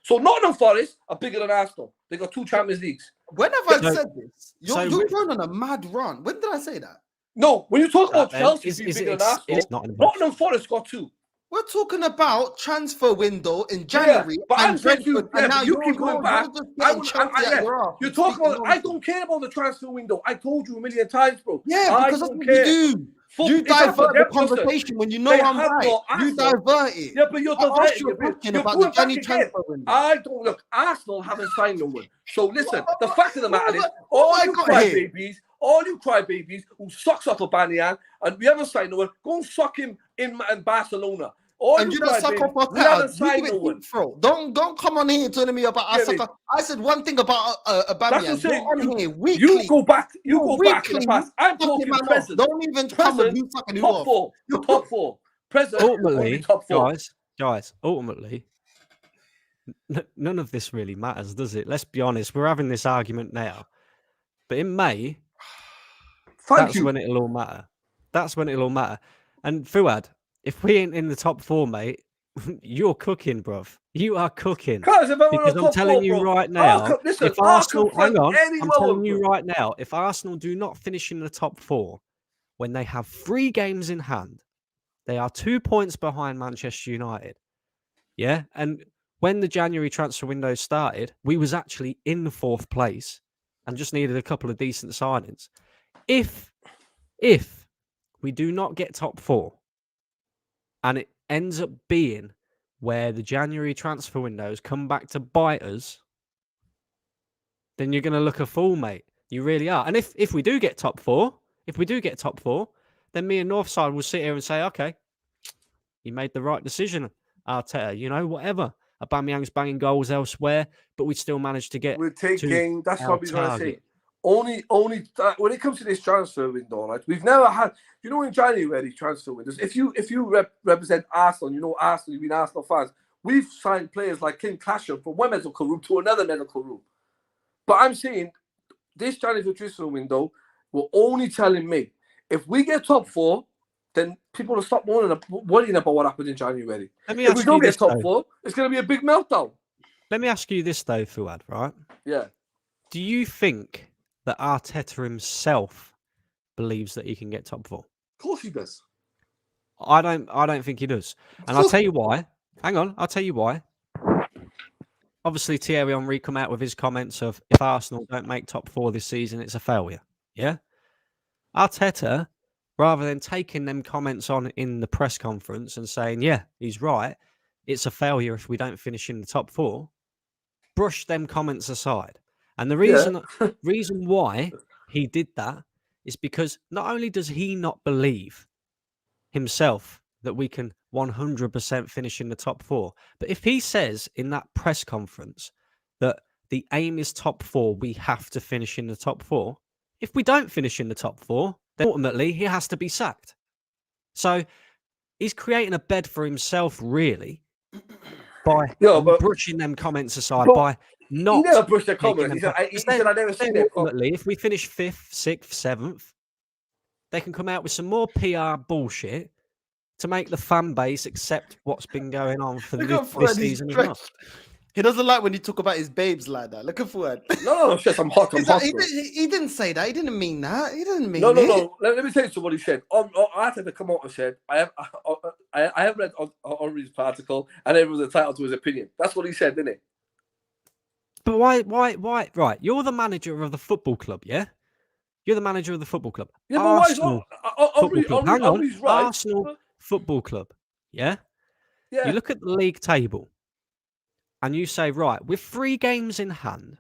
So Nottingham Forest are bigger than Arsenal. They got 2 Champions Leagues. When have I said this? You're going on a mad run. When did I say that? No, when you talk about Chelsea being bigger than Arsenal, Nottingham Forest got 2. We're talking about transfer window in January, but and Brentford, and now you keep going back. You're talking about. I don't care about the transfer window. I told you a million times, bro. Yeah, because that's what you do. You divert the conversation when you know I'm right. You divert it. Yeah, but you're diverting about the January transfer window. I don't look. Arsenal haven't signed no one. So listen, the fact of the matter is, all you crybabies who sucks off a Banyan, and we haven't signed no one, go and suck him in Barcelona. And you don't suck off our Don't come on here telling me about I said one thing about Aubameyang. You go back in the past. I'm talking present. Don't even come with you sucking you off. Top four. Present. Ultimately, top 4. Guys, ultimately, none of this really matters, does it? Let's be honest. We're having this argument now. But in May, that's when it'll all matter. That's when it'll all matter. And Fuad, if we ain't in the top 4, mate, you're cooking, bruv. You are cooking. Because I'm telling you right now, if Arsenal, I'm telling you right now, if Arsenal do not finish in the top 4, when they have 3 games in hand, they are 2 points behind Manchester United. Yeah, and when the January transfer window started, we was actually in 4th place and just needed a couple of decent signings. If we do not get top 4, and it ends up being where the January transfer windows come back to bite us, then you're going to look a fool, mate. You really are. And if we do get top 4, then me and Northside will sit here and say, okay, you made the right decision, Arteta. You know, whatever. Aubameyang's banging goals elsewhere, but we still managed to get. We're taking. That's what we're going to say. Only when it comes to this transfer window, right? We've never had, in January transfer windows. If you represent Arsenal, Arsenal, you've been Arsenal fans. We've signed players like King Clasher from one medical room to another medical room. But I'm saying this January transfer window will only telling me if we get top 4, then people will stop worrying about what happened in January. If we don't get top 4, it's going to be a big meltdown. Let me ask you this though, Fuad. Right? Yeah. Do you think that Arteta himself believes that he can get top 4? Of course he does. I don't think he does. And I'll tell you why. Hang on, I'll tell you why. Obviously, Thierry Henry come out with his comments of if Arsenal don't make top 4 this season, it's a failure. Yeah? Arteta, rather than taking them comments on in the press conference and saying, yeah, he's right, it's a failure if we don't finish in the top 4, brush them comments aside And the reason why he did that is because not only does he not believe himself that we can 100% finish in the top 4, but if he says in that press conference that the aim is top 4, we have to finish in the top 4. If we don't finish in the top 4, then ultimately he has to be sacked. So he's creating a bed for himself, really, by brushing them comments aside, by not. He never brushed their comments. He said, I never seen their comments. Ultimately, if we finish 5th, 6th, 7th, they can come out with some more PR bullshit to make the fan base accept what's been going on for this season as well. He doesn't like when you talk about his babes like that. Look at Fuad. No, it's just I'm hot. He didn't say that. He didn't mean that. He didn't mean it. No. Let me tell you what he said. I had to come out and said, I have read Henry's article and it was entitled to his opinion. That's what he said, didn't it? But why? Right, you're the manager of the football club, yeah? You're the manager of the football club. Yeah, Arsenal but why Hang on. Henry's right. Arsenal Football Club, yeah? Yeah. You look at the league table and you say, right, with 3 games in hand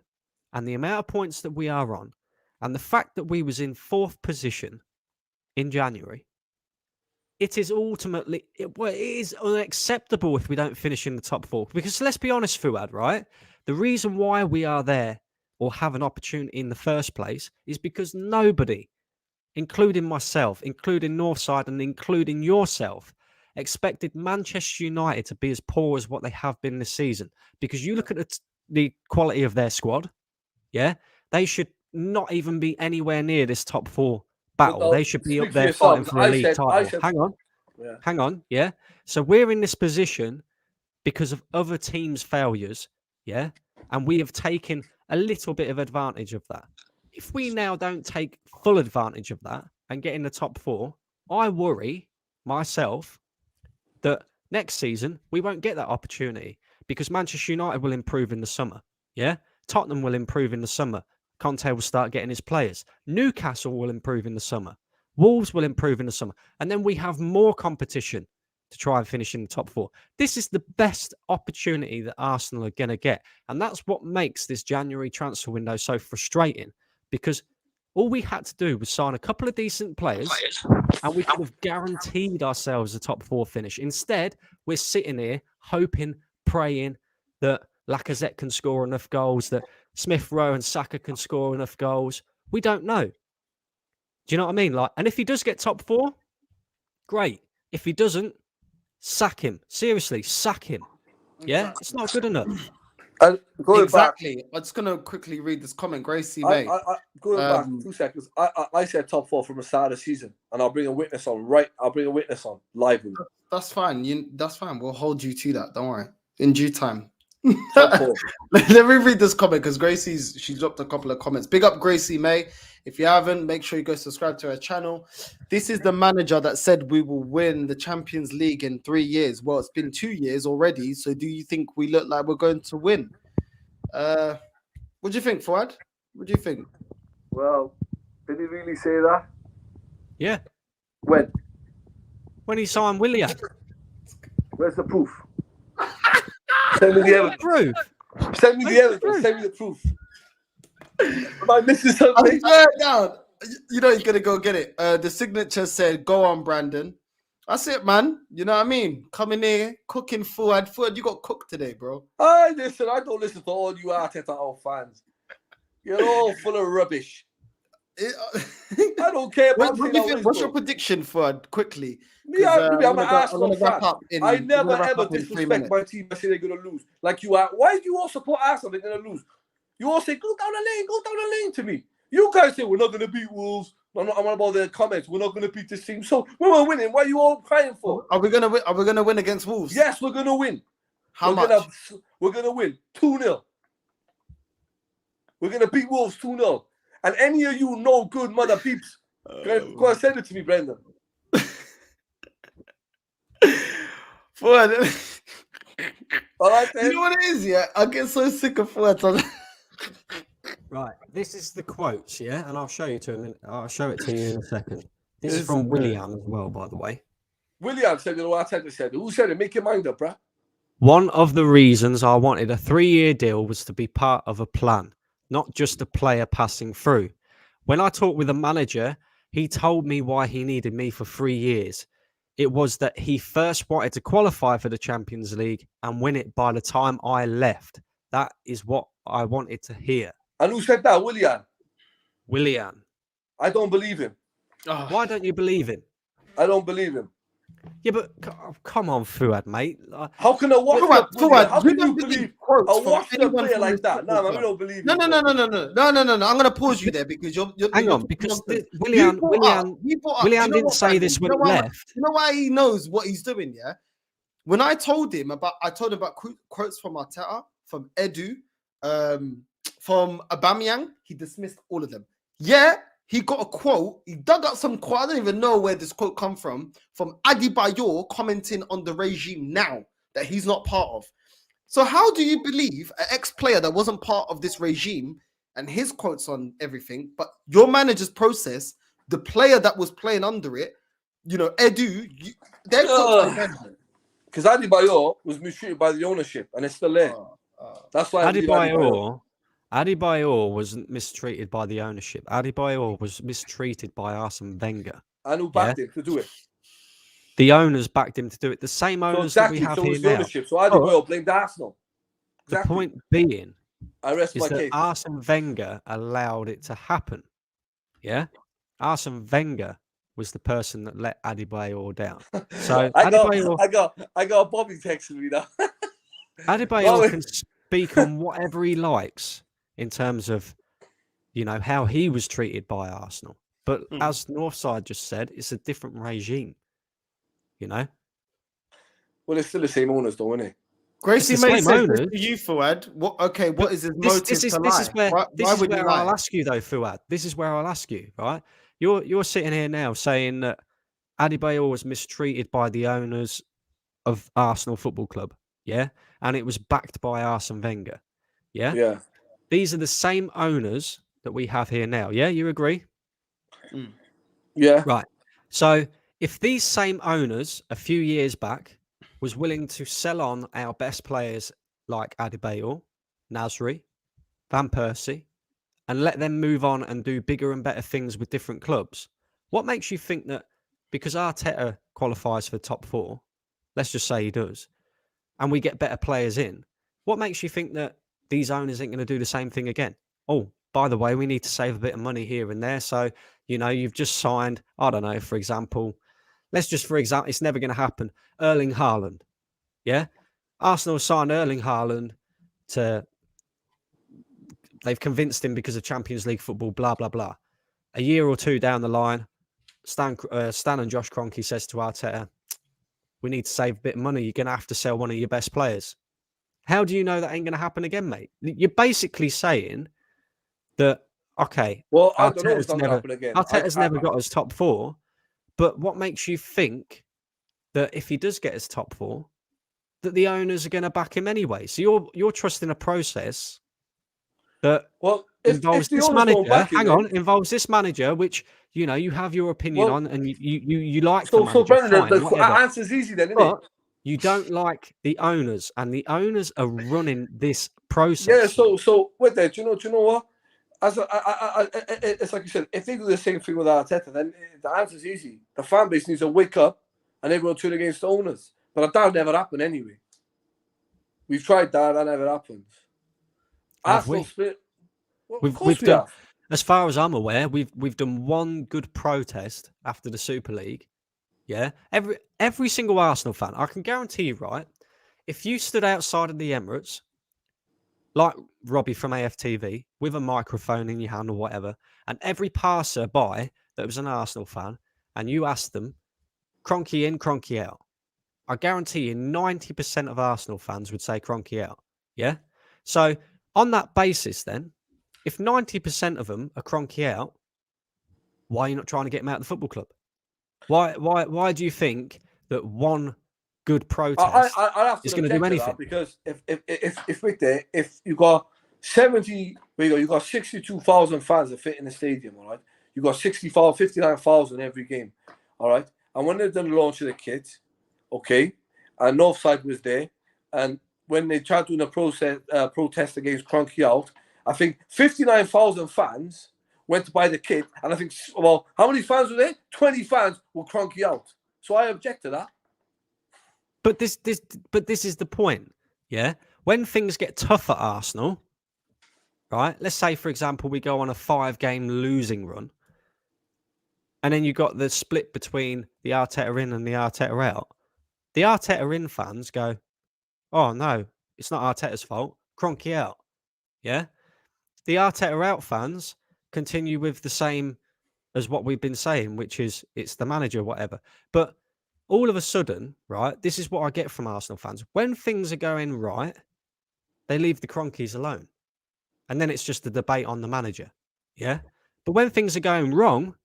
and the amount of points that we are on and the fact that we was in 4th position in January, it is ultimately, it is unacceptable if we don't finish in the top 4. Because let's be honest, Fuad, right? The reason why we are there or have an opportunity in the first place is because nobody, including myself, including Northside and including yourself, expected Manchester United to be as poor as what they have been this season. Because you look at the quality of their squad, yeah? They should not even be anywhere near this top 4 battle. They should be up there fighting for a league title. Hang on, yeah? So we're in this position because of other teams' failures, yeah? And we have taken a little bit of advantage of that. If we now don't take full advantage of that and get in the top 4, I worry myself that next season we won't get that opportunity because Manchester United will improve in the summer. Yeah, Tottenham will improve in the summer. Conte will start getting his players. Newcastle will improve in the summer. Wolves will improve in the summer. And then we have more competition to try and finish in the top 4. This is the best opportunity that Arsenal are going to get. And that's what makes this January transfer window so frustrating because all we had to do was sign a couple of decent players and we could have guaranteed ourselves a top 4 finish. Instead, we're sitting here hoping, praying that Lacazette can score enough goals, that Smith Rowe and Saka can score enough goals. We don't know. Do you know what I mean? And if he does get top 4, great. If he doesn't, sack him. Seriously, sack him. Yeah, it's not good enough. Exactly. I'm just gonna quickly read this comment. Gracie May. Going back 2 seconds. I said top 4 from the start of the season, and I'll bring a witness on. I'll bring a witness on live. That's fine. That's fine. We'll hold you to that. Don't worry. In due time. Let me read this comment because she dropped a couple of comments. Big up Gracie May. If you haven't, make sure you go subscribe to her channel. This is the manager that said we will win the Champions League in 3 years. Well, it's been 2 years already. So do you think we look like we're going to win? What do you think, Fuad? What do you think? Well, did he really say that? Yeah. When he signed Willian. Where's the proof? Send me the evidence. Proof. Send me the evidence. Send me the proof. Am I missing something? Down. You know he's gonna go get it. The signature said, "Go on, Brandon." That's it, man. You know what I mean? Coming here, cooking Fuad. Fuad, you got cooked today, bro. I don't listen to all you Arteta fans. You're all full of rubbish. I don't care about what's your prediction, Fuad? Quickly. I'm an Arsenal fan. I never ever disrespect my team. I say they're gonna lose. Like you are. Why do you all support Arsenal? They're gonna lose. You all say, go down the lane to me. You guys say we're not gonna beat Wolves. I'm not about the comments. We're not gonna beat this team. So when we're winning, what are you all crying for? Are we gonna win? Are we gonna win against Wolves? Yes, we're gonna win. How much? We're gonna win 2-0. We're gonna beat Wolves 2-0. And any of you no good mother peeps, go and send it to me, Brendan. Fuad. All right, you know what it is, yeah? I get so sick of Fuad. Right, this is the quotes, yeah, and I'll show it to you in a second. This is from Willian as well, by the way. Willian said, you know what Arteta said? Who said it? Make your mind up, bruh. One of the reasons I wanted a 3-year deal was to be part of a plan. not just a player passing through. When I talked with the manager, he told me why he needed me for 3 years. It was that he first wanted to qualify for the Champions League and win it by the time I left. That is what I wanted to hear. And who said that? Willian. I don't believe him. Why don't you believe him? I don't believe him. Yeah, but come on, Fuad, mate. How can a washed-up Fuad, you believe a washed-up player like that? No, man, we don't believe No. him. I'm going to pause you there because you're hang on, because Willian didn't say this when he left. You know why he knows what he's doing, yeah? When I told him about quotes from Arteta, from Edu, from Aubameyang, he dismissed all of them. Yeah, he got a quote. He dug up some quote. I don't even know where this quote come from Adebayor commenting on the regime now that he's not part of. So how do you believe an ex-player that wasn't part of this regime and his quotes on everything, but your manager's process, the player that was playing under it, Edu, their quotes because Adebayor was mistreated by the ownership and it's still there. That's why Adebayor wasn't mistreated by the ownership. Adebayor was mistreated by Arsene Wenger. And who backed him to do it? The owners backed him to do it. The same owners that we have here now. Ownership. So Adebayor blamed Arsenal. Exactly. The point being is that case. Arsene Wenger allowed it to happen. Yeah? Arsene Wenger was the person that let Adebayor down. So I got Bobby texting me now. Adebayor can speak on whatever he likes in terms of, how he was treated by Arsenal. But as Northside just said, it's a different regime. Well, it's still the same owners, though, isn't it? Gracie May said to you, Fuad. What is his motive to lie? This is where I'll ask you, though, Fuad. This is where I'll ask you, right? You're sitting here now saying that Adebayor was mistreated by the owners of Arsenal Football Club, yeah? And it was backed by Arsene Wenger, yeah? Yeah. These are the same owners that we have here now, yeah? You agree? Yeah. Right. So if these same owners a few years back was willing to sell on our best players like Adebayor, Nasri, Van Persie, and let them move on and do bigger and better things with different clubs, what makes you think that because Arteta qualifies for the top 4, let's just say he does, and we get better players in, what makes you think that these owners ain't going to do the same thing again? Oh, by the way, we need to save a bit of money here and there. So, you've just signed, I don't know, for example, it's never going to happen, Erling Haaland. Yeah? Arsenal signed Erling Haaland they've convinced him because of Champions League football, blah, blah, blah. A year or two down the line, Stan and Josh Kroenke says to Arteta, we need to save a bit of money. You're going to have to sell one of your best players. How do you know that ain't going to happen again, mate? You're basically saying that, okay, well, I don't know if it's going to happen again. Arteta's never got us top 4, but what makes you think that if he does get us top 4, that the owners are going to back him anyway? So you're trusting a process that involves this manager. Involves this manager, which you have your opinion on, and you like. So Brendan, the answer's easy then, isn't it? You don't like the owners, and the owners are running this process. Yeah. So with that, do you know what? It's like you said. If they do the same thing with Arteta, then the answer's easy. The fan base needs to wake up, and everyone turn against the owners. But that'll never happen anyway. We've tried that never happens. We've done, as far as I'm aware, we've done one good protest after the Super League. Yeah, every single Arsenal fan, I can guarantee you, right? If you stood outside of the Emirates, like Robbie from AFTV, with a microphone in your hand or whatever, and every passer-by that was an Arsenal fan, and you asked them, Kroenke in, Kroenke out, I guarantee you 90% of Arsenal fans would say Kroenke out. Yeah? So on that basis then, if 90% of them are Kroenke out, why are you not trying to get him out of the football club? Why do you think that one good protest is going to do anything? Because if you got 62,000 fans that fit in the stadium, all right? You got 59,000 every game, all right? And when they done the launch of the kit, okay, and Northside was there, and when they tried doing a protest against Kroenke out, I think 59,000 fans went to buy the kit, and I think, well, how many fans were there? 20 fans were cronky out. So I object to that. But this is the point, yeah? When things get tough at Arsenal, right? Let's say, for example, we go on a 5-game losing run, and then you got the split between the Arteta in and the Arteta out. The Arteta in fans go, oh, no, it's not Arteta's fault. Kroenke out, yeah? The Arteta out fans continue with the same as what we've been saying, which is it's the manager, whatever. But all of a sudden, right, this is what I get from Arsenal fans. When things are going right, they leave the Kroenkes alone. And then it's just a debate on the manager, yeah? But when things are going wrong,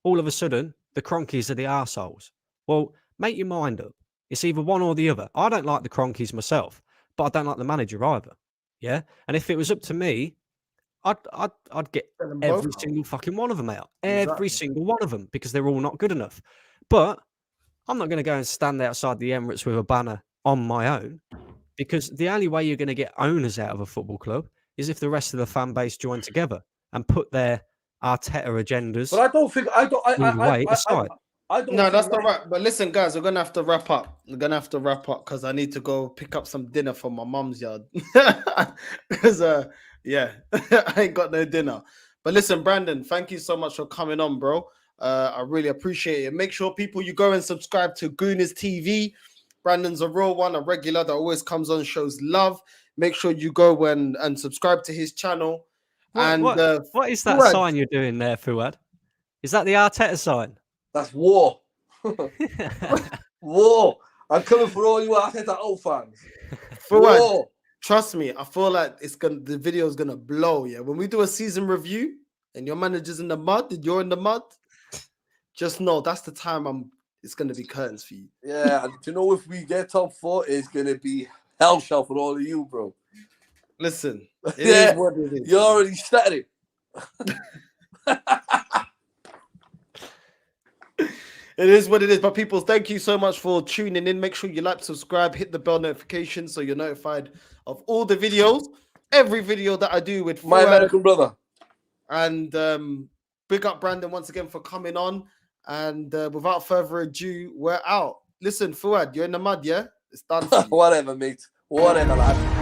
all of a sudden, the Kroenkes are the arseholes. Well, make your mind up. It's either one or the other. I don't like the Kroenkes myself, but I don't like the manager either, yeah? And if it was up to me, I'd get every single fucking one of them out. Every single one of them, because they're all not good enough. But I'm not going to go and stand outside the Emirates with a banner on my own, because the only way you're going to get owners out of a football club is if the rest of the fan base join together and put their Arteta agendas. But I don't think aside. No, that's not right. But listen, guys, we're gonna have to wrap up. We're gonna have to wrap up because I need to go pick up some dinner from my mum's yard. Because yeah, I ain't got no dinner. But listen, Brandon, thank you so much for coming on, bro. I really appreciate it. Make sure people you go and subscribe to Gooners TV. Brandon's a real one, a regular that always comes on, shows love. Make sure you go and subscribe to his channel. What is that sign you're doing there, Fuad? Is that the Arteta sign? That's war. War. I'm coming for all you Arteta old fans. Fuad, trust me, I feel like the video is gonna blow. Yeah, when we do a season review and your manager's in the mud and you're in the mud, just know that's the time it's gonna be curtains for you. Yeah, and you know, if we get top 4, it's gonna be hell shell for all of you, bro. Listen, it is what it is. You already said it. It is what it is. But people, thank you so much for tuning in. Make sure you like, subscribe, hit the bell notification so you're notified of all the videos. Every video that I do with my American brother. And big up Brandon once again for coming on. And without further ado, we're out. Listen, Fuad, you're in the mud, yeah? It's done. Whatever, mate. Whatever, lad.